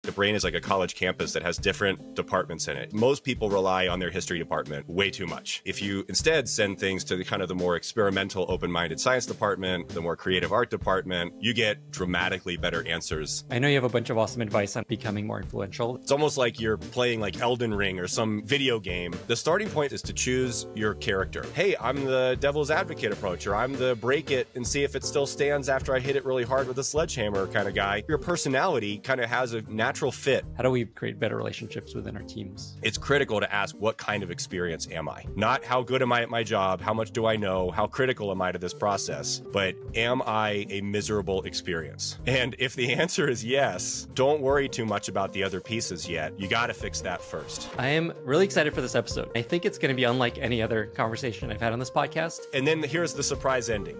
The brain is like a college campus that has different departments in it. Most people rely on their history department way too much. If you instead send things to the more experimental, open-minded science department, the more creative art department, you get dramatically better answers. I know you have a bunch of awesome advice on becoming more influential. It's almost like you're playing like Elden Ring or some video game. The starting point is to choose your character. Hey, I'm the devil's advocate approach, or I'm the break it and see if it still stands after I hit it really hard with a sledgehammer kind of guy. Your personality kind of has a natural fit. How do we create better relationships within our teams? It's critical to ask, what kind of experience am I? Not how good am I at my job? How much do I know? How critical am I to this process? But am I a miserable experience? And if the answer is yes, don't worry too much about the other pieces yet. You got to fix that first. I am really excited for this episode. I think it's going to be unlike any other conversation I've had on this podcast. And then here's the surprise ending.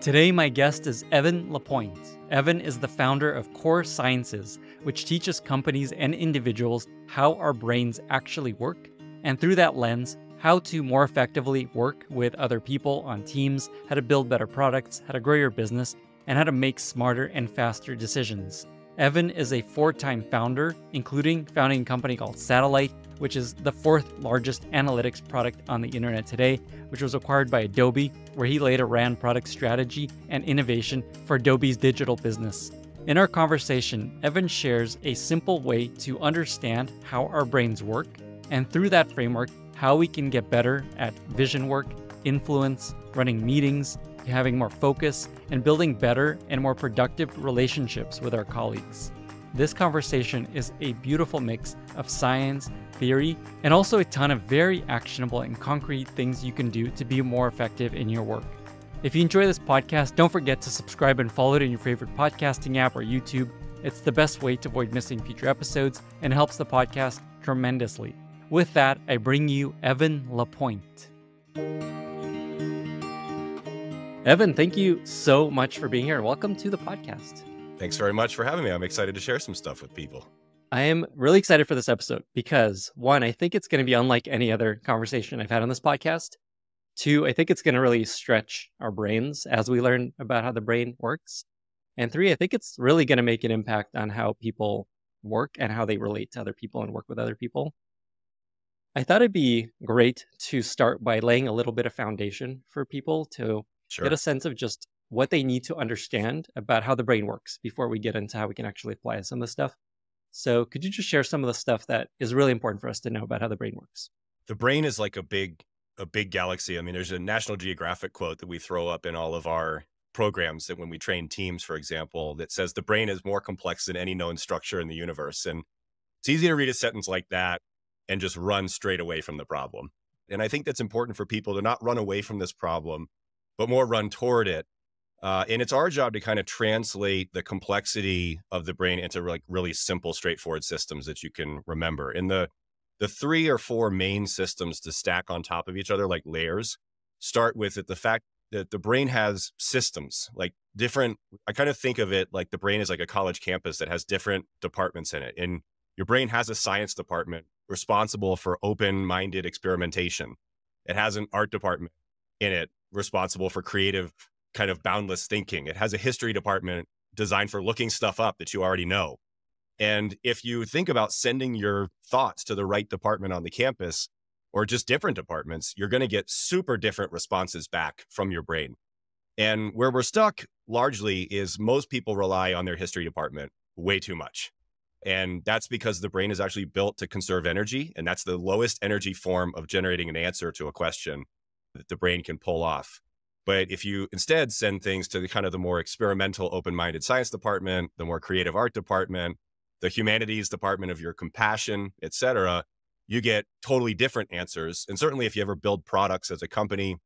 Today, my guest is Evan LaPointe. Evan is the founder of Core Sciences, which teaches companies and individuals how our brains actually work, and through that lens, how to more effectively work with other people on teams, how to build better products, how to grow your business, and how to make smarter and faster decisions. Evan is a 4-time founder, including founding a company called Satellite, which is the 4th largest analytics product on the internet today, which was acquired by Adobe, where he later ran product strategy and innovation for Adobe's digital business. In our conversation, Evan shares a simple way to understand how our brains work, and through that framework, how we can get better at vision work, influence, running meetings, having more focus, and building better and more productive relationships with our colleagues. This conversation is a beautiful mix of science, theory, and also a ton of very actionable and concrete things you can do to be more effective in your work. If you enjoy this podcast, don't forget to subscribe and follow it in your favorite podcasting app or YouTube. It's the best way to avoid missing future episodes and helps the podcast tremendously. With that, I bring you Evan LaPointe. Evan, thank you so much for being here and welcome to the podcast. Thanks very much for having me. I'm excited to share some stuff with people. I am really excited for this episode because, one, I think it's going to be unlike any other conversation I've had on this podcast. Two, I think it's going to really stretch our brains as we learn about how the brain works. And three, I think it's really going to make an impact on how people work and how they relate to other people and work with other people. I thought it'd be great to start by laying a little bit of foundation for people to get a sense of just what they need to understand about how the brain works before we get into how we can actually apply some of the stuff. So could you just share some of the stuff that is really important for us to know about how the brain works? The brain is like a big galaxy. I mean, there's a National Geographic quote that we throw up in all of our programs that when we train teams, for example, that says the brain is more complex than any known structure in the universe. And it's easy to read a sentence like that and just run straight away from the problem. And I think that's important for people to not run away from this problem, but more run toward it. And it's our job to kind of translate the complexity of the brain into like really simple, straightforward systems that you can remember. And the 3 or 4 main systems to stack on top of each other, like layers, start with the fact that the brain has systems, like different, I kind of think of it like the brain is like a college campus that has different departments in it. And your brain has a science department responsible for open-minded experimentation. It has an art department in it responsible for creative kind of boundless thinking. It has a history department designed for looking stuff up that you already know. And if you think about sending your thoughts to the right department on the campus or just different departments, you're going to get super different responses back from your brain. And where we're stuck largely is most people rely on their history department way too much. And that's because the brain is actually built to conserve energy. And that's the lowest energy form of generating an answer to a question that the brain can pull off. But if you instead send things to the more experimental, open-minded science department, the more creative art department, the humanities department of your compassion, et cetera, you get totally different answers. And certainly if you ever build products as a company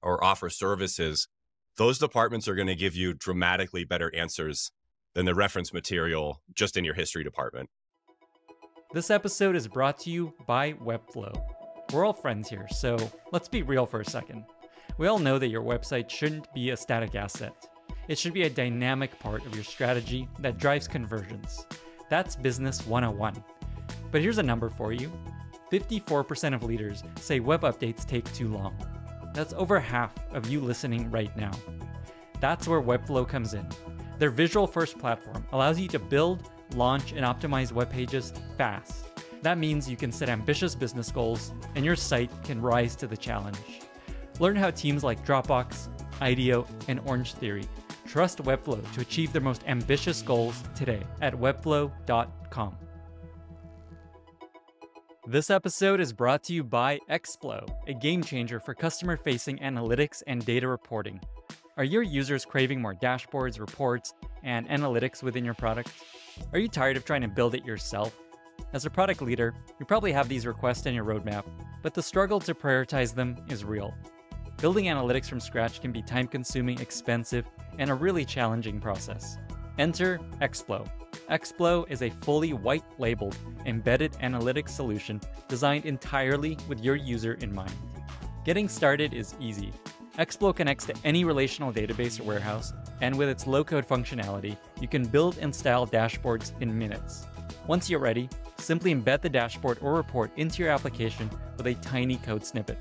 or offer services, those departments are going to give you dramatically better answers than the reference material just in your history department. This episode is brought to you by Webflow. We're all friends here, so let's be real for a second. We all know that your website shouldn't be a static asset. It should be a dynamic part of your strategy that drives conversions. That's Business 101. But here's a number for you. 54% of leaders say web updates take too long. That's over half of you listening right now. That's where Webflow comes in. Their visual-first platform allows you to build, launch, and optimize web pages fast. That means you can set ambitious business goals, and your site can rise to the challenge. Learn how teams like Dropbox, IDEO, and Orange Theory trust Webflow to achieve their most ambitious goals today at webflow.com. This episode is brought to you by Xplo, a game changer for customer-facing analytics and data reporting. Are your users craving more dashboards, reports, and analytics within your product? Are you tired of trying to build it yourself? As a product leader, you probably have these requests in your roadmap, but the struggle to prioritize them is real. Building analytics from scratch can be time-consuming, expensive, and a really challenging process. Enter Xplo. Xplo is a fully white-labeled, embedded analytics solution designed entirely with your user in mind. Getting started is easy. Xplo connects to any relational database or warehouse, and with its low-code functionality, you can build and style dashboards in minutes. Once you're ready, simply embed the dashboard or report into your application with a tiny code snippet.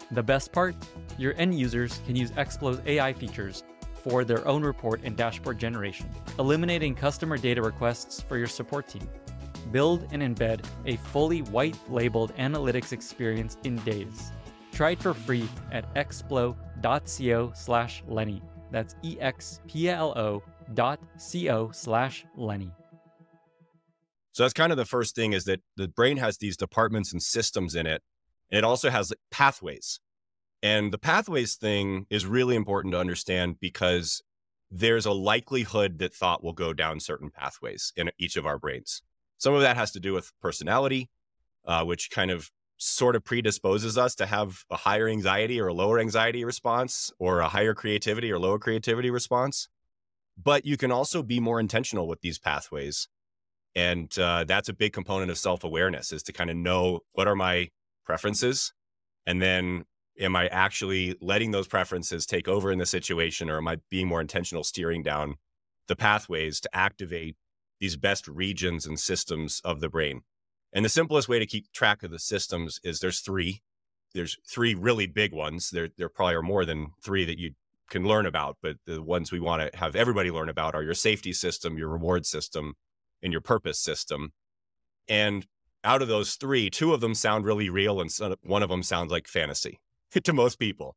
The best part? Your end users can use Xplo's AI features for their own report and dashboard generation, eliminating customer data requests for your support team. Build and embed a fully white-labeled analytics experience in days. Try it for free at xplo.co/Lenny. That's explo.co/Lenny. So that's kind of the first thing, is that the brain has these departments and systems in it. And it also has pathways. And the pathways thing is really important to understand because there's a likelihood that thought will go down certain pathways in each of our brains. Some of that has to do with personality, which kind of sort of predisposes us to have a higher anxiety or a lower anxiety response, or a higher creativity or lower creativity response. But you can also be more intentional with these pathways. And that's a big component of self-awareness, is to kind of know, what are my preferences? And then, am I actually letting those preferences take over in the situation, or am I being more intentional steering down the pathways to activate these best regions and systems of the brain? And the simplest way to keep track of the systems is there's three. There's three really big ones. There probably are more than three that you can learn about, but the ones we want to have everybody learn about are your safety system, your reward system, and your purpose system. And out of those three, two of them sound really real, and one of them sounds like fantasy to most people.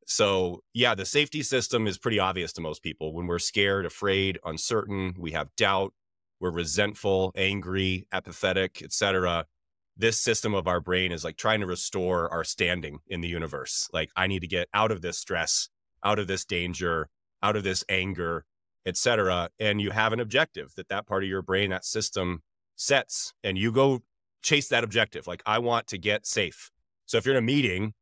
So yeah, the safety system is pretty obvious to most people. When we're scared, afraid, uncertain, we have doubt, we're resentful, angry, apathetic, etc. This system of our brain is like trying to restore our standing in the universe. Like, I need to get out of this stress, out of this danger, out of this anger, etc. And you have an objective that part of your brain, that system, sets, and you go chase that objective. Like, I want to get safe. So if you're in a meeting,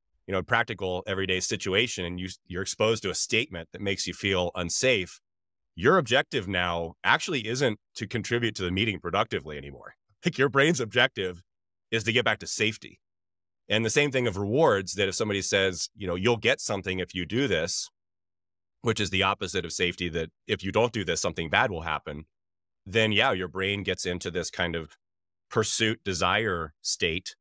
practical everyday situation, and you're exposed to a statement that makes you feel unsafe, your objective now actually isn't to contribute to the meeting productively anymore. Like, your brain's objective is to get back to safety. And the same thing of rewards, that if somebody says, you'll get something if you do this, which is the opposite of safety, that if you don't do this, something bad will happen, then yeah, your brain gets into this kind of pursuit, desire state,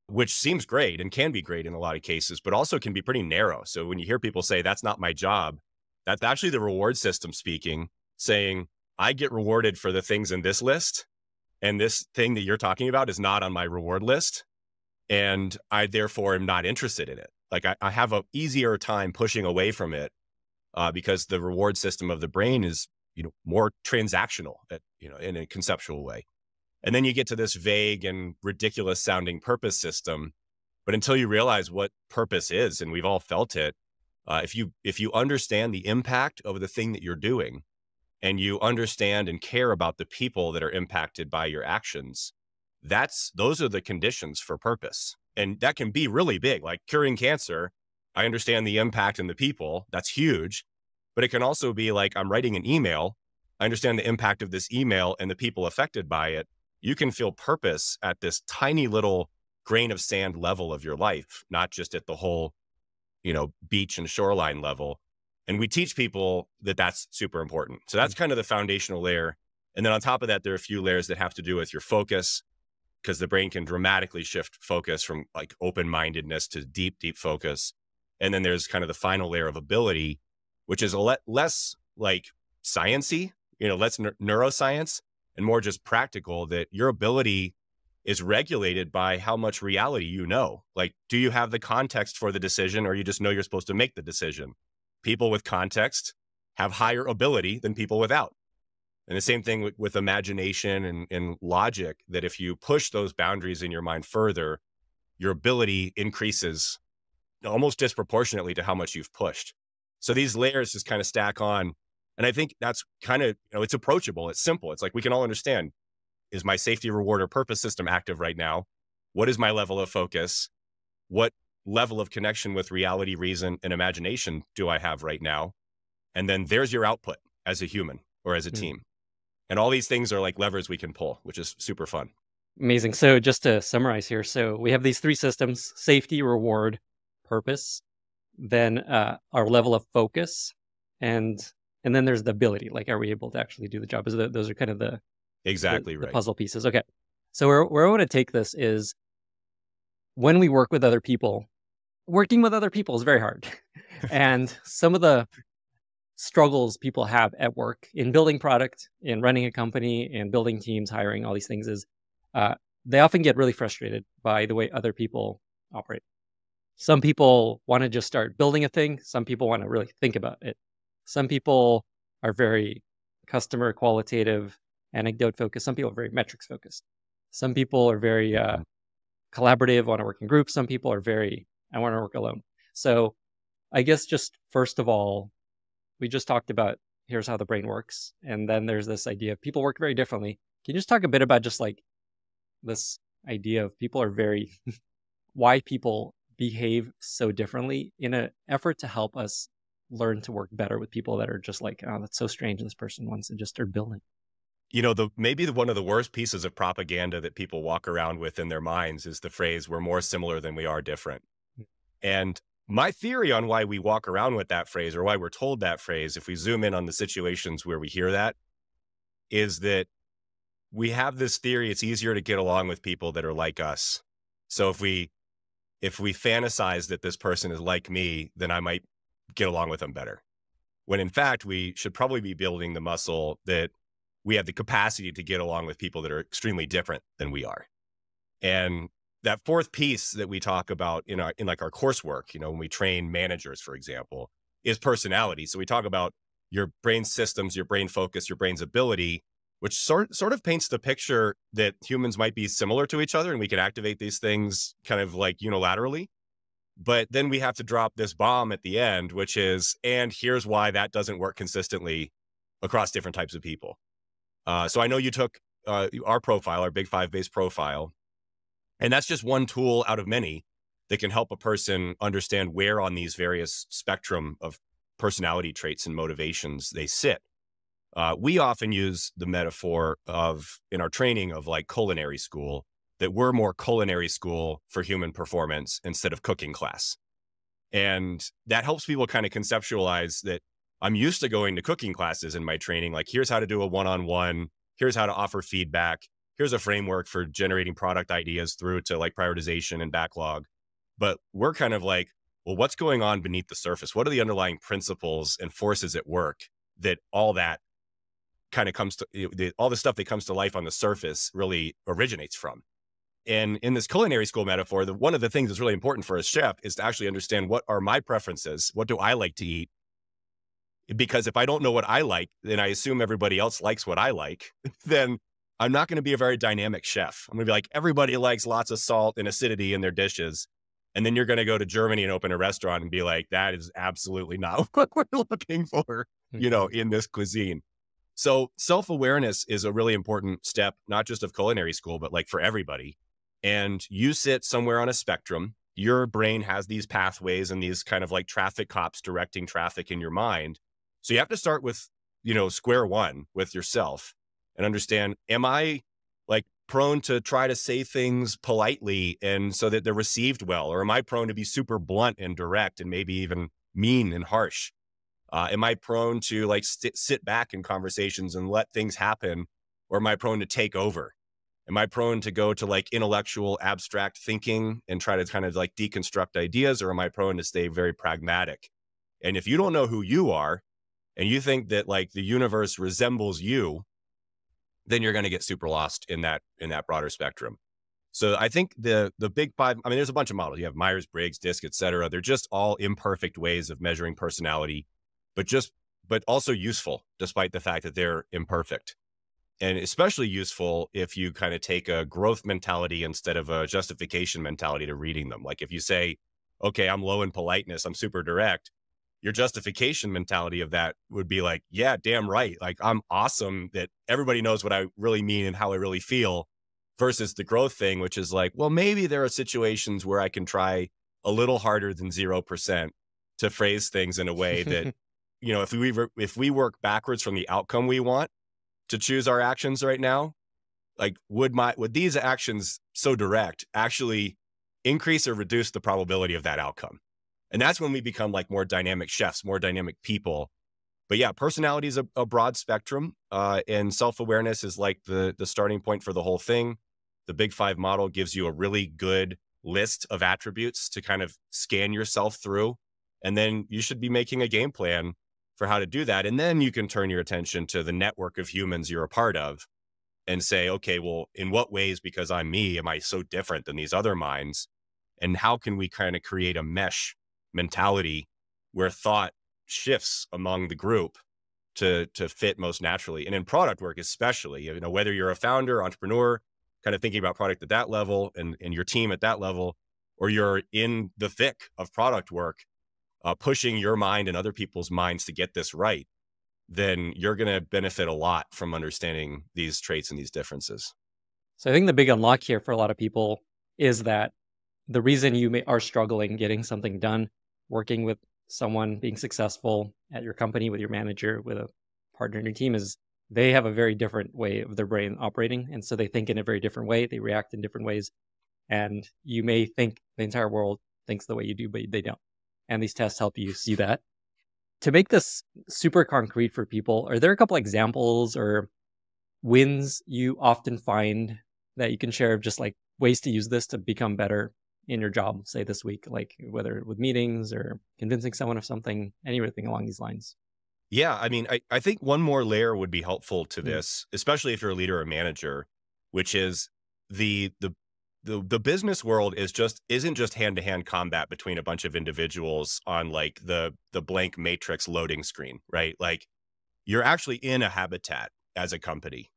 which seems great and can be great in a lot of cases, but also can be pretty narrow. So when you hear people say, that's not my job, that's actually the reward system speaking, saying, I get rewarded for the things in this list, and this thing that you're talking about is not on my reward list, and I therefore am not interested in it. Like, I have an easier time pushing away from it because the reward system of the brain is, more transactional, in a conceptual way. And then you get to this vague and ridiculous sounding purpose system. But until you realize what purpose is, and we've all felt it, if you understand the impact of the thing that you're doing, and you understand and care about the people that are impacted by your actions, those are the conditions for purpose. And that can be really big, like curing cancer. I understand the impact and the people. That's huge. But it can also be like, I'm writing an email. I understand the impact of this email and the people affected by it. You can feel purpose at this tiny little grain of sand level of your life, not just at the whole, beach and shoreline level. And we teach people that that's super important. So that's kind of the foundational layer. And then on top of that, there are a few layers that have to do with your focus, because the brain can dramatically shift focus from like open-mindedness to deep, deep focus. And then there's kind of the final layer of ability, which is less like science-y, less neuroscience and more just practical, that your ability is regulated by how much reality you know. Like, do you have the context for the decision, or you just know you're supposed to make the decision? People with context have higher ability than people without. And the same thing with imagination and logic, that if you push those boundaries in your mind further, your ability increases almost disproportionately to how much you've pushed. So these layers just kind of stack on. And I think that's kind of, it's approachable. It's simple. It's like we can all understand, is my safety, reward, or purpose system active right now? What is my level of focus? What level of connection with reality, reason, and imagination do I have right now? And then there's your output as a human or as a team. And all these things are like levers we can pull, which is super fun. Amazing. So just to summarize here, so we have these three systems: safety, reward, purpose, then our level of focus, and then there's the ability. Like, are we able to actually do the job? Those are kind of the Exactly the right. puzzle pieces. Okay. So where I want to take this is, when we work with other people, working with other people is very hard. And some of the struggles people have at work in building product, in running a company, and building teams, hiring, all these things is they often get really frustrated by the way other people operate. Some people want to just start building a thing. Some people want to really think about it. Some people are very customer qualitative, anecdote focused. Some people are very metrics focused. Some people are very collaborative, want to work in groups. Some people are very, I want to work alone. So I guess just first of all, we just talked about here's how the brain works. And then there's this idea of people work very differently. Can you just talk a bit about just like this idea of people are very, why people behave so differently in an effort to help us learn to work better with people that are just like, oh, that's so strange. This person wants to just start building. Maybe one of the worst pieces of propaganda that people walk around with in their minds is the phrase, we're more similar than we are different. And my theory on why we walk around with that phrase, or why we're told that phrase, if we zoom in on the situations where we hear that, is that we have this theory it's easier to get along with people that are like us. So if we fantasize that this person is like me, then I might get along with them better. When in fact, we should probably be building the muscle that we have the capacity to get along with people that are extremely different than we are. And that fourth piece that we talk about in our coursework, when we train managers, for example, is personality. So we talk about your brain systems, your brain focus, your brain's ability, which sort of paints the picture that humans might be similar to each other and we can activate these things kind of like unilaterally. But then we have to drop this bomb at the end, which is, and here's why that doesn't work consistently across different types of people. So I know you took our profile, our Big Five based profile, and that's just one tool out of many that can help a person understand where on these various spectrum of personality traits and motivations they sit. We often use the metaphor of, in our training, of like culinary school, that we're more culinary school for human performance instead of cooking class. And that helps people kind of conceptualize that I'm used to going to cooking classes in my training. Like, here's how to do a one-on-one. Here's how to offer feedback. Here's a framework for generating product ideas through to like prioritization and backlog. But we're kind of like, well, what's going on beneath the surface? What are the underlying principles and forces at work that all that kind of comes to, all the stuff that comes to life on the surface really originates from? And in this culinary school metaphor, one of the things that's really important for a chef is to actually understand, what are my preferences? What do I like to eat? Because if I don't know what I like, then I assume everybody else likes what I like, then I'm not going to be a very dynamic chef. I'm going to be like, everybody likes lots of salt and acidity in their dishes. And then you're going to go to Germany and open a restaurant and be like, that is absolutely not what we're looking for, in this cuisine. So self-awareness is a really important step, not just of culinary school, but like for everybody. And you sit somewhere on a spectrum. Your brain has these pathways and these kind of like traffic cops directing traffic in your mind. So you have to start with, square one with yourself and understand, am I like prone to try to say things politely and so that they're received well? Or am I prone to be super blunt and direct and maybe even mean and harsh? Am I prone to like sit back in conversations and let things happen? Or am I prone to take over? Am I prone to go to like intellectual abstract thinking and try to kind of like deconstruct ideas? Or am I prone to stay very pragmatic And if you don't know who you are and you think that like the universe resembles you, then you're going to get super lost in that broader spectrum. So I think the big five, I mean, there's a bunch of models. You have Myers-Briggs, DISC, et cetera. They're just all imperfect ways of measuring personality, but also useful despite the fact that they're imperfect. And especially useful if you kind of take a growth mentality instead of a justification mentality to reading them. Like if you say, okay, I'm low in politeness, I'm super direct, your justification mentality of that would be like, yeah, damn right. Like I'm awesome that everybody knows what I really mean and how I really feel, versus the growth thing, which is like, well, maybe there are situations where I can try a little harder than 0% to phrase things in a way that, you know, if we work backwards from the outcome we want to choose our actions right now, like would these actions so direct actually increase or reduce the probability of that outcome? And that's when we become like more dynamic chefs, more dynamic people. But yeah, personality is a broad spectrum, and self-awareness is like the starting point for the whole thing. The Big Five model gives you a really good list of attributes to kind of scan yourself through. And then you should be making a game plan for how to do that. And then you can turn your attention to the network of humans you're a part of and say, okay, well, in what ways, because I'm me, am I so different than these other minds? And how can we kind of create a mesh mentality where thought shifts among the group to fit most naturally? And in product work, especially, you know, whether you're a founder, entrepreneur, kind of thinking about product at that level and your team at that level, or you're in the thick of product work, pushing your mind and other people's minds to get this right, then you're going to benefit a lot from understanding these traits and these differences. So I think the big unlock here for a lot of people is that the reason you are struggling getting something done, working with someone, being successful at your company, with your manager, with a partner in your team, is they have a very different way of their brain operating. And so they think in a very different way. They react in different ways. And you may think the entire world thinks the way you do, but they don't. And these tests help you see that. To make this super concrete for people, are there a couple examples or wins you often find that you can share of just like ways to use this to become better in your job, say this week, like whether with meetings or convincing someone of something, anything along these lines? Yeah, I mean, I think one more layer would be helpful to Mm. this, especially if you're a leader or manager, which is the the business world isn't just hand-to-hand combat between a bunch of individuals on like the blank matrix loading screen, right? Like you're actually in a habitat as a company,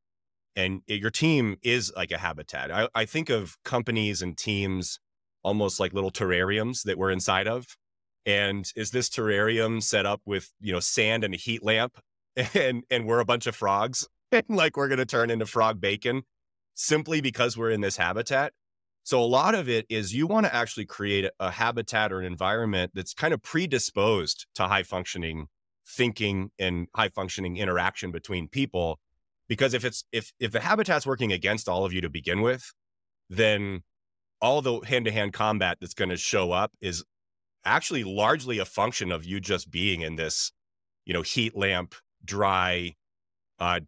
and your team is like a habitat. I think of companies and teams almost like little terrariums that we're inside of. And is this terrarium set up with, you know, sand and a heat lamp and we're a bunch of frogs and like we're going to turn into frog bacon simply because we're in this habitat? So a lot of it is you want to actually create a habitat or an environment that's kind of predisposed to high functioning thinking and high functioning interaction between people. Because if the habitat's working against all of you to begin with, then all the hand-to-hand combat that's going to show up is actually largely a function of you just being in this, you know, heat lamp, dry,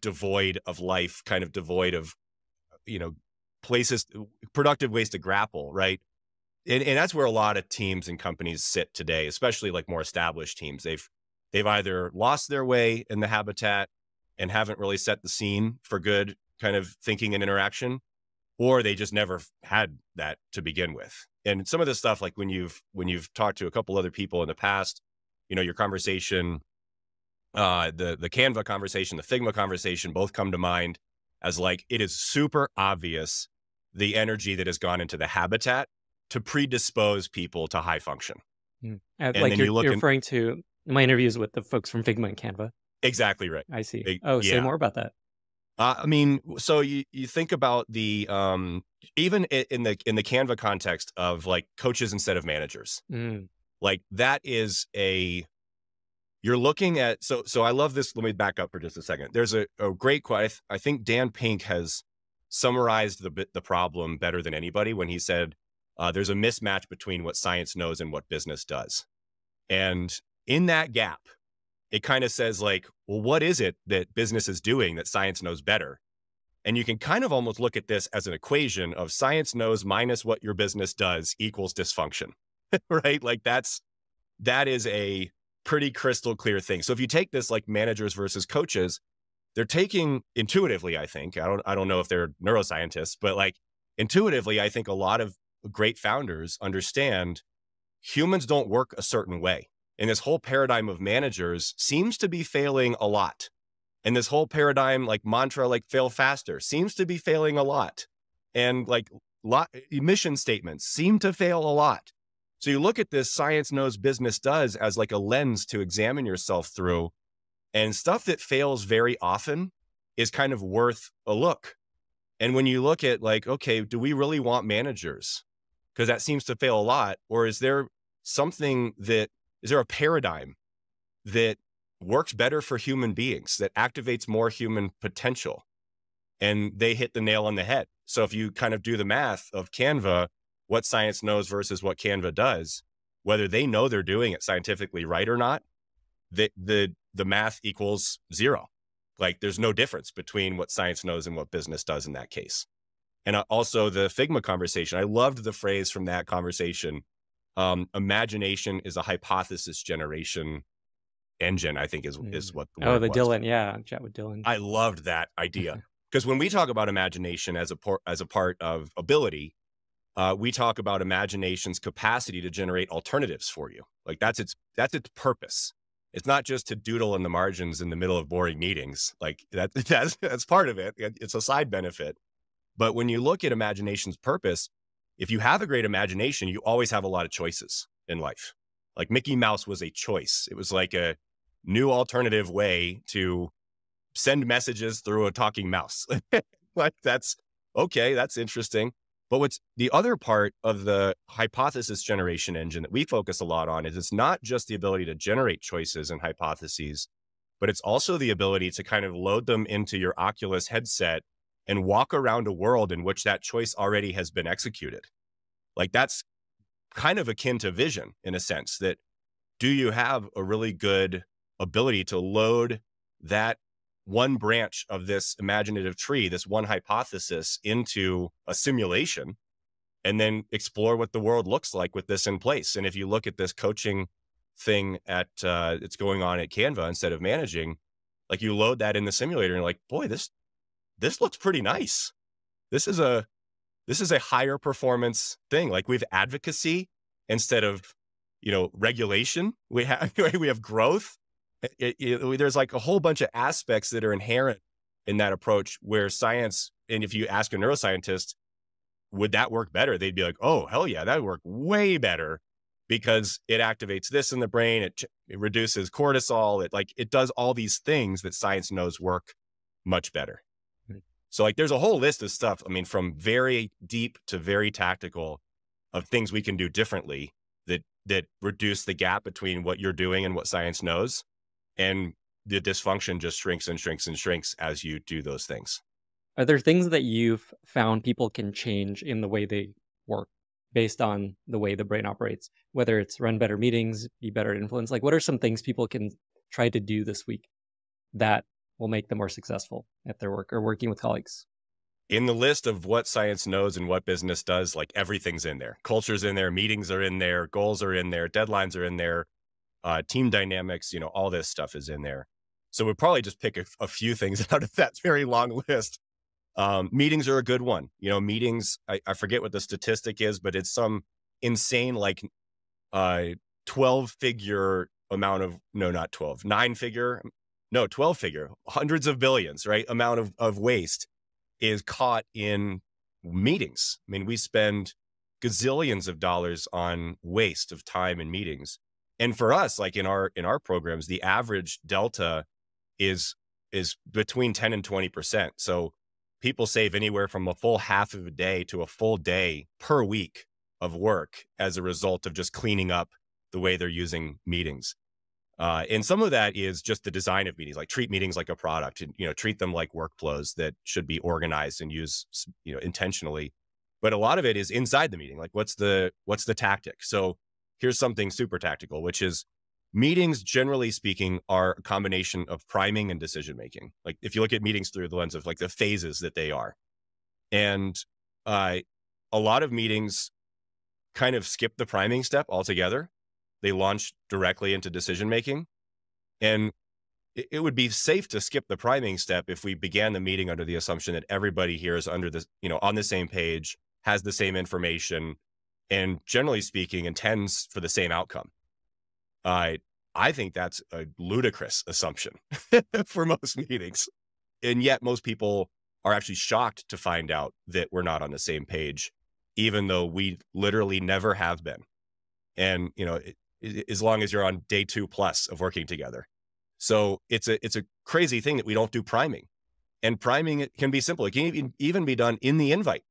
devoid of life, kind of devoid of, you know, places, productive ways to grapple, right? And that's where a lot of teams and companies sit today, especially like more established teams. They've either lost their way in the habitat and haven't really set the scene for good kind of thinking and interaction, or they just never had that to begin with. And some of this stuff, like when you've talked to a couple other people in the past, you know, your conversation, the Canva conversation, the Figma conversation, both come to mind as like, it is super obvious the energy that has gone into the habitat to predispose people to high function. Mm. And Like then you look you're in referring to my interviews with the folks from Figma and Canva. exactly right. I see. Oh, say Yeah. more about that. I mean, so you think about the even in the Canva context of like coaches instead of managers, Mm. like that is you're looking at so I love this. Let me back up for just a second. There's a great quote. I think Dan Pink has summarized the problem better than anybody when he said there's a mismatch between what science knows and what business does, and in that gap, it kind of says like, well, what is it that business is doing that science knows better? And you can kind of almost look at this as an equation of science knows minus what your business does equals dysfunction, right? Like that is a pretty crystal clear thing. So if you take this like managers versus coaches, they're taking intuitively, I think, I don't know if they're neuroscientists, but like intuitively, I think a lot of great founders understand humans don't work a certain way. And this whole paradigm of managers seems to be failing a lot. And this whole paradigm, like mantra, like fail faster, seems to be failing a lot. And like mission statements seem to fail a lot. So you look at this science knows business does as like a lens to examine yourself through, and stuff that fails very often is kind of worth a look. And when you look at like, okay, do we really want managers? Because that seems to fail a lot. Or is there is there a paradigm that works better for human beings, that activates more human potential? And they hit the nail on the head. So if you kind of do the math of Canva, what science knows versus what Canva does, whether they know they're doing it scientifically right or not, the math equals zero. Like there's no difference between what science knows and what business does in that case. And also the Figma conversation, I loved the phrase from that conversation. Imagination is a hypothesis generation engine, I think is what the Oh, word the was. Dylan. Yeah. Chat with Dylan. I loved that idea. Because when we talk about imagination as a part of ability, we talk about imagination's capacity to generate alternatives for you. Like that's its purpose. It's not just to doodle in the margins in the middle of boring meetings. Like that's part of it. It's a side benefit. But when you look at imagination's purpose, if you have a great imagination, you always have a lot of choices in life. Like Mickey Mouse was a choice. It was like a new alternative way to send messages through a talking mouse. Like that's okay. That's interesting. But what's the other part of the hypothesis generation engine that we focus a lot on is it's not just the ability to generate choices and hypotheses, but it's also the ability to kind of load them into your Oculus headset and walk around a world in which that choice already has been executed. Like that's kind of akin to vision in a sense that do you have a really good ability to load that one branch of this imaginative tree, this one hypothesis into a simulation and then explore what the world looks like with this in place. And if you look at this coaching thing it's going on at Canva instead of managing, like you load that in the simulator and you're like, boy, this looks pretty nice. This is a higher performance thing. Like we have advocacy instead of, regulation. We have growth. There's like a whole bunch of aspects that are inherent in that approach where science, and if you ask a neuroscientist, would that work better? They'd be like, oh, hell yeah, that would work way better because it activates this in the brain. It reduces cortisol. It does all these things that science knows work much better. So like there's a whole list of stuff, I mean, from very deep to very tactical of things we can do differently that reduce the gap between what you're doing and what science knows. And the dysfunction just shrinks and shrinks and shrinks as you do those things. Are there things that you've found people can change in the way they work based on the way the brain operates? Whether it's run better meetings, be better at influence, like what are some things people can try to do this week that will make them more successful at their work or working with colleagues? In the list of what science knows and what business does, like everything's in there. Culture's in there, meetings are in there, goals are in there, deadlines are in there, team dynamics, all this stuff is in there. So we'll probably just pick a few things out of that very long list. Meetings are a good one. Meetings, I forget what the statistic is, but it's some insane, 12-figure amount of, no, not 12, 9-figure, no, 12-figure, hundreds of billions, right? Amount of waste is caught in meetings. I mean, we spend gazillions of dollars on waste of time in meetings. And for us, like in our programs, the average delta is between 10 and 20%. So people save anywhere from a full half of a day to a full day per week of work as a result of just cleaning up the way they're using meetings. And some of that is just the design of meetings, like treat meetings like a product and, treat them like workflows that should be organized and used, intentionally. But a lot of it is inside the meeting. Like what's the tactic? So here's something super tactical, which is meetings, generally speaking, are a combination of priming and decision-making. Like if you look at meetings through the lens of like the phases that they are. And a lot of meetings kind of skip the priming step altogether. they launch directly into decision making. And it would be safe to skip the priming step if we began the meeting under the assumption that everybody here is under this, on the same page, has the same information, and generally speaking, intends for the same outcome. I think that's a ludicrous assumption for most meetings. And yet most people are actually shocked to find out that we're not on the same page, even though we literally never have been. And, as long as you're on day 2+ of working together. So it's a crazy thing that we don't do priming. And priming, it can be simple. It can even be done in the invite.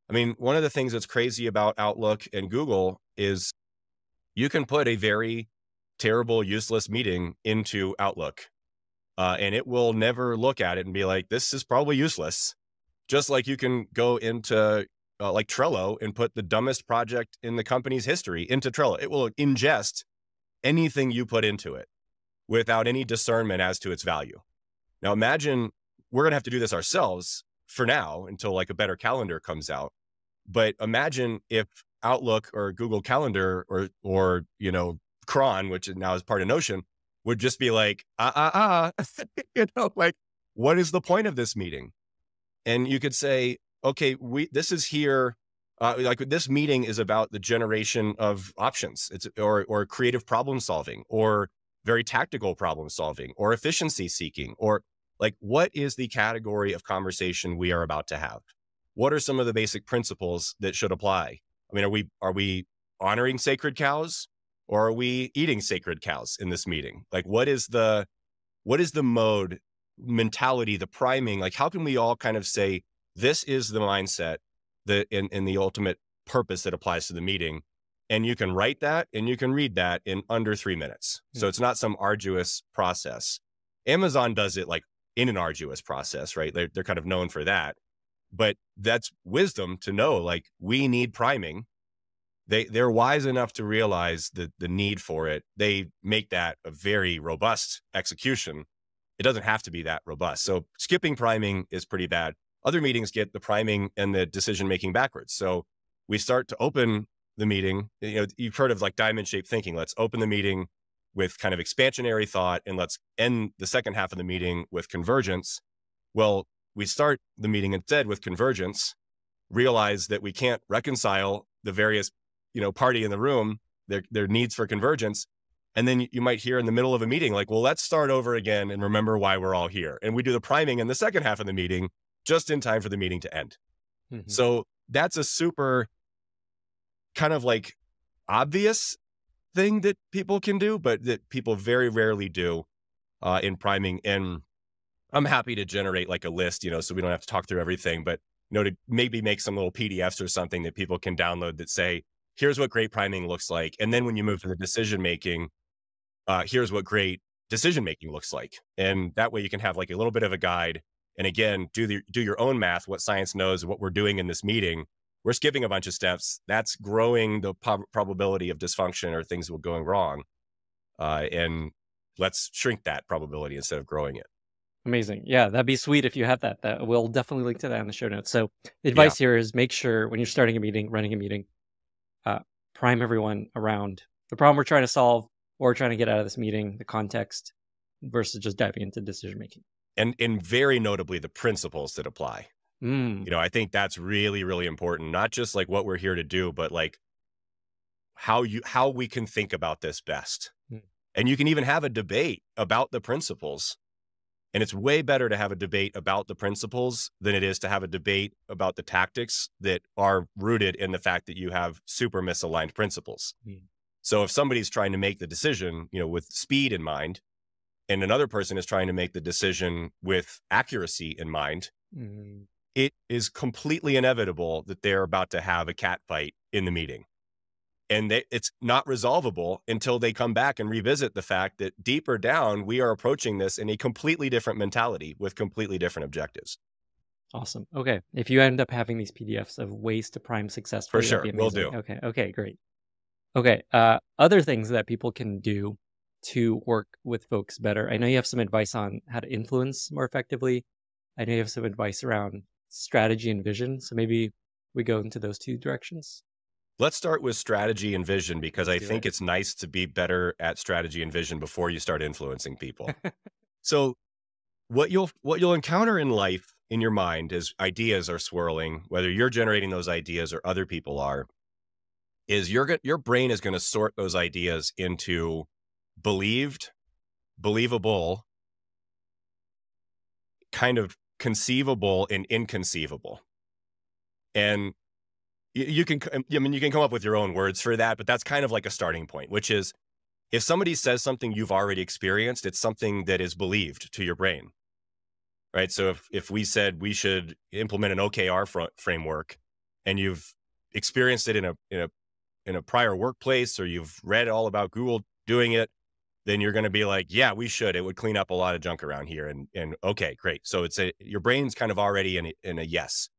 I mean, one of the things that's crazy about Outlook and Google is you can put a very terrible, useless meeting into Outlook, and it will never look at it and be like, this is probably useless. Just like you can go into like Trello and put the dumbest project in the company's history into Trello. It will ingest anything you put into it without any discernment as to its value. Now imagine we're going to have to do this ourselves for now until like a better calendar comes out. But imagine if Outlook or Google Calendar or Cron, which now is part of Notion, would just be like, like, what is the point of this meeting? And you could say, okay, this is here. Like this meeting is about the generation of options. It's or creative problem solving, or very tactical problem solving, or efficiency seeking, or like, what is the category of conversation we are about to have? What are some of the basic principles that should apply? I mean, are we honoring sacred cows, or are we eating sacred cows in this meeting? Like, what is the mode, mentality, the priming? Like, how can we all kind of say, this is the mindset that in the ultimate purpose that applies to the meeting? And you can write that and you can read that in under 3 minutes. So it's not some arduous process. Amazon does it like in an arduous process, right? They're kind of known for that. But that's wisdom to know, like, we need priming. They're wise enough to realize the need for it. They make that a very robust execution. It doesn't have to be that robust. So skipping priming is pretty bad. Other meetings get the priming and the decision-making backwards. So we start to open the meeting. You've heard of like diamond-shaped thinking. Let's open the meeting with kind of expansionary thought, and let's end the second half of the meeting with convergence. Well, we start the meeting instead with convergence, realize that we can't reconcile the various, party in the room, their needs for convergence. And then you might hear in the middle of a meeting, like, well, let's start over again and remember why we're all here. And we do the priming in the second half of the meeting, just in time for the meeting to end. Mm-hmm. So that's a super kind of like obvious thing that people can do, but that people very rarely do in priming. And I'm happy to generate like a list, so we don't have to talk through everything, but, to maybe make some little PDFs or something that people can download that say, here's what great priming looks like. And then when you move to the decision-making, here's what great decision-making looks like. And that way you can have like a little bit of a guide. And again, do your own math, what science knows, what we're doing in this meeting. We're skipping a bunch of steps. That's growing the probability of dysfunction or things going wrong. And let's shrink that probability instead of growing it. Amazing. Yeah, that'd be sweet if you had that. We'll definitely link to that in the show notes. So the advice here is make sure when you're starting a meeting, running a meeting, prime everyone around the problem we're trying to solve or trying to get out of this meeting, the context, versus just diving into decision making. And very notably, the principles that apply. I think that's really, really important. Not just like what we're here to do, but like how we can think about this best. And you can even have a debate about the principles. And it's way better to have a debate about the principles than it is to have a debate about the tactics that are rooted in the fact that you have super misaligned principles. So if somebody's trying to make the decision, with speed in mind, and another person is trying to make the decision with accuracy in mind, it is completely inevitable that they're about to have a cat fight in the meeting. And it's not resolvable until they come back and revisit the fact that deeper down, we are approaching this in a completely different mentality with completely different objectives. Awesome. Okay. If you end up having these PDFs of ways to prime successfully, for sure, we'll do. Okay, great. Okay. Other things that people can do to work with folks better. I know you have some advice on how to influence more effectively. I know you have some advice around strategy and vision. So maybe we go into those two directions. Let's start with strategy and vision because Let's I do think it. it's nice to be better at strategy and vision before you start influencing people. So what you'll encounter in life in your mind as ideas are swirling, whether you're generating those ideas or other people are, is your brain is going to sort those ideas into believed, believable, kind of conceivable, and inconceivable. And you can, I mean, you can come up with your own words for that, but that's kind of like a starting point, which is if somebody says something you've already experienced, it's something that is believed to your brain, right? So if we said we should implement an OKR framework, and you've experienced it in a prior workplace, or you've read all about Google doing it, then you're going to be like, yeah, we should. It would clean up a lot of junk around here. And okay, great. So your brain's kind of already in a yes.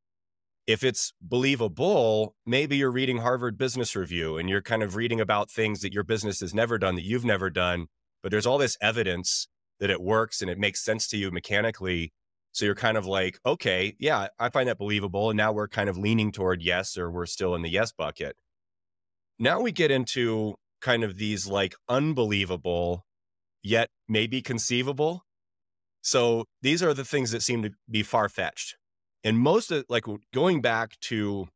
If it's believable, maybe you're reading Harvard Business Review and you're kind of reading about things that your business has never done, that you've never done, but there's all this evidence that it works and it makes sense to you mechanically. So you're kind of like, okay, yeah, I find that believable. And now we're kind of leaning toward yes, or we're still in the yes bucket. Now we get into kind of these like unbelievable, yet maybe conceivable. So these are the things that seem to be far fetched. And most of, like, going back to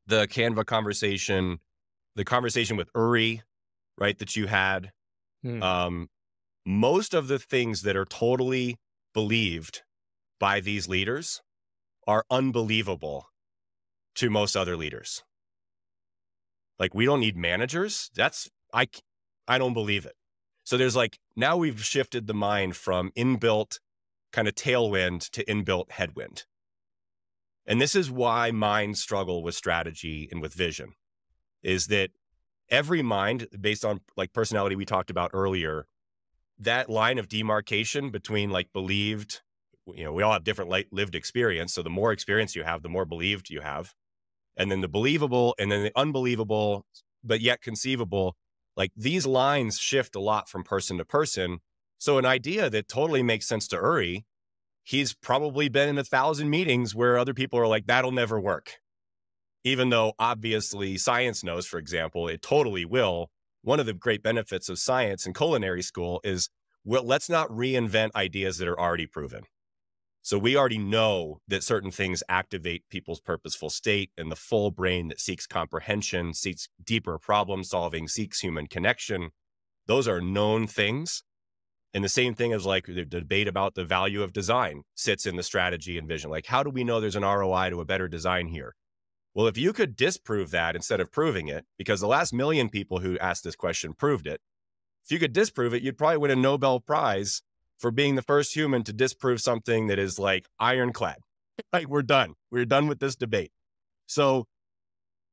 the Canva conversation, the conversation with Uri, right, that you had, Hmm. um, most of the things that are totally believed by these leaders are unbelievable to most other leaders. Like, we don't need managers. I don't believe it. So there's like, now we've shifted the mind from inbuilt kind of tailwind to inbuilt headwind. And this is why minds struggle with strategy and with vision, is that every mind, based on like personality we talked about earlier, that line of demarcation between like believed, we all have different lived experience. So the more experience you have, the more believed you have. And then the believable and then the unbelievable, but yet conceivable, like these lines shift a lot from person to person. So an idea that totally makes sense to Uri, he's probably been in 1,000 meetings where other people are like, that'll never work. Even though obviously science knows, for example, it totally will. One of the great benefits of science and culinary school is, well, let's not reinvent ideas that are already proven. So we already know that certain things activate people's purposeful state, and the full brain that seeks comprehension, seeks deeper problem solving, seeks human connection. Those are known things. And the same thing as like the debate about the value of design sits in the strategy and vision. Like, how do we know there's an ROI to a better design here? Well, if you could disprove that instead of proving it, because the last million people who asked this question proved it, if you could disprove it, you'd probably win a Nobel Prize for being the first human to disprove something that is like ironclad. Like, we're done. We're done with this debate. So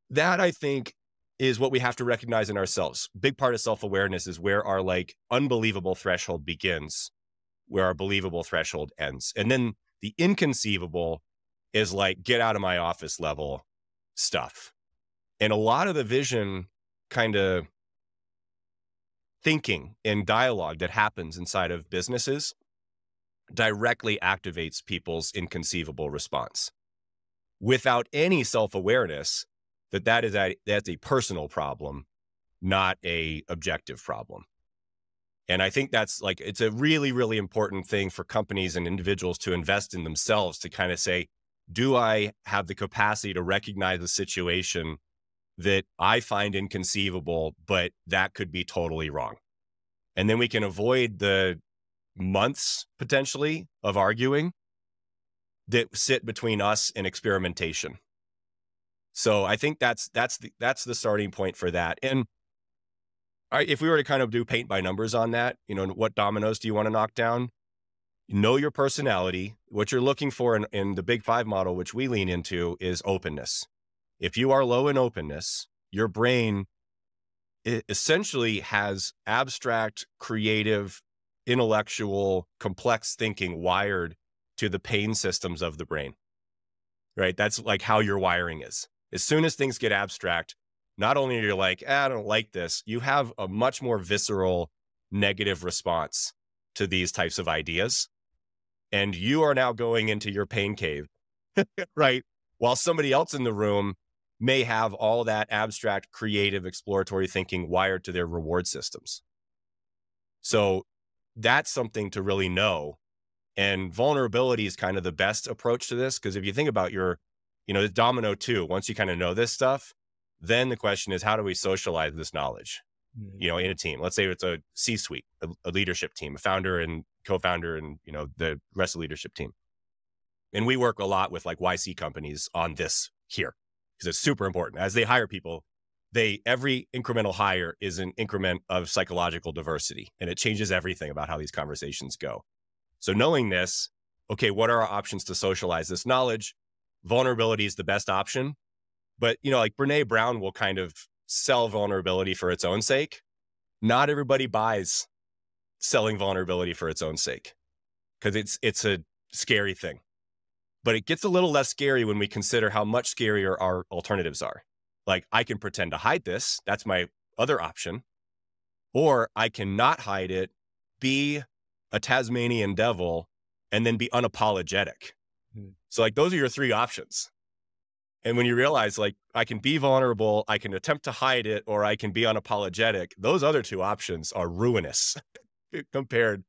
that, I think, is what we have to recognize in ourselves. Big part of self-awareness is where our like unbelievable threshold begins, where our believable threshold ends. And then the inconceivable is like, get out of my office level stuff. And a lot of the vision kind of thinking and dialogue that happens inside of businesses directly activates people's inconceivable response without any self-awareness that's a personal problem, not a objective problem. And I think that's like, it's a really, really important thing for companies and individuals to invest in themselves, to kind of say, do I have the capacity to recognize the situation that I find inconceivable, but that could be totally wrong? And then we can avoid the months potentially of arguing that sit between us and experimentation. So I think that's the starting point for that. And if we were to kind of do paint by numbers on that, what dominoes do you want to knock down? Know your personality. What you're looking for in the Big Five model, which we lean into, is openness. If you are low in openness, your brain essentially has abstract, creative, intellectual, complex thinking wired to the pain systems of the brain, right? That's like how your wiring is. As soon as things get abstract, not only are you like, I don't like this, you have a much more visceral negative response to these types of ideas. And you are now going into your pain cave, right? While somebody else in the room may have all that abstract, creative, exploratory thinking wired to their reward systems. So that's something to really know. And vulnerability is kind of the best approach to this, because if you think about the domino too, once you kind of know this stuff, then the question is, how do we socialize this knowledge, in a team? Let's say it's a C-suite, a leadership team, a founder and co-founder and, the rest of the leadership team. And we work a lot with like YC companies on this here, because it's super important. As they hire people, every incremental hire is an increment of psychological diversity, and it changes everything about how these conversations go. So knowing this, okay, what are our options to socialize this knowledge? Vulnerability is the best option. But, like Brene Brown will kind of sell vulnerability for its own sake. Not everybody buys selling vulnerability for its own sake, because it's a scary thing. But it gets a little less scary when we consider how much scarier our alternatives are. Like, I can pretend to hide this. That's my other option. Or I can not hide it, be a Tasmanian devil, and then be unapologetic. So like, those are your three options. And when you realize, like, I can be vulnerable, I can attempt to hide it, or I can be unapologetic, those other two options are ruinous compared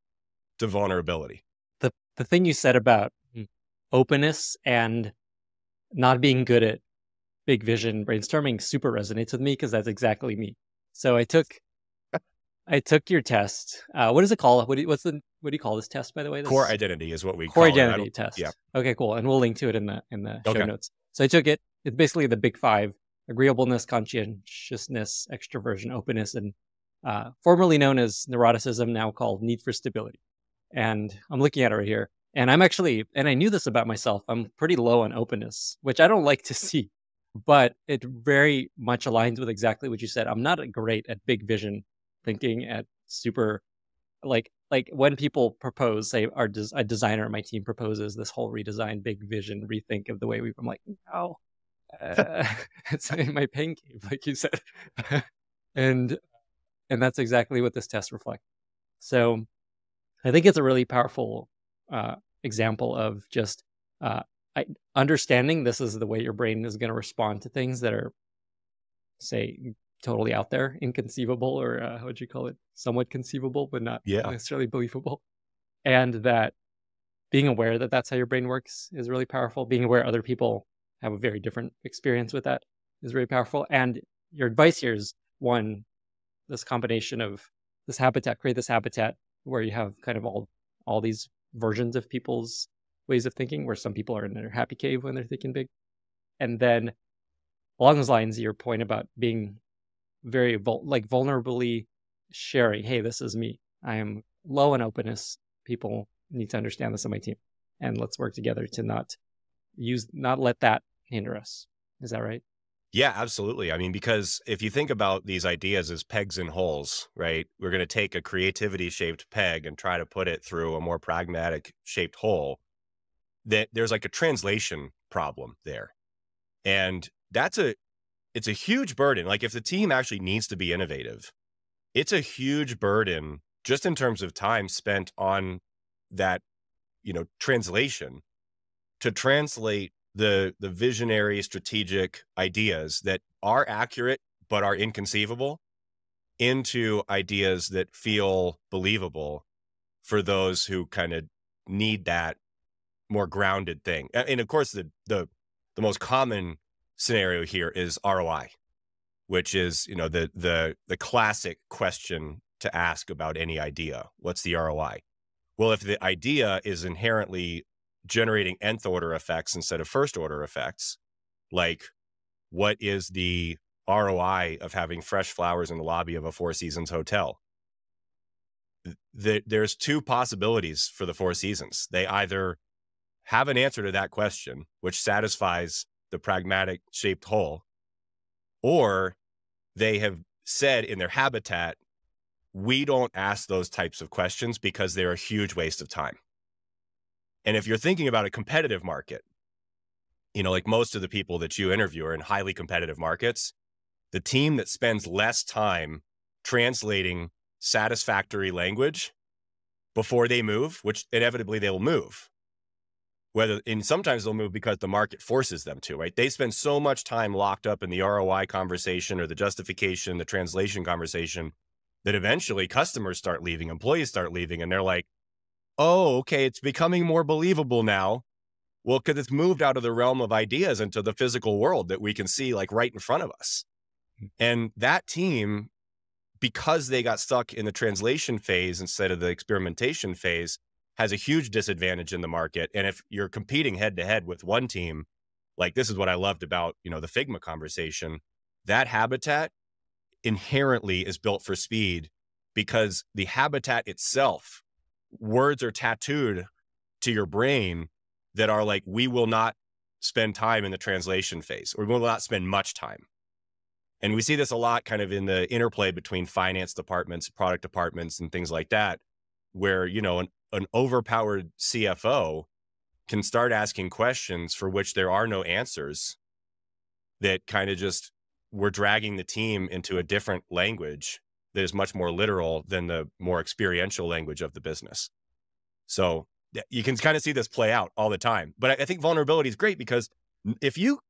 to vulnerability. The thing you said about openness and not being good at big vision brainstorming super resonates with me, because that's exactly me. So I took your test. What is it called? What do you call this test, by the way? Core identity is what we core call identity it. test. Yeah. Okay, cool. And we'll link to it in the show Okay. notes. So I took it. It's basically the big five: agreeableness, conscientiousness, extroversion, openness, and formerly known as neuroticism, now called need for stability. And I'm looking at it right here. And I knew this about myself, I'm pretty low on openness, which I don't like to see, but it very much aligns with exactly what you said. I'm not great at big vision thinking, at super, like when people propose, say a designer on my team proposes this whole redesign, big vision, rethink of the way I'm like, no, it's in my pain cave, like you said. and that's exactly what this test reflects. So I think it's a really powerful example of just understanding this is the way your brain is going to respond to things that are, say, totally out there, inconceivable, or what would you call it? Somewhat conceivable, but not necessarily believable. And that being aware that that's how your brain works is really powerful. Being aware other people have a very different experience with that is really powerful. And your advice here is, one, this combination of this habitat, create this habitat where you have kind of all these versions of people's ways of thinking, where some people are in their happy cave when they're thinking big. And then along those lines, your point about being very vulnerably sharing, hey, this is me. I am low in openness. People need to understand this on my team. And let's work together to not let that hinder us. Is that right? Yeah, absolutely. I mean, because if you think about these ideas as pegs and holes, right? We're going to take a creativity shaped peg and try to put it through a more pragmatic shaped hole. That there's like a translation problem there. And it's a huge burden. Like, if the team actually needs to be innovative, it's a huge burden just in terms of time spent on that, translation, to translate the visionary strategic ideas that are accurate but are inconceivable into ideas that feel believable for those who kind of need that more grounded thing. And of course, the most common scenario here is ROI, which is, the classic question to ask about any idea. What's the ROI? Well, if the idea is inherently generating nth order effects instead of first order effects, like, what is the ROI of having fresh flowers in the lobby of a Four Seasons hotel? There's two possibilities for the Four Seasons. They either have an answer to that question, which satisfies the pragmatic shaped hole, or they have said in their habitat, we don't ask those types of questions because they're a huge waste of time. And if you're thinking about a competitive market, like most of the people that you interview are in highly competitive markets, the team that spends less time translating satisfactory language before they move, which inevitably they will move, and sometimes they'll move because the market forces them to, right? They spend so much time locked up in the ROI conversation or the justification, the translation conversation, that eventually customers start leaving, employees start leaving, and they're like, oh, okay, it's becoming more believable now. Well, because it's moved out of the realm of ideas into the physical world that we can see like right in front of us. And that team, because they got stuck in the translation phase instead of the experimentation phase, has a huge disadvantage in the market. And if you're competing head to head with one team, like this is what I loved about, the Figma conversation, that habitat inherently is built for speed because the habitat itself, words are tattooed to your brain that are like, we will not spend time in the translation phase, or we will not spend much time. And we see this a lot kind of in the interplay between finance departments, product departments, and things like that, where, an overpowered CFO can start asking questions for which there are no answers, that kind of just, we're dragging the team into a different language that is much more literal than the more experiential language of the business. So you can kind of see this play out all the time. But I think vulnerability is great because if you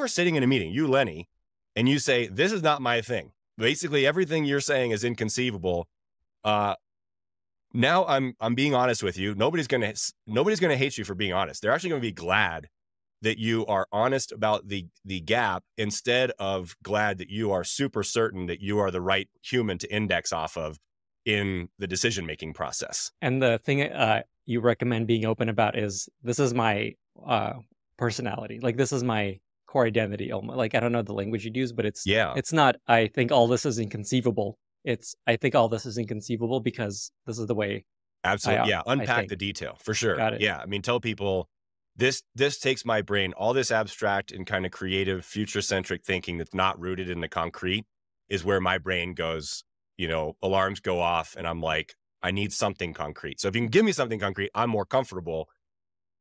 are sitting in a meeting, you, Lenny, and you say, this is not my thing, basically everything you're saying is inconceivable. Now I'm being honest with you. Nobody's going to hate you for being honest. They're actually going to be glad that you are honest about the gap, instead of glad that you are super certain that you are the right human to index off of in the decision-making process. And the thing you recommend being open about is, this is my personality. Like, this is my core identity. Like, I don't know the language you'd use, but it's not, I think all this is inconceivable. It's, I think all this is inconceivable because this is the way. Absolutely. Unpack the detail for sure. Got it. Yeah. I mean, tell people this takes my brain, all this abstract and kind of creative, future-centric thinking that's not rooted in the concrete is where my brain goes, alarms go off and I'm like, I need something concrete. So if you can give me something concrete, I'm more comfortable.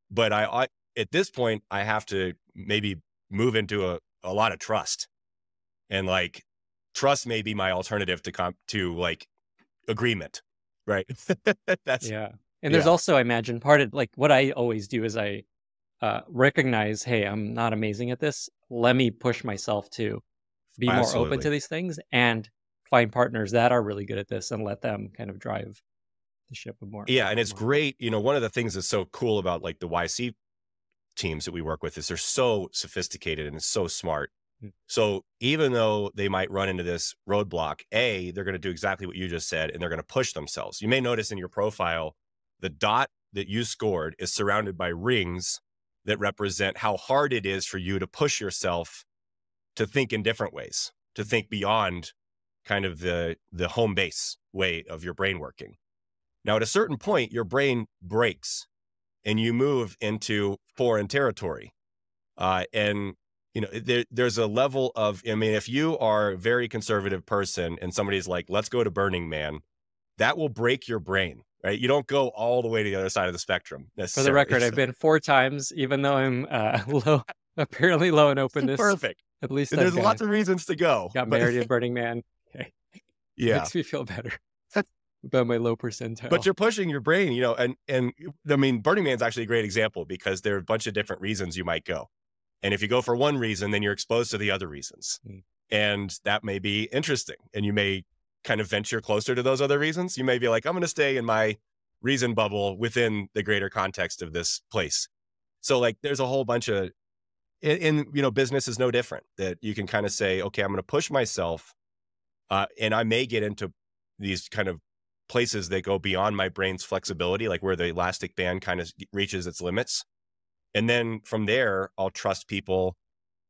But I at this point, I have to maybe move into a lot of trust, and like trust may be my alternative to like agreement, right? That's And there's also, I imagine, part of like what I always do is I recognize, hey, I'm not amazing at this. Let me push myself to be more open to these things and find partners that are really good at this and let them kind of drive the ship more. Yeah. And it's great. One of the things that's so cool about like the YC teams that we work with is they're so sophisticated and it's so smart. So even though they might run into this roadblock, they're going to do exactly what you just said, and they're going to push themselves. You may notice in your profile, the dot that you scored is surrounded by rings that represent how hard it is for you to push yourself to think in different ways, to think beyond kind of the home base way of your brain working. Now, at a certain point, your brain breaks and you move into foreign territory. And there's a level of, if you are a very conservative person and somebody's like, let's go to Burning Man, that will break your brain, right? You don't go all the way to the other side of the spectrum. For the record, I've been 4 times, even though I'm apparently low in openness. Perfect. At least there's lots of reasons to go. Got married at Burning Man. Okay. Yeah. Makes me feel better about my low percentile. But you're pushing your brain, and I mean, Burning Man's actually a great example because there are a bunch of different reasons you might go. And if you go for one reason, then you're exposed to the other reasons. And that may be interesting. And you may kind of venture closer to those other reasons. You may be like, I'm going to stay in my reason bubble within the greater context of this place. So like, there's a whole bunch of, business is no different, that you can kind of say, okay, I'm going to push myself. And I may get into these kind of places that go beyond my brain's flexibility, like where the elastic band kind of reaches its limits. And then from there, I'll trust people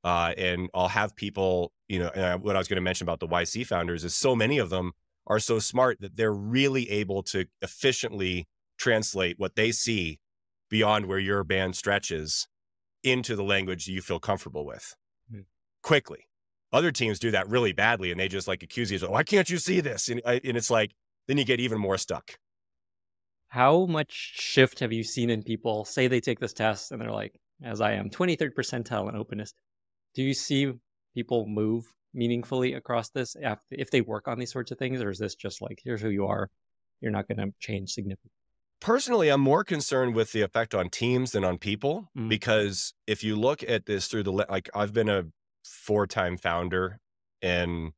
and I'll have people, and what I was going to mention about the YC founders is so many of them are so smart that they're really able to efficiently translate what they see beyond where your band stretches into the language you feel comfortable with quickly. Other teams do that really badly and they just like accuse you, why can't you see this? And it's like, then you get even more stuck. How much shift have you seen in people? Say they take this test and they're like, as I am, 23rd percentile in openness. Do you see people move meaningfully across this if they work on these sorts of things? Or is this just like, here's who you are, you're not going to change significantly? Personally, I'm more concerned with the effect on teams than on people, Mm, because if you look at this through like, I've been a 4-time founder, and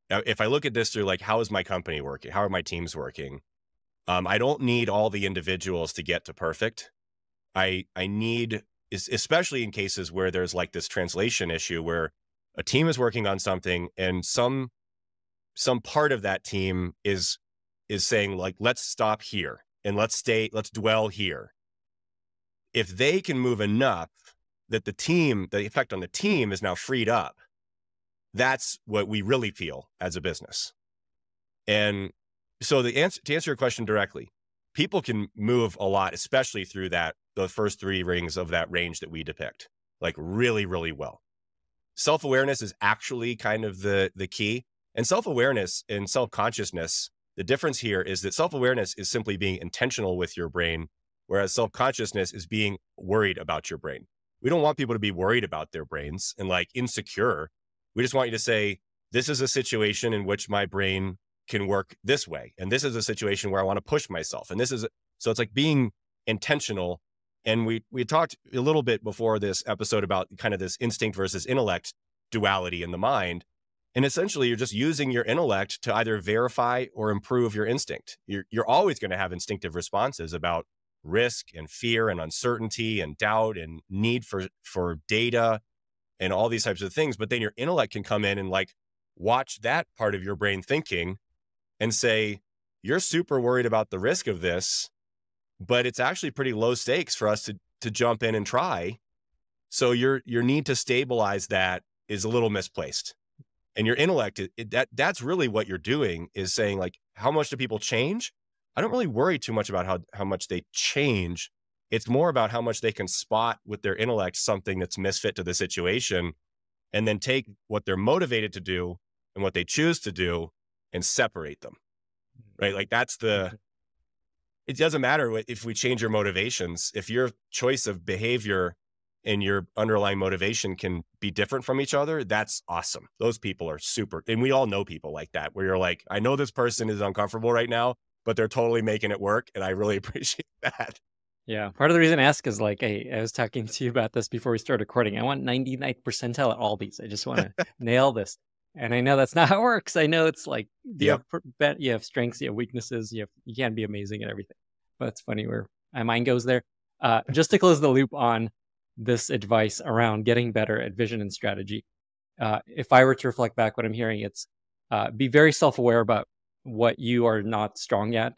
if I look at this through like, how is my company working? How are my teams working? I don't need all the individuals to get to perfect. I need, especially in cases where there's like this translation issue where a team is working on something and some part of that team is saying like, let's stop here and let's dwell here. If they can move enough that the effect on the team is now freed up, that's what we really feel as a business. And so to answer your question directly, people can move a lot, especially through the first 3 rings of that range that we depict, like really, really well. Self-awareness is actually kind of the key. And self-awareness and self-consciousness, the difference here is that self-awareness is simply being intentional with your brain, whereas self-consciousness is being worried about your brain. We don't want people to be worried about their brains and like insecure. We just want you to say, this is a situation in which my brain can work this way. And this is a situation where I want to push myself. And so it's like being intentional. And we talked a little bit before this episode about kind of this instinct versus intellect duality in the mind. And essentially, you're just using your intellect to either verify or improve your instinct. You're always going to have instinctive responses about risk and fear and uncertainty and doubt and need for data and all these types of things. But then your intellect can come in and like watch that part of your brain thinking and say, you're super worried about the risk of this, but it's actually pretty low stakes for us to jump in and try. So your need to stabilize that is a little misplaced. And your intellect, that's really what you're doing, is saying like, how much do people change? I don't really worry too much about how much they change. It's more about how much they can spot with their intellect something that's misfit to the situation, and then take what they're motivated to do and what they choose to do and separate them, right? Like it doesn't matter if we change your motivations. If your choice of behavior and your underlying motivation can be different from each other, that's awesome. Those people are super. And we all know people like that, where you're like, I know this person is uncomfortable right now, but they're totally making it work. And I really appreciate that. yeah. Part of the reason I ask is like, hey, I was talking to you about this before we started recording. I want 99th percentile at all these. I just want to nail this. And I know that's not how it works. I know it's like Yep. you have strengths, you have weaknesses, you can't be amazing at everything. But it's funny where my mind goes there. Just to close the loop on this advice around getting better at vision and strategy. If I were to reflect back what I'm hearing, it's be very self-aware about what you are not strong at.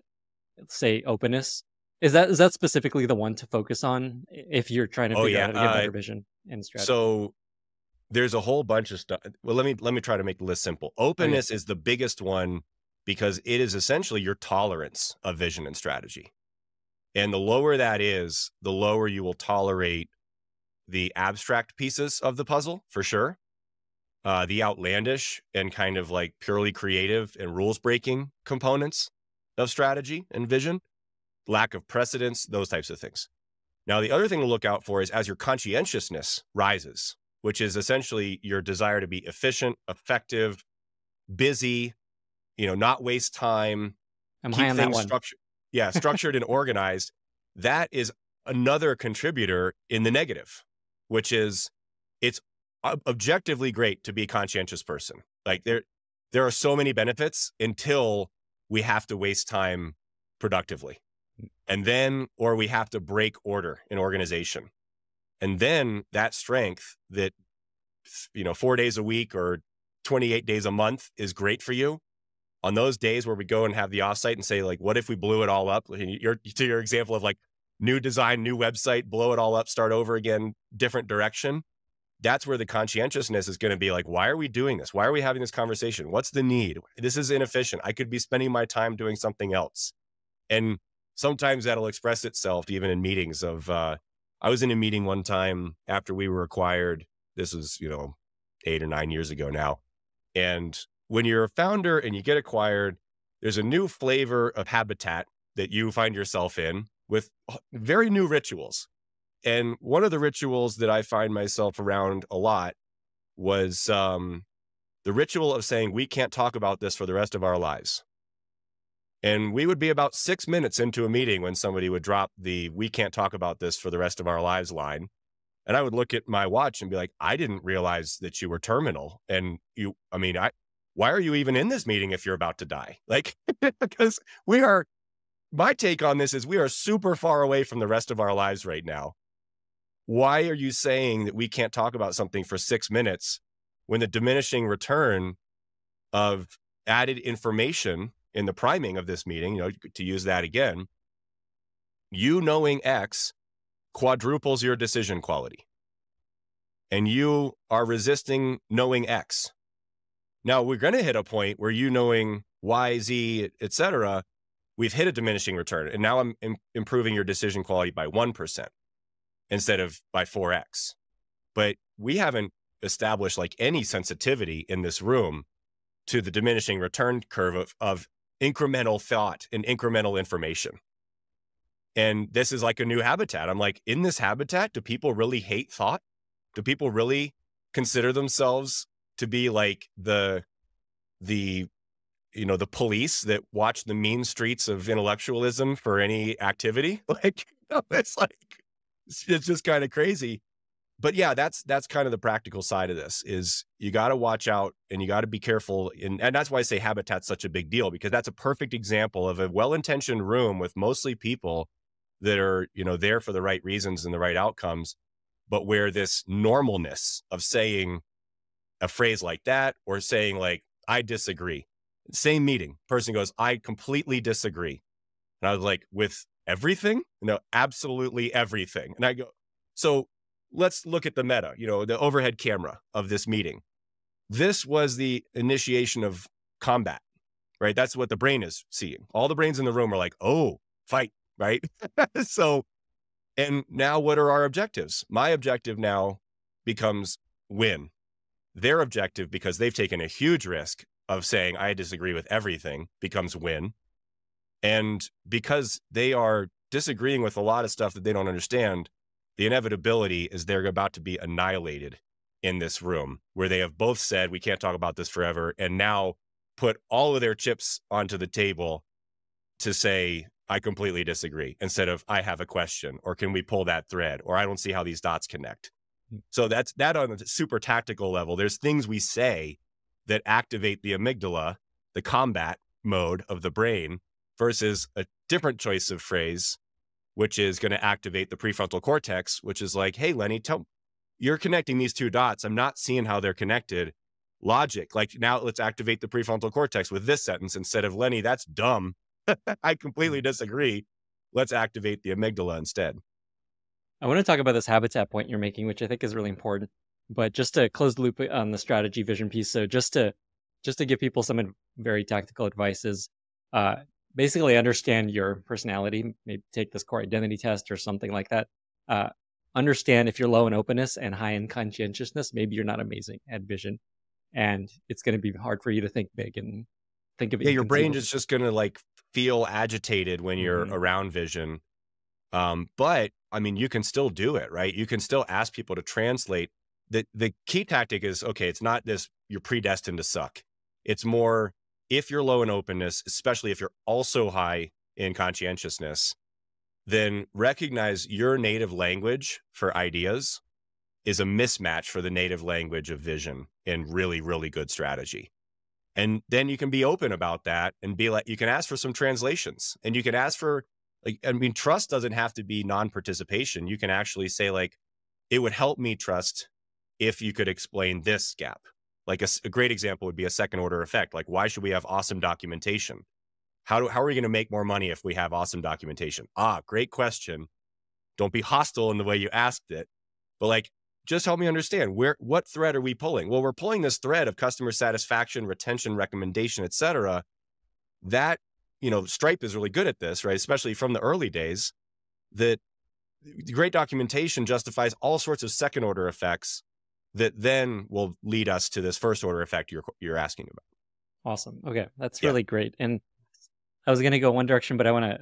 Say openness. Is that specifically the one to focus on if you're trying to Oh figure out yeah. how to get better vision and strategy? So there's a whole bunch of stuff. Well, let me try to make the list simple. Okay. Openness is the biggest one because it is essentially your tolerance of vision and strategy. And the lower that is, the lower you will tolerate the abstract pieces of the puzzle, for sure. The outlandish and kind of like purely creative and rules breaking components of strategy and vision, lack of precedence, those types of things. Now, the other thing to look out for is as your conscientiousness rises, which is essentially your desire to be efficient, effective, busy, not waste time, I'm high keep on that things one. structured. Yeah, structured and organized. That is another contributor in the negative, which is it's objectively great to be a conscientious person. Like there are so many benefits until we have to waste time productively. And then, or we have to break order in organization. And then that strength that, 4 days a week or 28 days a month is great for you. On those days where we go and have the offsite and say, like, what if we blew it all up? To your example of like new design, new website, blow it all up, start over again, different direction. That's where the conscientiousness is going to be like, why are we doing this? Why are we having this conversation? What's the need? This is inefficient. I could be spending my time doing something else. And sometimes that'll express itself even in meetings I was in a meeting one time after we were acquired. This was, 8 or 9 years ago now. And when you're a founder and you get acquired, there's a new flavor of habitat that you find yourself in with very new rituals. And one of the rituals that I find myself around a lot was the ritual of saying, we can't talk about this for the rest of our lives. And we would be about 6 minutes into a meeting when somebody would drop the "we can't talk about this for the rest of our lives" line. And I would look at my watch and be like, I didn't realize that you were terminal. And why are you even in this meeting if you're about to die? Like, because my take on this is we are super far away from the rest of our lives right now. Why are you saying that we can't talk about something for 6 minutes when the diminishing return of added information in the priming of this meeting, to use that again, you knowing X quadruples your decision quality, and you are resisting knowing X. Now we're going to hit a point where you knowing Y, Z, etc., we've hit a diminishing return, and now I'm improving your decision quality by 1% instead of by 4X. But we haven't established like any sensitivity in this room to the diminishing return curve of incremental thought and incremental information. And this is like a new habitat. I'm like, in this habitat, do people really hate thought? Do people really consider themselves to be like the police that watch the mean streets of intellectualism for any activity? Like, it's like, it's just kind of crazy. But yeah, that's kind of the practical side of this is you got to watch out and you got to be careful. And that's why I say habitat's such a big deal, because that's a perfect example of a well-intentioned room with mostly people that are, there for the right reasons and the right outcomes, but where this normalness of saying a phrase like that or saying like, I disagree. Same meeting, person goes, I completely disagree. And I was like, with everything? No, absolutely everything. And I go, so let's look at the meta, the overhead camera of this meeting. This was the initiation of combat, right? That's what the brain is seeing. All the brains in the room are like, oh, fight, right? So, and now what are our objectives? My objective now becomes win. Their objective, because they've taken a huge risk of saying, I disagree with everything, becomes win. And because they are disagreeing with a lot of stuff that they don't understand, the inevitability is they're about to be annihilated in this room where they have both said, we can't talk about this forever, and now put all of their chips onto the table to say, I completely disagree, instead of I have a question, or can we pull that thread, or I don't see how these dots connect. So that's that on a super tactical level. There's things we say that activate the amygdala, the combat mode of the brain, versus a different choice of phrase, which is going to activate the prefrontal cortex, which is like, hey, Lenny, you're connecting these two dots. I'm not seeing how they're connected. Logic. Like, now let's activate the prefrontal cortex with this sentence instead of, Lenny, that's dumb. I completely disagree. Let's activate the amygdala instead. I want to talk about this habitat point you're making, which I think is really important. But just to close the loop on the strategy vision piece, so just to give people some very tactical advice is basically understand your personality. Maybe take this core identity test or something like that. Understand if you're low in openness and high in conscientiousness, maybe you're not amazing at vision, and it's going to be hard for you to think big and think of it. Yeah, your brain is just going to like feel agitated when you're around vision. But I mean, you can still do it, right? You can still ask people to translate. The key tactic is, okay, it's not this, you're predestined to suck. It's more, if you're low in openness, especially if you're also high in conscientiousness, then recognize your native language for ideas is a mismatch for the native language of vision and really, really good strategy. And then you can be open about that and be like, you can ask for some translations, and you can ask for, like, I mean, trust doesn't have to be non-participation. You can actually say, like, it would help me trust if you could explain this gap. Like a great example would be a second order effect. Like, why should we have awesome documentation? How are we going to make more money if we have awesome documentation? Great question. Don't be hostile in the way you asked it, but like, just help me understand what thread are we pulling? Well, we're pulling this thread of customer satisfaction, retention, recommendation, et cetera. That, Stripe is really good at this, right? Especially from the early days, that great documentation justifies all sorts of second order effects that then will lead us to this first order effect you're asking about. Awesome. Okay. That's really great. And I was going to go one direction, but I want to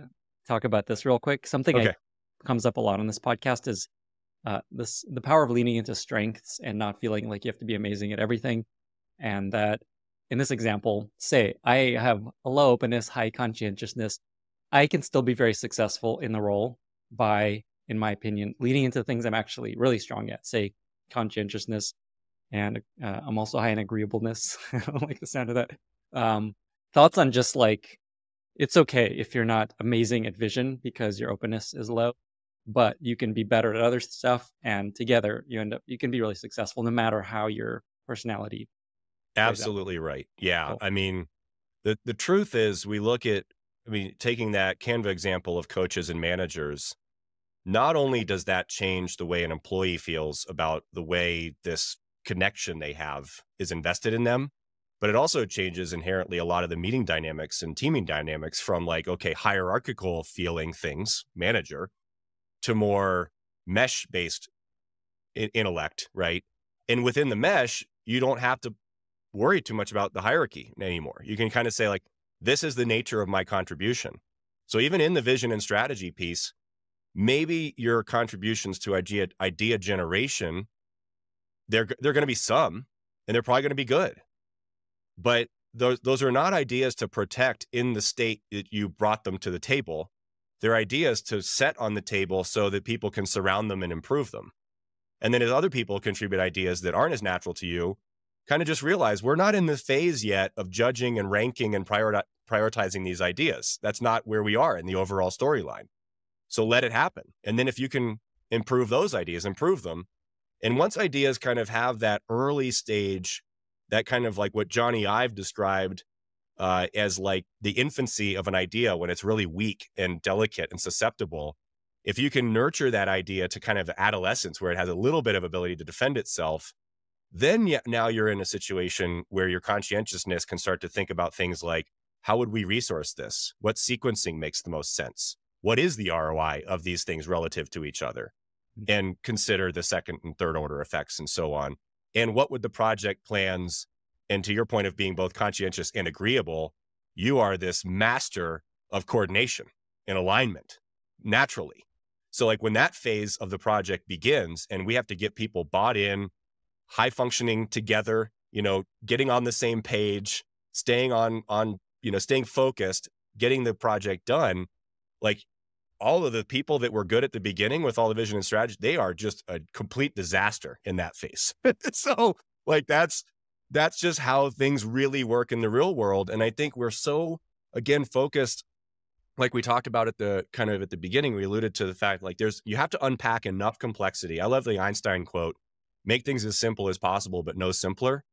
talk about this real quick. Something that comes up a lot on this podcast is the power of leaning into strengths and not feeling like you have to be amazing at everything. And that in this example, say I have a low openness, high conscientiousness, I can still be very successful in the role by, in my opinion, leading into things I'm actually really strong at, say conscientiousness, and I'm also high in agreeableness. I don't like the sound of that. Um, Thoughts on just like it's okay if you're not amazing at vision because your openness is low, but you can be better at other stuff, and together you can be really successful no matter how your personality plays out. Absolutely right. Yeah. Cool. I mean, the truth is we look at, I mean, taking that Canva example of coaches and managers, not only does that change the way an employee feels about the way this connection they have is invested in them, but it also changes inherently a lot of the meeting dynamics and teaming dynamics from like, okay, hierarchical feeling things, manager, to more mesh based intellect, right? And within the mesh, you don't have to worry too much about the hierarchy anymore. You can kind of say, like, this is the nature of my contribution. So even in the vision and strategy piece, maybe your contributions to idea generation, they're going to be some, and they're probably going to be good. But those are not ideas to protect in the state that you brought them to the table. They're ideas to set on the table so that people can surround them and improve them. And then as other people contribute ideas that aren't as natural to you, kind of just realize we're not in the phase yet of judging and ranking and prioritizing these ideas. That's not where we are in the overall storyline. So let it happen. And then if you can improve those ideas, improve them. And once ideas kind of have that early stage, that kind of like what Johnny Ive described as like the infancy of an idea when it's really weak and delicate and susceptible, if you can nurture that idea to kind of adolescence where it has a little bit of ability to defend itself, then now you're in a situation where your conscientiousness can start to think about things like, how would we resource this? What sequencing makes the most sense? What is the ROI of these things relative to each other? And consider the second and third order effects and so on. And what would the project plans, and to your point of being both conscientious and agreeable, you are this master of coordination and alignment naturally. So like when that phase of the project begins and we have to get people bought in, high functioning together, getting on the same page, staying staying focused, getting the project done, like all of the people that were good at the beginning with all the vision and strategy, they are just a complete disaster in that phase. So like that's just how things really work in the real world. And I think we're so, again, focused, like we talked about at the beginning, we alluded to the fact like you have to unpack enough complexity. I love the Einstein quote, make things as simple as possible, but no simpler.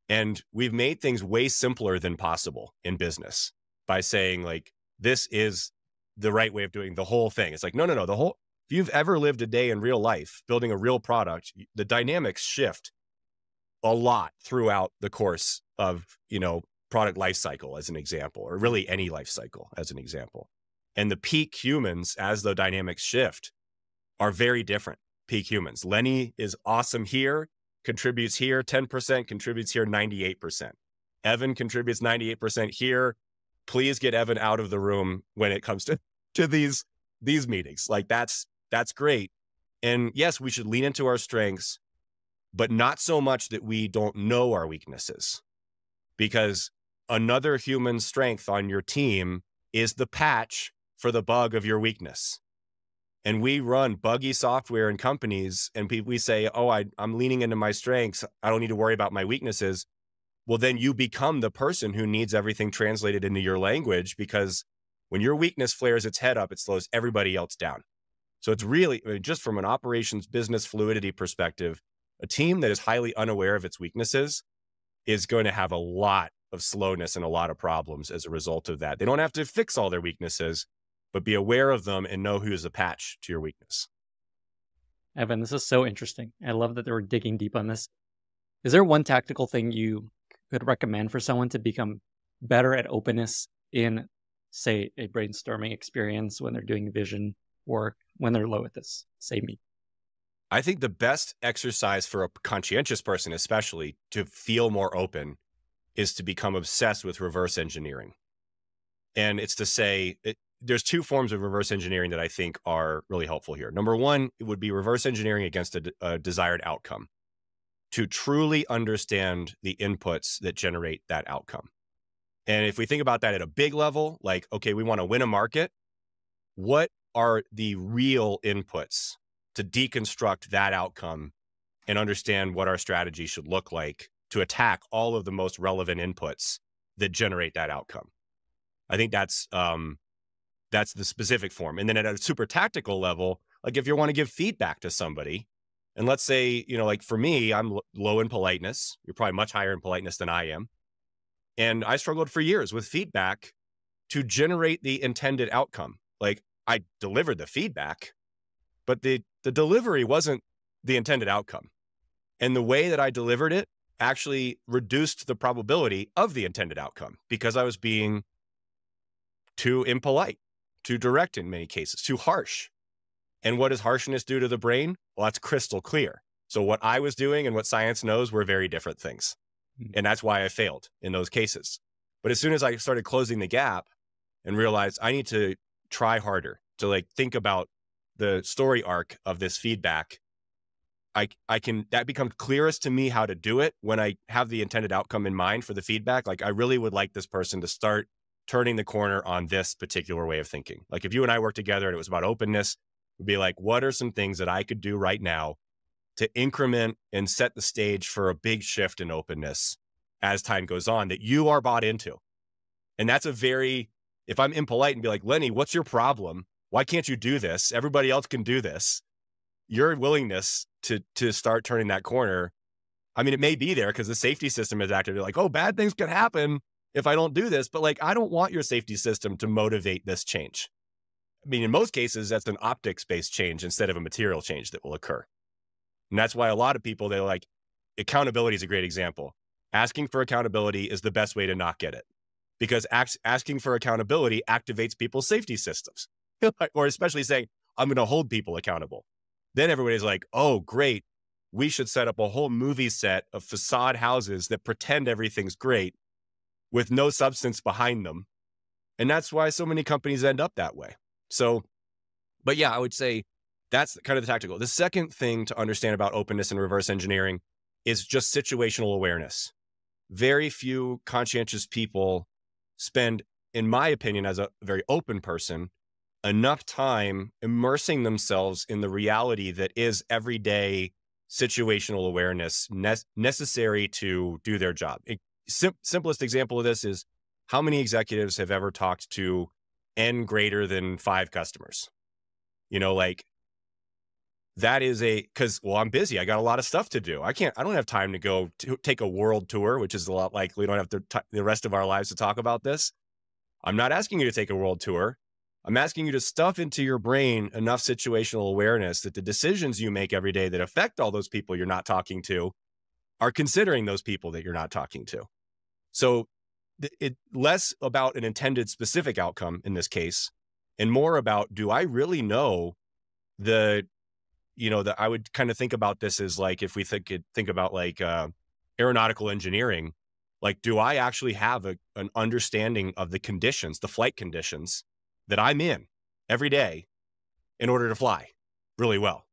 And we've made things way simpler than possible in business by saying like, this is the right way of doing the whole thing. It's like, no, if you've ever lived a day in real life, building a real product, the dynamics shift a lot throughout the course of, product life cycle as an example, or really any life cycle as an example. And the peak humans, as the dynamics shift, are very different peak humans. Lenny is awesome here, contributes here 10%, contributes here 98%. Evan contributes 98% here. Please get Evan out of the room when it comes to these meetings. Like that's great. And yes, we should lean into our strengths, but not so much that we don't know our weaknesses, because another human strength on your team is the patch for the bug of your weakness. And we run buggy software in companies and we say, oh, I'm leaning into my strengths. I don't need to worry about my weaknesses. Well, then you become the person who needs everything translated into your language, because when your weakness flares its head up, it slows everybody else down. So it's really, just from an operations business fluidity perspective, a team that is highly unaware of its weaknesses is going to have a lot of slowness and a lot of problems as a result of that. They don't have to fix all their weaknesses, but be aware of them and know who's a patch to your weakness. Evan, this is so interesting. I love that they were digging deep on this. Is there one tactical thing you could recommend for someone to become better at openness in, say, a brainstorming experience when they're doing vision work, when they're low at this? Say me. I think the best exercise for a conscientious person, especially to feel more open, is to become obsessed with reverse engineering. And it's to say, there's two forms of reverse engineering that I think are really helpful here. Number one, it would be reverse engineering against a desired outcome. to truly understand the inputs that generate that outcome. And if we think about that at a big level, like, okay, we want to win a market, what are the real inputs to deconstruct that outcome and understand what our strategy should look like to attack all of the most relevant inputs that generate that outcome? I think that's the specific form. And then at a super tactical level, like if you want to give feedback to somebody, and let's say, like for me, I'm low in politeness. You're probably much higher in politeness than I am. And I struggled for years with feedback to generate the intended outcome. Like I delivered the feedback, but the delivery wasn't the intended outcome. And the way that I delivered it actually reduced the probability of the intended outcome because I was being too impolite, too direct in many cases, too harsh. And what does harshness do to the brain? Well, that's crystal clear. So what I was doing and what science knows were very different things. And that's why I failed in those cases. But as soon as I started closing the gap and realized I need to try harder to like think about the story arc of this feedback, that becomes clearest to me how to do it when I have the intended outcome in mind for the feedback. Like I really would like this person to start turning the corner on this particular way of thinking. Like if you and I worked together and it was about openness, it'd be like, what are some things that I could do right now to increment and set the stage for a big shift in openness as time goes on that you are bought into? And that's if I'm impolite and be like, Lenny, what's your problem? Why can't you do this? Everybody else can do this. Your willingness to start turning that corner, I mean, it may be there because the safety system is active. You're like, oh, bad things could happen if I don't do this. But like, I don't want your safety system to motivate this change. I mean, in most cases, that's an optics-based change instead of a material change that will occur. And that's why a lot of people, they're like, accountability is a great example. Asking for accountability is the best way to not get it because asking for accountability activates people's safety systems. Or especially saying, I'm going to hold people accountable. Then everybody's like, oh, great. We should set up a whole movie set of facade houses that pretend everything's great with no substance behind them. And that's why so many companies end up that way. So, but yeah, I would say that's kind of the tactical. The second thing to understand about openness and reverse engineering is just situational awareness. Very few conscientious people spend, in my opinion, as a very open person, enough time immersing themselves in the reality that is everyday situational awareness necessary to do their job. Simplest example of this is how many executives have ever talked to N greater than 5 customers? Like that is because I'm busy. I got a lot of stuff to do. I don't have time to go to take a world tour, which is a lot like we don't have the rest of our lives to talk about this. I'm not asking you to take a world tour. I'm asking you to stuff into your brain enough situational awareness that the decisions you make every day that affect all those people you're not talking to are considering those people that you're not talking to. So it less about an intended specific outcome in this case, and more about, do I really know I would kind of think about this as like, if we think about like aeronautical engineering, like, do I actually have an understanding of the conditions, the flight conditions that I'm in every day in order to fly really well?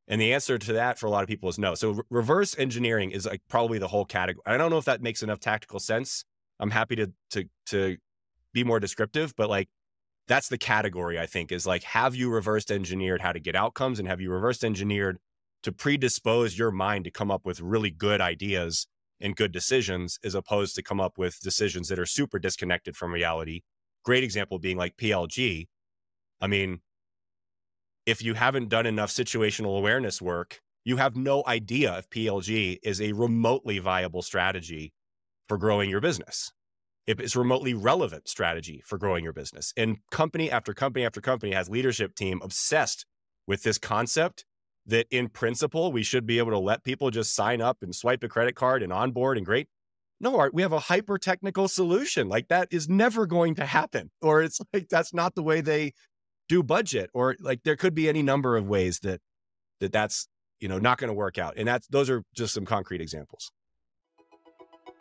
And the answer to that for a lot of people is no. So reverse engineering is like probably the whole category. I don't know if that makes enough tactical sense. I'm happy to be more descriptive, but like that's the category, I think, is like, have you reversed engineered how to get outcomes, and have you reversed engineered to predispose your mind to come up with really good ideas and good decisions, as opposed to come up with decisions that are super disconnected from reality? Great example being like PLG. I mean, if you haven't done enough situational awareness work, you have no idea if PLG is a remotely viable strategy for growing your business. If it's a remotely relevant strategy for growing your business. And company after company after company has leadership team obsessed with this concept that in principle, we should be able to let people just sign up and swipe a credit card and onboard and great. No, Art, we have a hyper technical solution. Like that is never going to happen. Or it's like, that's not the way they do budget. Or like there could be any number of ways that's not going to work out. And those are just some concrete examples.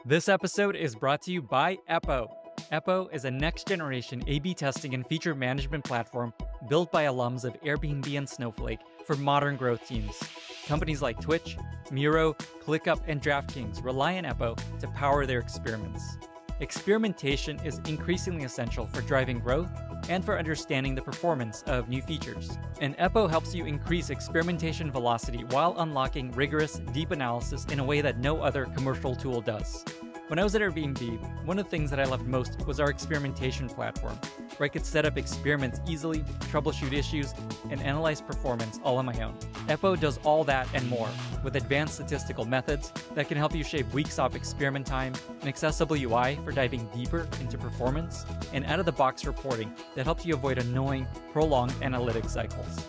This episode is brought to you by Eppo. Eppo is a next-generation A/B testing and feature management platform built by alums of Airbnb and Snowflake for modern growth teams. Companies like Twitch, Miro, ClickUp, and DraftKings rely on Eppo to power their experiments. Experimentation is increasingly essential for driving growth and for understanding the performance of new features. And Eppo helps you increase experimentation velocity while unlocking rigorous, deep analysis in a way that no other commercial tool does. When I was at Airbnb, one of the things that I loved most was our experimentation platform, where I could set up experiments easily, troubleshoot issues, and analyze performance all on my own. Eppo does all that and more, with advanced statistical methods that can help you shave weeks off experiment time, an accessible UI for diving deeper into performance, and out-of-the-box reporting that helps you avoid annoying, prolonged analytics cycles.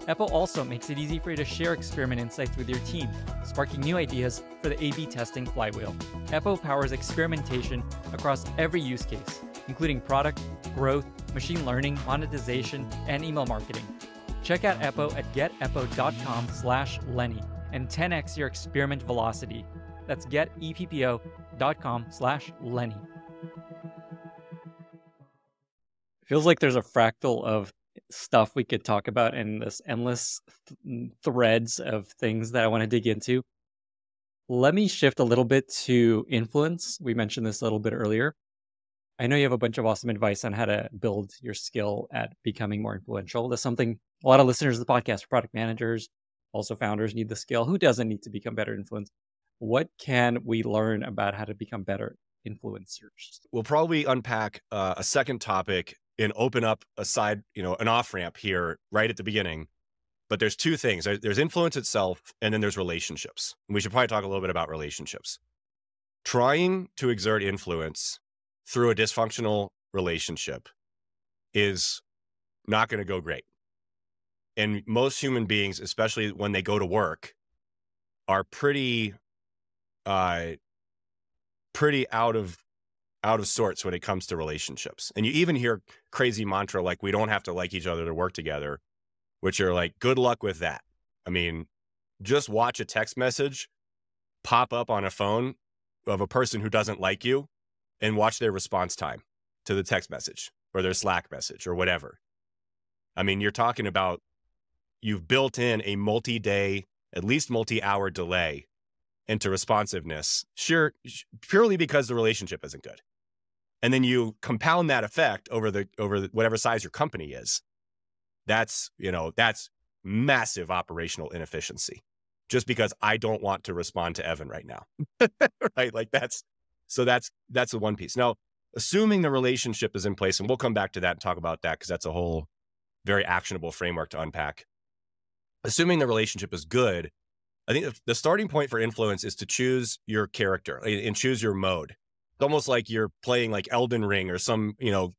Eppo also makes it easy for you to share experiment insights with your team, sparking new ideas for the A/B testing flywheel. Eppo powers experimentation across every use case, including product, growth, machine learning, monetization, and email marketing. Check out Eppo at geteppo.com/Lenny and 10x your experiment velocity. That's geteppo.com/Lenny. Feels like there's a fractal of stuff we could talk about and this endless threads of things that I want to dig into. Let me shift a little bit to influence. We mentioned this a little bit earlier. I know you have a bunch of awesome advice on how to build your skill at becoming more influential. That's something a lot of listeners of the podcast, product managers, also founders need the skill. Who doesn't need to become better influencers? What can we learn about how to become better influencers? We'll probably unpack a second topic and open up a side, an off-ramp here right at the beginning. But there's two things. There's influence itself, and then there's relationships. And we should probably talk a little bit about relationships. Trying to exert influence through a dysfunctional relationship is not going to go great. And most human beings, especially when they go to work, are pretty out of sorts when it comes to relationships. And you even hear crazy mantra like, we don't have to like each other to work together, which are like, good luck with that. I mean, just watch a text message pop up on a phone of a person who doesn't like you and watch their response time to the text message or their Slack message or whatever. I mean, you're talking about, you've built in a multi-day, at least multi-hour delay into responsiveness, purely because the relationship isn't good. And then you compound that effect over whatever size your company is. That's massive operational inefficiency. Just because I don't want to respond to Evan right now, right? Like that's the one piece. Now, assuming the relationship is in place, and we'll come back to that and talk about that because that's a whole very actionable framework to unpack. Assuming the relationship is good, I think the starting point for influence is to choose your character and choose your mode. It's almost like you're playing like Elden Ring or some,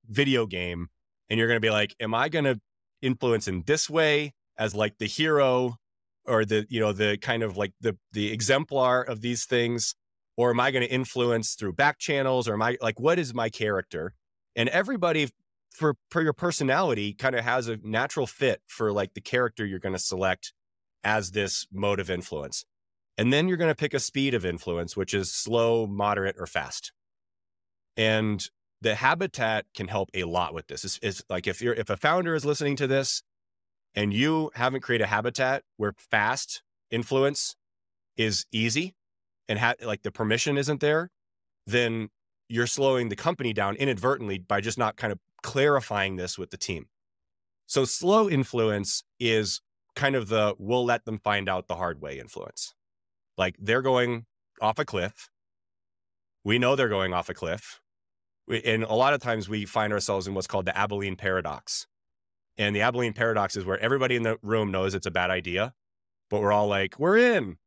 video game, and you're going to be like, am I going to influence in this way as like the hero or the kind of like the exemplar of these things? Or am I going to influence through back channels? Or am I like, what is my character? And everybody for your personality kind of has a natural fit for like the character you're going to select as this mode of influence. And then you're going to pick a speed of influence, which is slow, moderate, or fast. And the habitat can help a lot with this. It's like if a founder is listening to this and you haven't created a habitat where fast influence is easy and like the permission isn't there, then you're slowing the company down inadvertently by just not kind of clarifying this with the team. So slow influence is kind of we'll let them find out the hard way influence. Like they're going off a cliff. We know they're going off a cliff. And a lot of times we find ourselves in what's called the Abilene paradox. And the Abilene paradox is where everybody in the room knows it's a bad idea, but we're all like, we're in,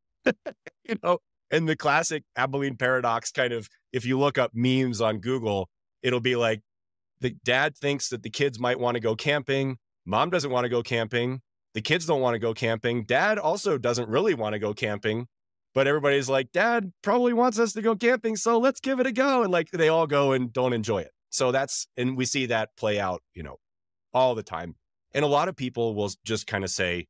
and the classic Abilene paradox kind of, if you look up memes on Google, it'll be like, the dad thinks that the kids might want to go camping. Mom doesn't want to go camping. The kids don't want to go camping. Dad also doesn't really want to go camping, but everybody's like, Dad probably wants us to go camping, so let's give it a go. And like, they all go and don't enjoy it. So and we see that play out, all the time. And a lot of people will just kind of say,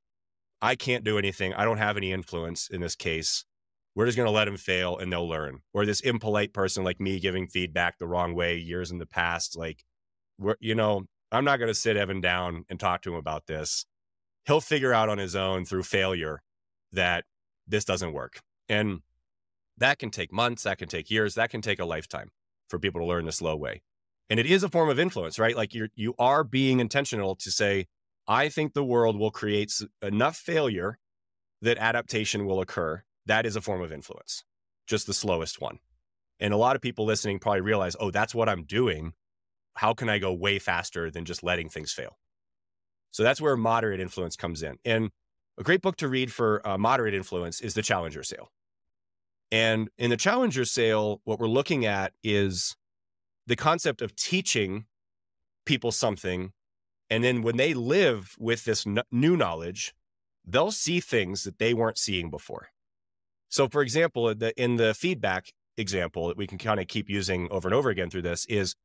I can't do anything. I don't have any influence in this case. We're just going to let them fail and they'll learn. Or this impolite person like me giving feedback the wrong way years in the past. Like, I'm not going to sit Evan down and talk to him about this. He'll figure out on his own through failure that this doesn't work. And that can take months, that can take years, that can take a lifetime for people to learn the slow way. And it is a form of influence, right? Like you are being intentional to say, I think the world will create enough failure that adaptation will occur. That is a form of influence, just the slowest one. And a lot of people listening probably realize, oh, that's what I'm doing. How can I go way faster than just letting things fail? So that's where moderate influence comes in. And a great book to read for moderate influence is The Challenger Sale. And in the Challenger Sale, what we're looking at is the concept of teaching people something. And then when they live with this new knowledge, they'll see things that they weren't seeing before. So for example, in the feedback example that we can kind of keep using over and over again through this is,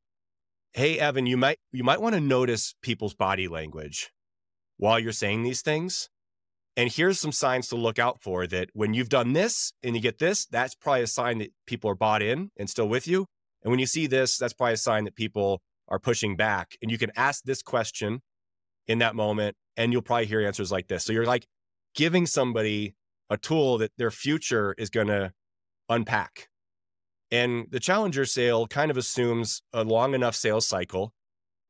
hey, Evan, you might want to notice people's body language while you're saying these things. And here's some signs to look out for that when you've done this and you get this, that's probably a sign that people are bought in and still with you. And when you see this, that's probably a sign that people are pushing back. And you can ask this question in that moment, and you'll probably hear answers like this. So you're like giving somebody a tool that their future is going to unpack. And the Challenger Sale kind of assumes a long enough sales cycle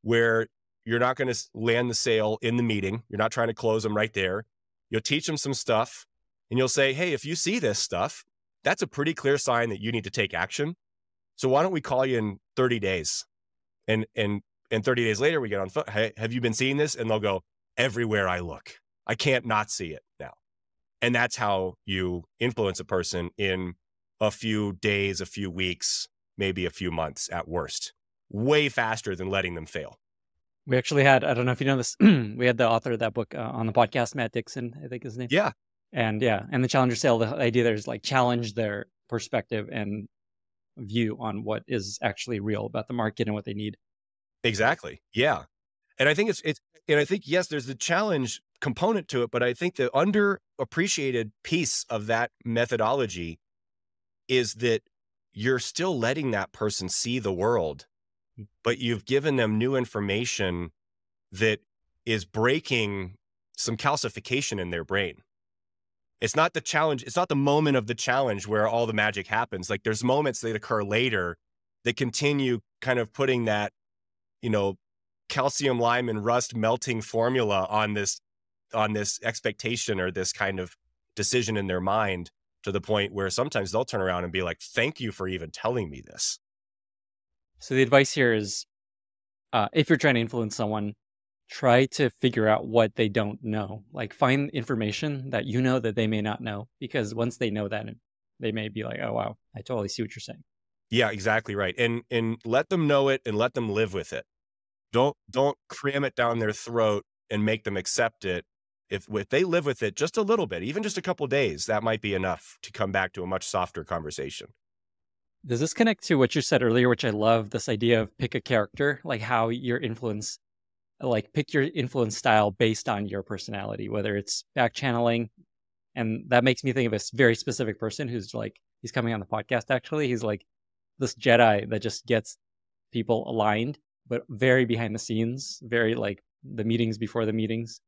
where you're not going to land the sale in the meeting. You're not trying to close them right there. You'll teach them some stuff and you'll say, hey, if you see this stuff, that's a pretty clear sign that you need to take action. So why don't we call you in 30 days? And 30 days later, we get on phone. Hey, have you been seeing this? And they'll go, everywhere I look. I can't not see it now. And that's how you influence a person in a few days, a few weeks, maybe a few months at worst, way faster than letting them fail. We actually had, I don't know if you know this, we had the author of that book on the podcast, Matt Dixon, I think his name. Yeah. And the Challenger Sale, the idea there is like challenge their perspective and view on what is actually real about the market and what they need. Exactly. Yeah. And I think and I think, yes, there's the challenge component to it, but I think the underappreciated piece of that methodology is that you're still letting that person see the world, but you've given them new information that is breaking some calcification in their brain. It's not the challenge. It's not the moment of the challenge where all the magic happens. Like there's moments that occur later that continue kind of putting that, calcium, lime, and rust melting formula on this expectation or this kind of decision in their mind, to the point where sometimes they'll turn around and be like, thank you for even telling me this. So the advice here is, if you're trying to influence someone, try to figure out what they don't know. Like find information that you know that they may not know, because once they know that, they may be like, oh, wow, I totally see what you're saying. Yeah, exactly right. And let them know it and let them live with it. Don't cram it down their throat and make them accept it. If they live with it just a little bit, even just a couple of days, that might be enough to come back to a much softer conversation. Does this connect to what you said earlier, which I love, this idea of pick a character, like how your influence, like pick your influence style based on your personality, whether it's back channeling. And that makes me think of a very specific person who's like, he's coming on the podcast, actually. He's like this Jedi that just gets people aligned, but very behind the scenes, very like the meetings before the meetings.